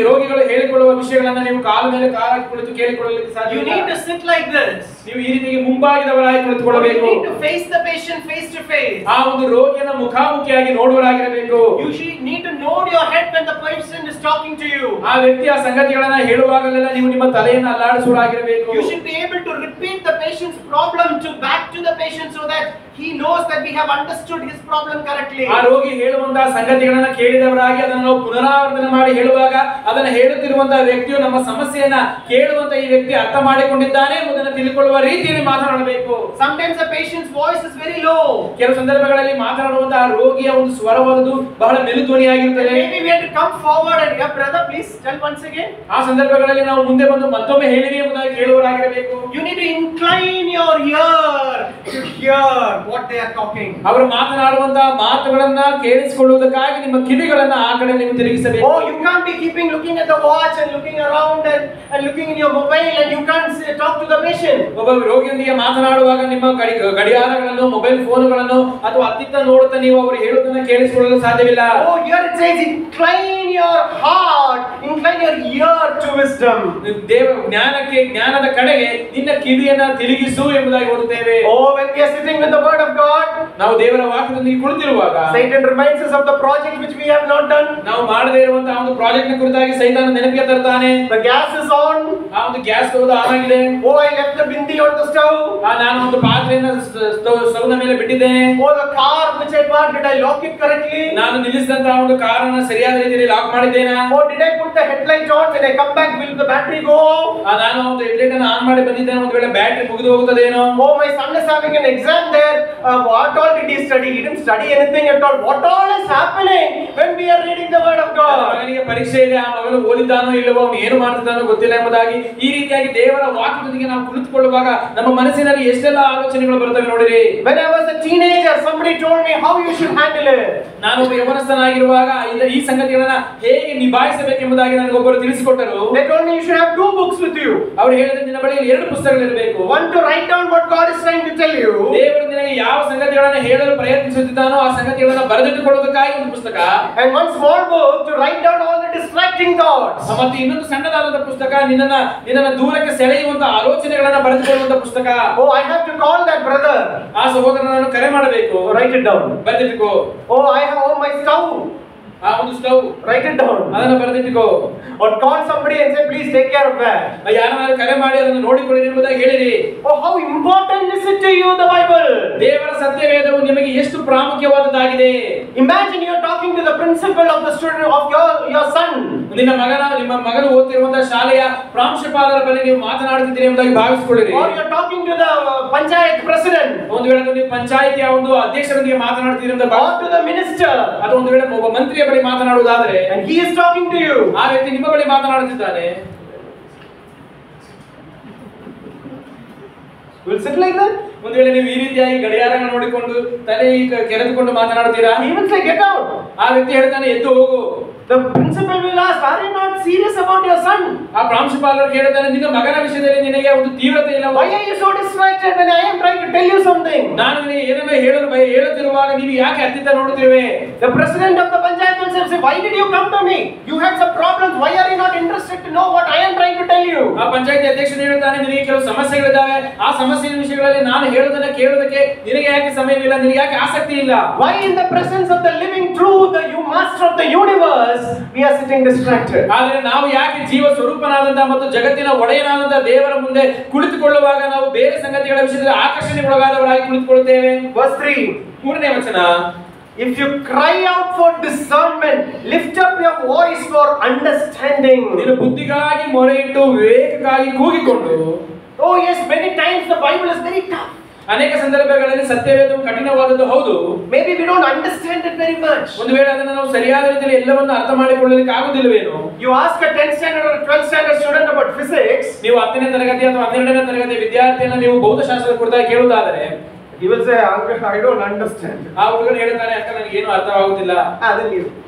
ರೋಗಿಗಳು ಹೇಳಿಕೊಳ್ಳುವ ವಿಷಯಗಳನ್ನ ನೀವು ಕಾಲ ಮೇಲೆ ಕಾಲಾಗಿ ಕುಳಿತು ಕೇಳಿಕೊಳ್ಳಲಿಕ್ಕೆ ಸಾಧ್ಯವಿಲ್ಲ. You need to sit like this. ನೀವು ಈ ರೀತಿಗೆ ಮುಂಭಾಗದವರಾಗಿ ಕುಳಿತುಕೊಳ್ಳಬೇಕು. You need to face the patient face to face. ಆ ಒಂದು ರೋಗಿಯನ್ನು ಮುಖಾಮುಖಿಯಾಗಿ ನೋಡುವರಾಗಿರಬೇಕು. You need to nod your head when the person is talking to you. ಆ ವ್ಯಕ್ತಿಯ ಸಂಗತಿಗಳನ್ನ ಹೇಳುವಾಗಲೆಲ್ಲ ನೀವು ನಿಮ್ಮ ತಲೆಯನ್ನು ಅಲ್ಲಾಡಿಸುವರಾಗಿರಬೇಕು. You should be able to repeat the patient's problem back to the patient so that he knows that we have understood his problem correctly. ಆ ರೋಗಿ ಹೇಳುವಂತಹ ಸಂಗತಿಗಳನ್ನ ಕೇಳಿದವರಾಗಿ ಅದನ್ನು ನಾವು ಪುನರಾವರ್ತನೆ ಮಾಡಿ ಹೇಳುವಾಗ ಅದನ್ನು ಹೇಳುತ್ತಿರುವಂತಹ ವ್ಯಕ್ತಿಯು ನಮ್ಮ ಸಮಸ್ಯೆಯನ್ನ ಕೇಳುವಂತ ಈ ವ್ಯಕ್ತಿ ಅರ್ಥ ಮಾಡಿಕೊಂಡಿದ್ದಾನೆ ಎಂಬುದನ್ನು ತಿಳಿದುಕೊಳ್ಳುವ ರೀತಿಯಲ್ಲಿ ಮಾತನಾಡಬೇಕು. Sometimes the patient's voice is very low. ಕೆಲವು ಸಂದರ್ಭಗಳಲ್ಲಿ ಮಾತನಾಡುವಂತಹ ರೋಗಿಯ ಒಂದು ಸ್ವರವಾದದ್ದು ಬಹಳ ಮೆಲುಧ್ವನಿಯಾಗಿರುತ್ತದೆ. Maybe we have to come forward and yeah, brother, please tell once again. ಆ ಸಂದರ್ಭಗಳಲ್ಲಿ ನಾವು ಮುಂದೆ ಬಂದು ಮತ್ತೊಮ್ಮೆ ಹೇಳಿರಿ ಎಂಬುದಾಗಿ ಕೇಳುವರಾಗಿರಬೇಕು. You need to incline your ear to hear what they are talking. ಅವರು ಮಾತನಾಡುವಂತಹ ಮಾತುಗಳನ್ನ ಕೇಳಿಸಿಕೊಳ್ಳುವುದಕ್ಕಾಗಿ ನಿಮ್ಮ ಕಿವಿಗಳನ್ನ ಆ ಕಡೆ ನೀವು ತಿರುಗಿಸಬೇಕು. Oh, you can't be looking at the watch and looking around and looking in your mobile and you can't talk to the patient. ಒಬ್ಬ ರೋಗಿಯೊಂದಿಗೆ ಮಾತನಾಡುವಾಗ ನಿಮ್ಮ ಗಡಿಯಾರಗಳನ್ನು ಮೊಬೈಲ್ ಫೋನ್ಗಳನ್ನು ಅಥವಾ ಅತ್ತಿತ್ತ ನೋಡುತ್ತಾ ನೀವು ಅವರು ಹೇಳುವುದನ್ನು ಕೇಳಿಸಿಕೊಳ್ಳಲು ಸಾಧ್ಯವಿಲ್ಲ. Oh, here it says incline your heart, incline your ear to wisdom. ಜ್ಞಾನದ ಕಡೆಗೆ ನಿನ್ನ ಕಿವಿಯನ್ನ ತಿರುಗಿಸು ಎಂಬುದಾಗಿ ಓದುತ್ತೇವೆ. Oh, when we are sitting with the word of God, ನಾವು ದೇವರ ವಾಕ್ಯದೊಂದಿಗೆ ಕುಳಿತಿರುವಾಗ Satan reminds us of the project which we have not done. ನಾವು ಮಾಡದೇ ಇರುವಂತಹ ಒಂದು ಪ್ರಾಜೆಕ್ಟ್ ನ ಕುರಿತಾಗಿ ಸೈತಾನ ನೆನಪಿಗೆ ತರ್ತಾನೆ. The gas is on. ಆ ಒಂದು ಗ್ಯಾಸ್ ಸ್ಟವ್ ಆನ್ ಆಗಿದೆ. Oh, I left the bindi on the stove. ನಾನು ಒಂದು ಪಾತ್ರೆಯನ್ನು ಸ್ಟವ್ ನ ಮೇಲೆ ಬಿಟ್ಟಿದ್ದೇನೆ. Oh, the car which I parked, did I lock it correctly? ನಾನು ನಿಲ್ಲಿಸಿದಂತಹ ಒಂದು ಕಾರನ್ನು ಸರಿಯಾದ ರೀತಿಯಲ್ಲಿ ಲಾಕ್ ಮಾಡಿದ್ದೇನೆ. Oh, did I put the headlight on? When I come back, will the battery go off? ನಾನು ಒಂದು ಹೆಡ್ಲೈಟ್ ಅನ್ನು ಆನ್ ಮಾಡಿ ಬಂದಿದ್ದೇನೆ. ಒಂದು ವೇಳೆ ಬ್ಯಾಟರಿ ಮುಗಿದು ಹೋಗುತ್ತದೇನೋ. Oh, my son is having an exam there. What all did he study? He didn't study anything at all. What all is happening when we are reading the word of God? ಮಗನಿಗೆ ಪರೀಕ್ಷೆ ಇದೆ. ಆ ಮಗನು ಓದಿದ್ದಾನೋ ಇಲ್ಲವೋ, ಅವನು ಏನು ಮಾಡ್ತಿದ್ದಾನೋ ಗೊತ್ತಿಲ್ಲ ಎಂಬುದಾಗಿ ಈ ರೀತಿಯಾಗಿ ದೇವರ ವಾಕ್ಯದೊಂದಿಗೆ ನಾವು ಕುಳಿತುಕೊಳ್ಳುವಾಗ ನಮ್ಮ ಮನಸ್ಸಿನಲ್ಲಿ ಎಷ್ಟೆಲ್ಲ ಆಲೋಚನೆಗಳು ಬರ್ತವೆ ನೋಡಿರಿ. When I was a teenager, somebody told me how you should handle it. ನಾನು ಒಬ್ಬ ಯವನಸ್ಥನಾಗಿರುವಾಗ ಈ ಸಂಗತಿಗಳನ್ನ ಹೇಗೆ ನಿಭಾಯಿಸಬೇಕೆಂಬುದಾಗಿ ನನಗೆ ಒಬ್ಬರು ತಿಳಿಸಿಕೊಟ್ಟರು. They told me you should have 2 books with you. ಅವರು ಹೇಳಿದ ನಿನ್ನ ಬಳಿ 2 ಪುಸ್ತಕಗಳಿರಬೇಕು. One to write down what God is trying to tell you. ದೇವರು ನಿನಗೆ ಯಾವ ಸಂಗತಿಗಳನ್ನು ಹೇಳಲು ಪ್ರಯತ್ನಿಸುತ್ತಿದ್ದಾನೋ ಆ ಸಂಗತಿಗಳನ್ನು ಬರೆದಿಟ್ಟುಕೊಳ್ಳುವುದಕ್ಕಾಗಿ ಒಂದು ಪುಸ್ತಕ. And one small book to write down all the distracting thoughts. ಮತ್ತು ಇನ್ನೊಂದು ಸಣ್ಣದಾದ ಪುಸ್ತಕ ನಿನ್ನನ್ನು ದೂರಕ್ಕೆ ಸೆಳೆಯುವಂತ ಆಲೋಚನೆಗಳನ್ನು ಬರೆದುಕೊಳ್ಳುವಂತ ಪುಸ್ತಕ. Oh, I have to call that brother. ಆ ಸಹೋದರನನ್ನು ಕರೆ ಮಾಡಬೇಕು. Write it down. ಬರೆದಿಟ್ಟುಕೋ. Oh, I have my stove. ಆ ಒಂದು ಸ್ಟವ್. Write it down. ಅದನ್ನು ಬರೆದಿಟ್ಟುಕೋ. Or call somebody and say, please take care of that. ಯಾರನ್ನಾದ್ರೂ ಕರೆ ಮಾಡಿ ಅದನ್ನು ನೋಡಿಕೊಳ್ಳಿ ಎಂಬುದಾಗಿ ಹೇಳಿರಿ. Oh, how important is it to you, the Bible? ದೇವರ ಸತ್ಯವೇದವು ನಿಮಗೆ ಎಷ್ಟು ಪ್ರಾಮುಖ್ಯವಾದದ್ದಾಗಿದೆ. Imagine you are talking to the principal of the student of your son. ನಿಮ್ಮ ಮಗನು ಓದುತ್ತಿರುವಂತಹ ಶಾಲೆಯ ಪ್ರಾಂಶುಪಾಲರ ಬಳಿ ನೀವು ಮಾತನಾಡುತ್ತಿದ್ದೀರಿ ಎಂಬುದಾಗಿ ಭಾವಿಸಿಕೊಳ್ಳಿರಿ. Or you are talking to the panchayat president. ಒಂದು ವೇಳೆ ನೀವು ಪಂಚಾಯಿತಿಯ ಒಂದು ಅಧ್ಯಕ್ಷರೊಂದಿಗೆ ಮಾತನಾಡುತ್ತೀರಿ ಅಂತ Or to the minister. ಅದು ಒಂದು ವೇಳೆ ಒಬ್ಬ ಮಂತ್ರಿಯ ಬಳಿ ಮಾತನಾಡುವುದಾದರೆ And he is talking to you. ಆ ವ್ಯಕ್ತಿ ನಿಮ್ಮ ಬಳಿ ಮಾತನಾಡುತ್ತಿದ್ದಾನೆ. Will sit like that? ಒಂದು ವೇಳೆ ನೀವು ಈ ರೀತಿಯಾಗಿ ಗಡಿಯಾರಗಳನ್ನು ನೋಡಿಕೊಂಡು ತಲೆ ಕೆರೆದುಕೊಂಡು ಮಾತನಾಡುತ್ತೀರಾ? He will say, get out. ಆ ವ್ಯಕ್ತಿ ಹೇಳ್ತಾನೆ, ಎದ್ದು ಹೋಗು. The principal will ask, are you not serious about your son? ಆ ಪ್ರಾಂಶುಪಾಲರು ಹೇಳ್ತಾನೆ, ನಿನ್ನ ಮಗನ ವಿಷಯದಲ್ಲಿ ನಿನಗೆ ಒಂದು ತೀವ್ರತೆ ಇಲ್ಲ. Why are you so distracted when I am trying to tell you something? ನಾನು ನಿನಗೆ ಏನನ್ನ ಹೇಳುತ್ತಿರುವಾಗ ನೀವು ಯಾಕೆ ಹತ್ತಿತ್ತ ನೋಡುತ್ತಿರುವೆ? The president of the panchayat will say, why did you come to me? You had some problems. Why are you not interested to know what I am trying to tell you? ಆ ಪಂಚಾಯತ್ ಅಧ್ಯಕ್ಷರು ಹೇಳ್ತಾನೆ, ನಿನಗೆ ಕೆಲವು ಸಮಸ್ಯೆಗಳಿದ್ದಾವೆ. ಆ ಸಮಸ್ಯೆಯ ವಿಷಯಗಳಲ್ಲಿ ನಾನು ಹೇಳುವುದನ್ನ ಕೇಳೋದಕ್ಕೆ ನಿನಗೆ ಯಾಕೆ ಸಮಯವಿಲ್ಲ? ನಿನಗೆ ಯಾಕೆ ಆಸಕ್ತಿ ಇಲ್ಲ? Why in the presence of the living truth, the master of the universe, we are sitting distracted? ಆದರೆ ನಾವು ಯಾಕೆ ಜೀವ ಸ್ವರೂಪನಾದಂತಹ ಮತ್ತು ಜಗತ್ತಿನ ಒಡೆಯನಾದಂತಹ ದೇವರ ಮುಂದೆ ಕುಳಿತುಕೊಳ್ಳುವಾಗ ನಾವು ಬೇರೆ ಸಂಗತಿಗಳ ವಿಷಯದಲ್ಲಿ ಆಕರ್ಷಣೆಗೊಳಗಾದವರಾಗಿ ಕುಳಿತುಕೊಳ್ಳುತ್ತೇವೆ? Verse 3. 3ನೇ ವಚನ. If you cry out for discernment, lift up your voice for understanding. ನೀನು ಬುದ್ಧಿಗಾಗಿ ಮೊರೆಯಿಟ್ಟು ವಿವೇಕಕ್ಕಾಗಿ ಕೂಗಿಕೊಂಡು. Oh yes, many times the Bible is very tough. ಅನೇಕ ಸಂದರ್ಭಗಳಲ್ಲಿ ಸತ್ಯವೇದವು ಕಠಿಣವಾದದ್ದು ಹೌದು. Maybe we don't understand it very much. ಒಂದು ವೇಳೆ ಅದನ್ನು ನಾವು ಸರಿಯಾದ ರೀತಿಯಲ್ಲಿ ಎಲ್ಲವನ್ನು ಅರ್ಥ ಮಾಡಿಕೊಳ್ಳಲಿಕ್ಕೆ ಆಗುವುದಿಲ್ಲವೇನೋ? You ask a 10th standard or 12th standard student about physics. ನೀವು 10ನೇ ತರಗತಿ ಅಥವಾ 12ನೇ ತರಗತಿ ವಿದ್ಯಾರ್ಥಿಯನ್ನು ನೀವು ಭೌತಶಾಸ್ತ್ರದ ಕುರಿತಾಗಿ ಕೇಳುವುದಾದರೆ he will say, uncle, I don't understand. ಆ ಹುಡುಗನು ಹೇಳ್ತಾನೆ, ಅಕ್ಕ ನನಗೆ ಏನು ಅರ್ಥವಾಗುತ್ತಿಲ್ಲ. ಅದನ್ನು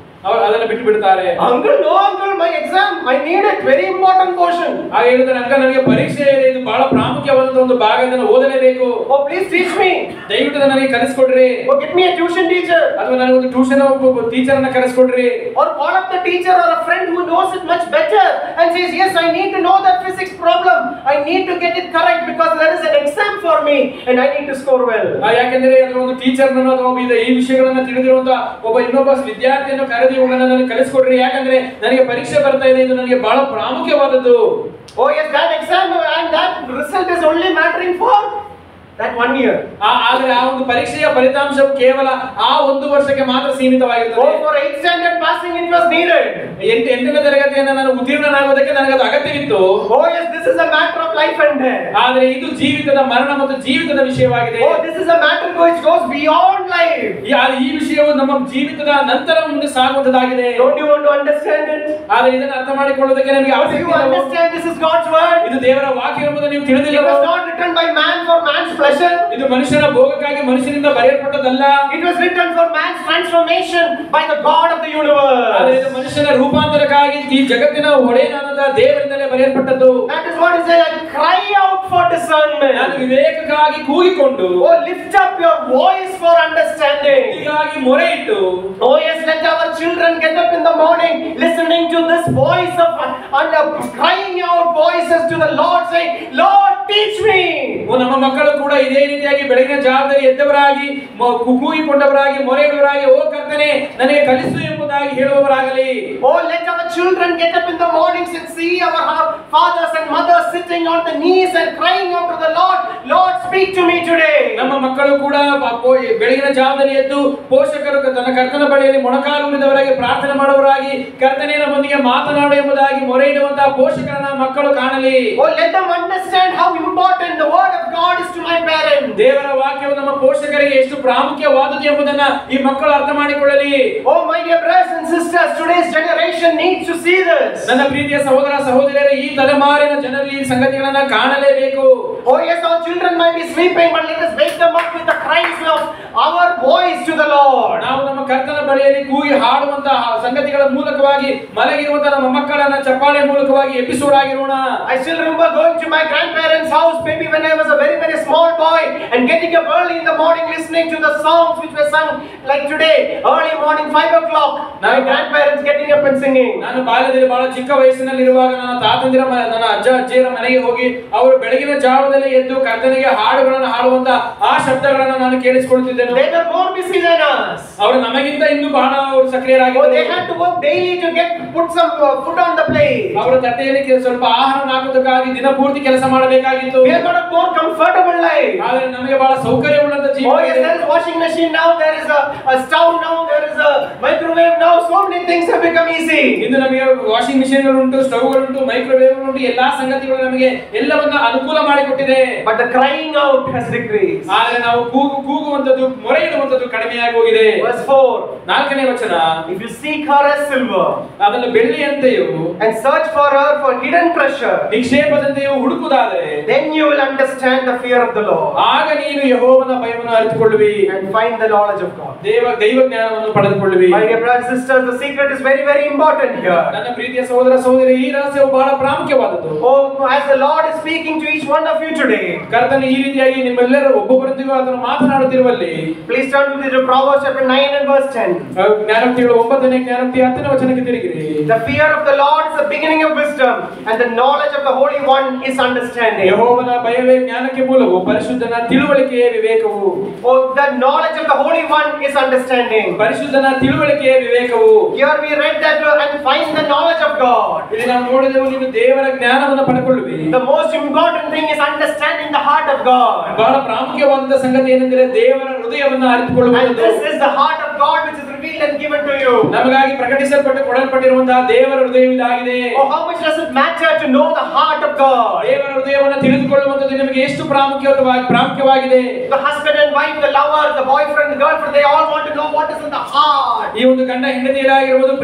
ಅವರು ಅದನ್ನು ಬಿಟ್ಟು ಬಿಡ್ತಾರೆ. Uncle, no uncle, my exam, I need it, very important portion. ಆಗ ಹೇಳ್ತಾನೆ, ಅಕ್ಕ ನನಗೆ ಪರೀಕ್ಷೆ ಇದೆ, ಇದು ಬಹಳ ಪ್ರಾಮುಖ್ಯವಾದಂತಹ ಒಂದು ಭಾಗ, ಇದನ್ನು ಓದಲೇಬೇಕು. Oh please teach me. ದಯವಿಟ್ಟು ನನಗೆ ಕಲಿಸಿಕೊಡ್ರಿ. Oh get me a tuition teacher. ಅಥವಾ ನನಗೆ ಒಂದು ಟ್ಯೂಷನ್ ಟೀಚರ್ ಅನ್ನು ಕಲಿಸಿಕೊಡ್ರಿ. Or call up the teacher or a friend who knows it much better and says, yes, I need to know that physics problem. I need to get it correct because there is an exam for me and I need to score well. ಯಾಕೆಂದ್ರೆ ಅದರ ಒಂದು ಟೀಚರ್ ನನ್ನು ಅಥವಾ ಈ ವಿಷಯಗಳನ್ನು ತಿಳಿದಿರುವಂತ ಒಬ್ಬ ಇನ್ನೊಬ್ಬ ವಿದ್ಯಾರ್ಥಿಯನ್ನು ಕರೆದು ನನಗೆ ಕಲಿಸಿಕೊಡ್ರಿ. ಯಾಕಂದ್ರೆ ನನಗೆ ಪರೀಕ್ಷೆ ಬರ್ತಾ ಇದೆ, ಇದು ನನಗೆ ಬಹಳ ಪ್ರಾಮುಖ್ಯವಾದದ್ದು. Oh yes, that exam and that result is only mattering for that 1 year. ಆದರೆ ಆ ಒಂದು ಪರೀಕ್ಷೆಯ ಫಲಿತಾಂಶವು ಕೇವಲ ಆ ಒಂದು ವರ್ಷಕ್ಕೆ ಮಾತ್ರ ಸೀಮಿತವಾಗಿರುತ್ತದೆ. Oh, for 8th standard passing it was needed. 8ನೇ ತರಗತಿಯನ್ನು ನಾನು ಉತ್ತೀರ್ಣನಾಗುವುದಕ್ಕೆ ನನಗೆ ಅದು ಅಗತ್ಯವಿತ್ತು. Oh yes, this is a matter of life and death. ಆದರೆ ಇದು ಜೀವಿತದ ಮರಣ ಮತ್ತು ಜೀವಿತದ ವಿಷಯವಾಗಿದೆ. Oh, this is a matter which goes beyond life. ಈ ವಿಷಯವು ನಮ್ಮ ಜೀವಿತದ ನಂತರ ಮುಂದೆ ಸಾಗುವಂತದ್ದಾಗಿದೆ. Don't you want to understand it? ಆದರೆ ಇದನ್ನು ಅರ್ಥ ಮಾಡಿಕೊಳ್ಳುವುದಕ್ಕೆ ನಮಗೆ Do you understand this is God's word? ಇದು ದೇವರ ವಾಕ್ಯ ಎಂಬುದನ್ನು ನೀವು ತಿಳಿದಿಲ್ಲ. It was not written by man for man's pleasure. ಇದು ಮನುಷ್ಯನ ಭೋಗಕ್ಕಾಗಿ ಮನುಷ್ಯನಿಂದ ಬರೆಯಲ್ಪಟ್ಟದ್ದಲ್ಲ. It was written for man's transformation by the God of the universe. ಆದರೆ ಇದು ಮನುಷ್ಯನ ರೂಪಾಂತರಕ್ಕಾಗಿ ಈ ಜಗತ್ತಿನ ಒಡೆಯನಾದ ದೇವರಿಂದಲೇ ಬರೆಯಲ್ಪಟ್ಟದ್ದು. That is what is said, cry out for discernment. ನಾನು ವಿವೇಕಕ್ಕಾಗಿ ಕೂಗಿಕೊಂಡು, Oh lift up your voice for understanding. ಹೀಗಾಗಿ ಮೊರೆಯಿಟ್ಟು, Oh yes, let our children get up in the morning listening to this voice of crying out voices to the Lord saying, Lord teach me. ನಮ್ಮ ಮಕ್ಕಳು ಕೂಡ ಇದೇ ರೀತಿಯಾಗಿ ಬೆಳಗಿನ ಜಾವದಲ್ಲಿ ಎದ್ದವರಾಗಿ ಕೂಗಿಕೊಂಡವರಾಗಿ ಮೊರೆಯಿಡುವರಾಗಿ, ಓ ಕರ್ತನೇ ಕರ್ತನೇ ನನಗೆ ಕಲಿಸು ಎಂಬುದಾಗಿ ಹೇಳುವವರಾಗಲಿ. Oh, let our children get up in the mornings and see our fathers and mothers sitting on the knees and crying out to the Lord, Lord, speak to me today. ನಮ್ಮ ಮಕ್ಕಳು ಕೂಡ ಬೆಳಗಿನ ಜಾವದಲ್ಲಿ ಎದ್ದು ಪೋಷಕರು ತನ್ನ ಕರ್ತನ ಬಳಿಯಲ್ಲಿ ಮೊಣಕಾಲೂರಿದವರಾಗಿ ಪ್ರಾರ್ಥನೆ ಮಾಡುವವರಾಗಿ ಕರ್ತನೇ ನಮ್ಮೊಂದಿಗೆ ಮಾತನಾಡು ಎಂಬುದಾಗಿ ಮೊರೆ ಇಡುವಂತಹ ಪೋಷಕರನ್ನ ಮಕ್ಕಳು ಕಾಣಲಿ. Oh, let them understand how important the word of God is to my parents. ದೇವರ ವಾಕ್ಯವು ನಮ್ಮ ಪೋಷಕರಿಗೆ ಎಷ್ಟು ಪ್ರಾಮುಖ್ಯವಾದುದು ಎಂಬುದನ್ನ ಈ ಮಕ್ಕಳು ಅರ್ಥ ಮಾಡಿಕೊಳ್ಳಲಿ. Oh, my dear brothers and sisters, today's generation needs to see this. ನನ್ನ ಪ್ರೀತಿಯ ಸಹೋದರ ಸಹೋದರಿಯರೇ, ಈ ತಲೆಮಾರಿನ ಜನರು ಈ ಸಂಗತಿಗಳನ್ನ ಕಾಣಲೇಬೇಕು. Oh yes, our children might be sleeping, but let us wake them up with the cries of our voice to the Lord. ನಾವು ನಮ್ಮ ಕರ್ತನ ಬಳಿಯಲ್ಲಿ ಕೂಗಿ ಹಾಡುವಂತಹ ಸಂಗತಿಗಳ ಮೂಲಕವಾಗಿ ಮಲಗಿರುವಂತಹ ನಮ್ಮ ಮಕ್ಕಳನ್ನ ಚಪ್ಪಾಳೆ ಮೂಲಕವಾಗಿ ಎಬ್ಬಿಸುವರಾಗಿರೋಣ. I still remember going to my grandparents' house, maybe when I was a very, very small boy, and getting up early in the morning listening to the songs which were sung like today, early morning 5 o'clock. My grandparents getting up and singing. ನಾನು ಬಾಲ್ಯದಲ್ಲಿ ಬಹಳ ಚಿಕ್ಕ ವಯಸ್ಸಿನಲ್ಲಿರುವಾಗ ನನ್ನ ತಾತಂದಿರ ನನ್ನ ಅಜ್ಜ ಅಜ್ಜಿಯರ ಮನೆಗೆ ಹೋಗಿ ಅವರು ಬೆಳಗಿನ ಜಾವದಲ್ಲಿ ಎದ್ದು ಕರ್ತನಿಗೆ ಹಾಡುಗಳನ್ನು ಹಾಡುವಂತ ಆ ಶಬ್ದಗಳನ್ನು ನಾನು ಕೇಳಿಸಿಕೊಳ್ಳುತ್ತಿದ್ದೆನು. They were more busy than us. ಅವರು ನಮಗಿಂತ ಇನ್ನೂ ಬಹಳ ಅವರು Oh, ಸಕ್ರಿಯರಾಗಿದ್ದರು. they had to work daily to put some food on the plate. ಅವರ ತಟ್ಟೆಯಲ್ಲಿ ಸ್ವಲ್ಪ ಆಹಾರವನ್ನು ಹಾಕುವುದಕ್ಕಾಗಿ ದಿನ ಪೂರ್ತಿ ಕೆಲಸ ಮಾಡಬೇಕಾಗಿತ್ತು. We have got a more comfortable life. ಆದರೆ ನಮಗೆ ಬಹಳ ಸೌಕರ್ಯವುಳ್ಳಂತ Oh ಜೀವನ yes, ಇದೆ. there is washing machine now, there is a stove now, there is a microwave now, so many things have become easy. ಇಂದು ನಮಗೆ ವಾಷಿಂಗ್ ಮಿಷಿನ್ಗಳು ಉಂಟು, ಸ್ಟವ್ಗಳು ಉಂಟು, ಮೈಕ್ರೋವೇವ್ ಉಂಟು, ಎಲ್ಲಾ ಸಂಗತಿಗಳು ನಮಗೆ ಎಲ್ಲವನ್ನ ಅನುಕೂಲ ಮಾಡಿಕೊಟ್ಟಿದೆ. But the crying out has decreased. ಆದರೆ ನಾವು ಕೂಗುವಂತದ್ದು ಮೊರೆ ಇಡುವಂತದ್ದು ಕಡಿಮೆಯಾಗಿ ಹೋಗಿದೆ. Verse 4. 4ನೇ ವಚನ, If you seek her as silver ಅದನ್ನು ಬೆಳ್ಳಿಯಂತೆಯೂ and search for her for hidden treasure, ನಿಕ್ಷೇಪದಂತೆಯೂ ಹುಡುಕುವುದಾದರೆ then you will understand the fear of the Lord ಆಗ ನೀನು ಯೆಹೋವನ ಭಯವನ್ನು ಅರಿತುಕೊಳ್ಳುವಿ, and find the knowledge of God. ದೈವ ಜ್ಞಾನವನ್ನು ಪಡೆದುಕೊಳ್ಳುವಿ. My dear brothers and sisters, the secret is very, very important here. ನನ್ನ ಪ್ರೀತಿಯ ಸಹೋದರ ಸಹೋದರಿ, ಈ ರಹಸ್ಯವು ಬಹಳ ಪ್ರಾಮುಖ್ಯವಾದದ್ದು. Oh, as the Lord is speaking to each one of you today, ಕರ್ತನು ಈ ರೀತಿಯಾಗಿ ನಿಮ್ಮೆಲ್ಲರೂ ಒಬ್ಬೊಬ್ಬರೊಂದಿಗೂ ಆತನು ಮಾತನಾಡುತ್ತಿರುವಲ್ಲಿ please turn to the Proverbs chapter 9 and verse 10. ಜ್ಞಾನೋಕ್ತಿಗಳು 9ನೇ ಜ್ಞಾನೋಕ್ತಿ 10ನೇ ವಚನಕ್ಕೆ ತಿರುಗಿರಿ. The fear of the Lord is the beginning of wisdom, and the knowledge of the Holy One is understanding. ಯೆಹೋವನ ಭಯವೇ ಜ್ಞಾನಕ್ಕೆ ಮೂಲವು, ಪರಿಶುದ್ಧನ ತಿಳುವಳಿಕೆಯೇ ವಿವೇಕವು. Oh, the knowledge of the Holy One is understanding. ಪರಿಶುದ್ಧನ ತಿಳುವಳಿಕೆಯೇ ವಿವೇಕವು. Here we read that and find the knowledge of God. ಇಲ್ಲಿ ನಾವು ನೋಡಿದೆವು, ನೀವು ದೇವರ ಜ್ಞಾನವನ್ನು ಪಡೆದುಕೊಳ್ಳುವಿ. The most important thing is understanding the heart of God. ಬಹಳ ಪ್ರಾಮುಖ್ಯವಾದ ಸಂಗತಿ ಏನೆಂದರೆ ದೇವರ ಹೃದಯವನ್ನು And ಅರಿತುಕೊಳ್ಳುವುದು. this is the heart of God which is revealed and given to you. ನಮಗಾಗಿ ಪ್ರಕಟಿಸಲ್ಪಟ್ಟು ಕೊಡಲ್ಪಟ್ಟಿರುವಂತಹ ದೇವರ ಹೃದಯ ಇದಾಗಿದೆ. Oh, how much does it matter to know the heart of God? ದೇವರ ಹೃದಯವನ್ನು ತಿಳಿದುಕೊಳ್ಳುವಂತದ್ದು ನಿಮಗೆ ಎಷ್ಟು ಪ್ರಾಮುಖ್ಯವಾಗಿದೆ. The husband and wife, the lover, the boyfriend, the girlfriend, they all want to know what is in the heart. ಈ ಒಂದು ಗಂಡ ಹೆಂಡತಿಯರಾಗಿರಬಹುದು,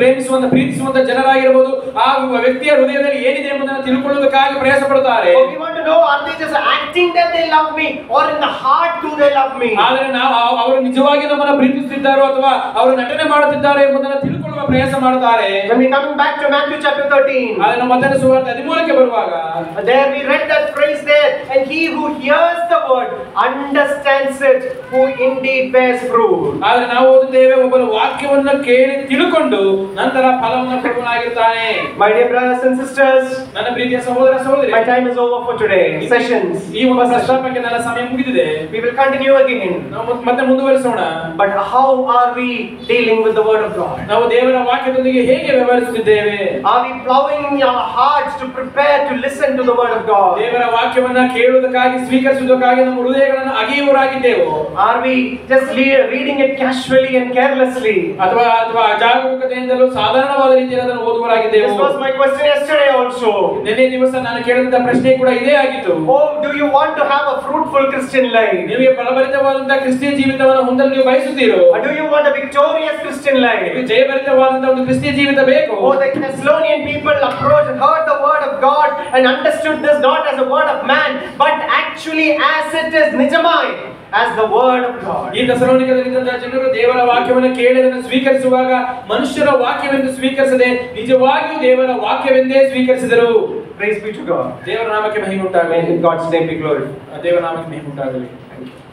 ಪ್ರೀತಿಸುವಂತ ಜನರಾಗಿರಬಹುದು, ಆ ವ್ಯಕ್ತಿಯ ಹೃದಯದಲ್ಲಿ ಏನಿದೆ ಎಂಬುದನ್ನು ತಿಳ್ಕೊಳ್ಳುವುದಕ್ಕಾಗಿ ಪ್ರಯಾಸ ಪಡುತ್ತಾರೆ. Oh, we want to know, are they just acting that they love me, or in the heart do they love me? ಆದರೆ ನಾವು ಅವರು ನಿಜವಾಗಿ ನಮ್ಮನ್ನು ಪ್ರೀತಿಸುತ್ತಿದ್ದಾರೋ ಅಥವಾ ಅವರು ನಟನೆ ಮಾಡುತ್ತಿದ್ದಾರೆ ಎಂಬುದನ್ನು ತಿಳ್ಕೊಳ್ಳುವ ಪ್ರಯಾಸ ಮಾಡುತ್ತಾರೆ. When we coming back to Matthew chapter 13, ಆದರೆ ನಾವು ಮತ್ತಾಯನ ಸುವಾರ್ತೆ 13ಕ್ಕೆ ಬರುವಾಗ there we read that phrase there, and he who hears the word understands it, who indeed bears fruit. ಆದರೆ ನಾವು ಓದುತ್ತೇವೆ, ಒಬ್ಬರು ವಾಕ್ಯವನ್ನು ಕೇಳಿ ತಿಳ್ಕೊಂಡು ನಂತರ ಫಲವನ್ನು ಕೊಡುವನಾಗಿರ್ತಾನೆ. My dear brothers and sisters, ನನ್ನ ಪ್ರೀತಿಯ ಸಹೋದರ ಸಹೋದರಿ, my time is over for today. Sessions. ಈ ಒಂದು ಪ್ರಸ್ತಾಪಕ್ಕೆ ನನ್ನ ಸಮಯ ಮುಗಿದಿದೆ. We will continue again. ನಾವು ಮತ್ತೆ ಮುಂದುವರಿಸೋಣ. But how are we dealing with the word of God? ನಾವು ದೇವರ ವಾಕ್ಯದೊಂದಿಗೆ ಹೇಗೆ ವ್ಯವಹರಿಸುತ್ತಿದ್ದೇವೆ? Are we plowing our hearts to prepare to listen to the word of God? ದೇವರ ವಾಕ್ಯವನ್ನ ಕೇಳುವುದಕ್ಕಾಗಿ ಸ್ವೀಕರಿಸುವುದಕ್ಕಾಗಿ ನಮ್ಮ ಹೃದಯಗಳನ್ನು ಅಗೆಯುವರಾಗಿದ್ದೇವೆ? Are we just reading it casually and carelessly? ಅಥವಾ ಅಜಾಗರೂಕತೆಯಿಂದಲೂ ಸಾಧಾರಣವಾದ ರೀತಿಯಲ್ಲಿ ಅದನ್ನು ಓದುವರಾಗಿದ್ದೇವೆ? This was my question yesterday also. ನಿನ್ನೆ ದಿವಸ ನಾನು ಕೇಳಿದಂತ ಪ್ರಶ್ನೆ ಕೂಡ ಇದೇ ಆಗಿತ್ತು. Oh, do you want to have a fruitful Christian life? ನಿಮಗೆ ಫಲಭರಿತವಾದಂತಹ ಕ್ರಿಸ್ತಿಯ ಜೀವಿತವನ್ನು ಹೊಂದಲು ನೀವು ಬಯಸುತ್ತೀರೋ? Or do you want a victorious Christian life? ನಿಮಗೆ ಜಯಭರಿತವಾದಂತಹ ಒಂದು ಕ್ರಿಸ್ತಿಯ ಜೀವಿತ ಬೇಕು? Oh, the Thessalonian people approached, heard the word of God and understood this not as a word of man, but actually as it is Nijamai, as the word of God. ಈ ಥೆಸಲೋನಿಕದಲ್ಲಿದ್ದಂತಹ ಜನರು ದೇವರ ವಾಕ್ಯವನ್ನು ಕೇಳಿ ಅದನ್ನು ಸ್ವೀಕರಿಸುವಾಗ ಮನುಷ್ಯರ ವಾಕ್ಯವೆಂದು ಸ್ವೀಕರಿಸದೆ ನಿಜವಾಗಿಯೂ ದೇವರ ವಾಕ್ಯವೆಂದೇ ಸ್ವೀಕರಿಸಿದರು. Praise be to God. ದೇವರ ನಾಮಕ್ಕೆ ಮಹಿಮೆ ಉಂಟಾಗಲಿ. May God's name be glorified. ದೇವರ ನಾಮಕ್ಕೆ ಮಹಿಮೆ ಉಂಟಾಗಲಿ. Thank you.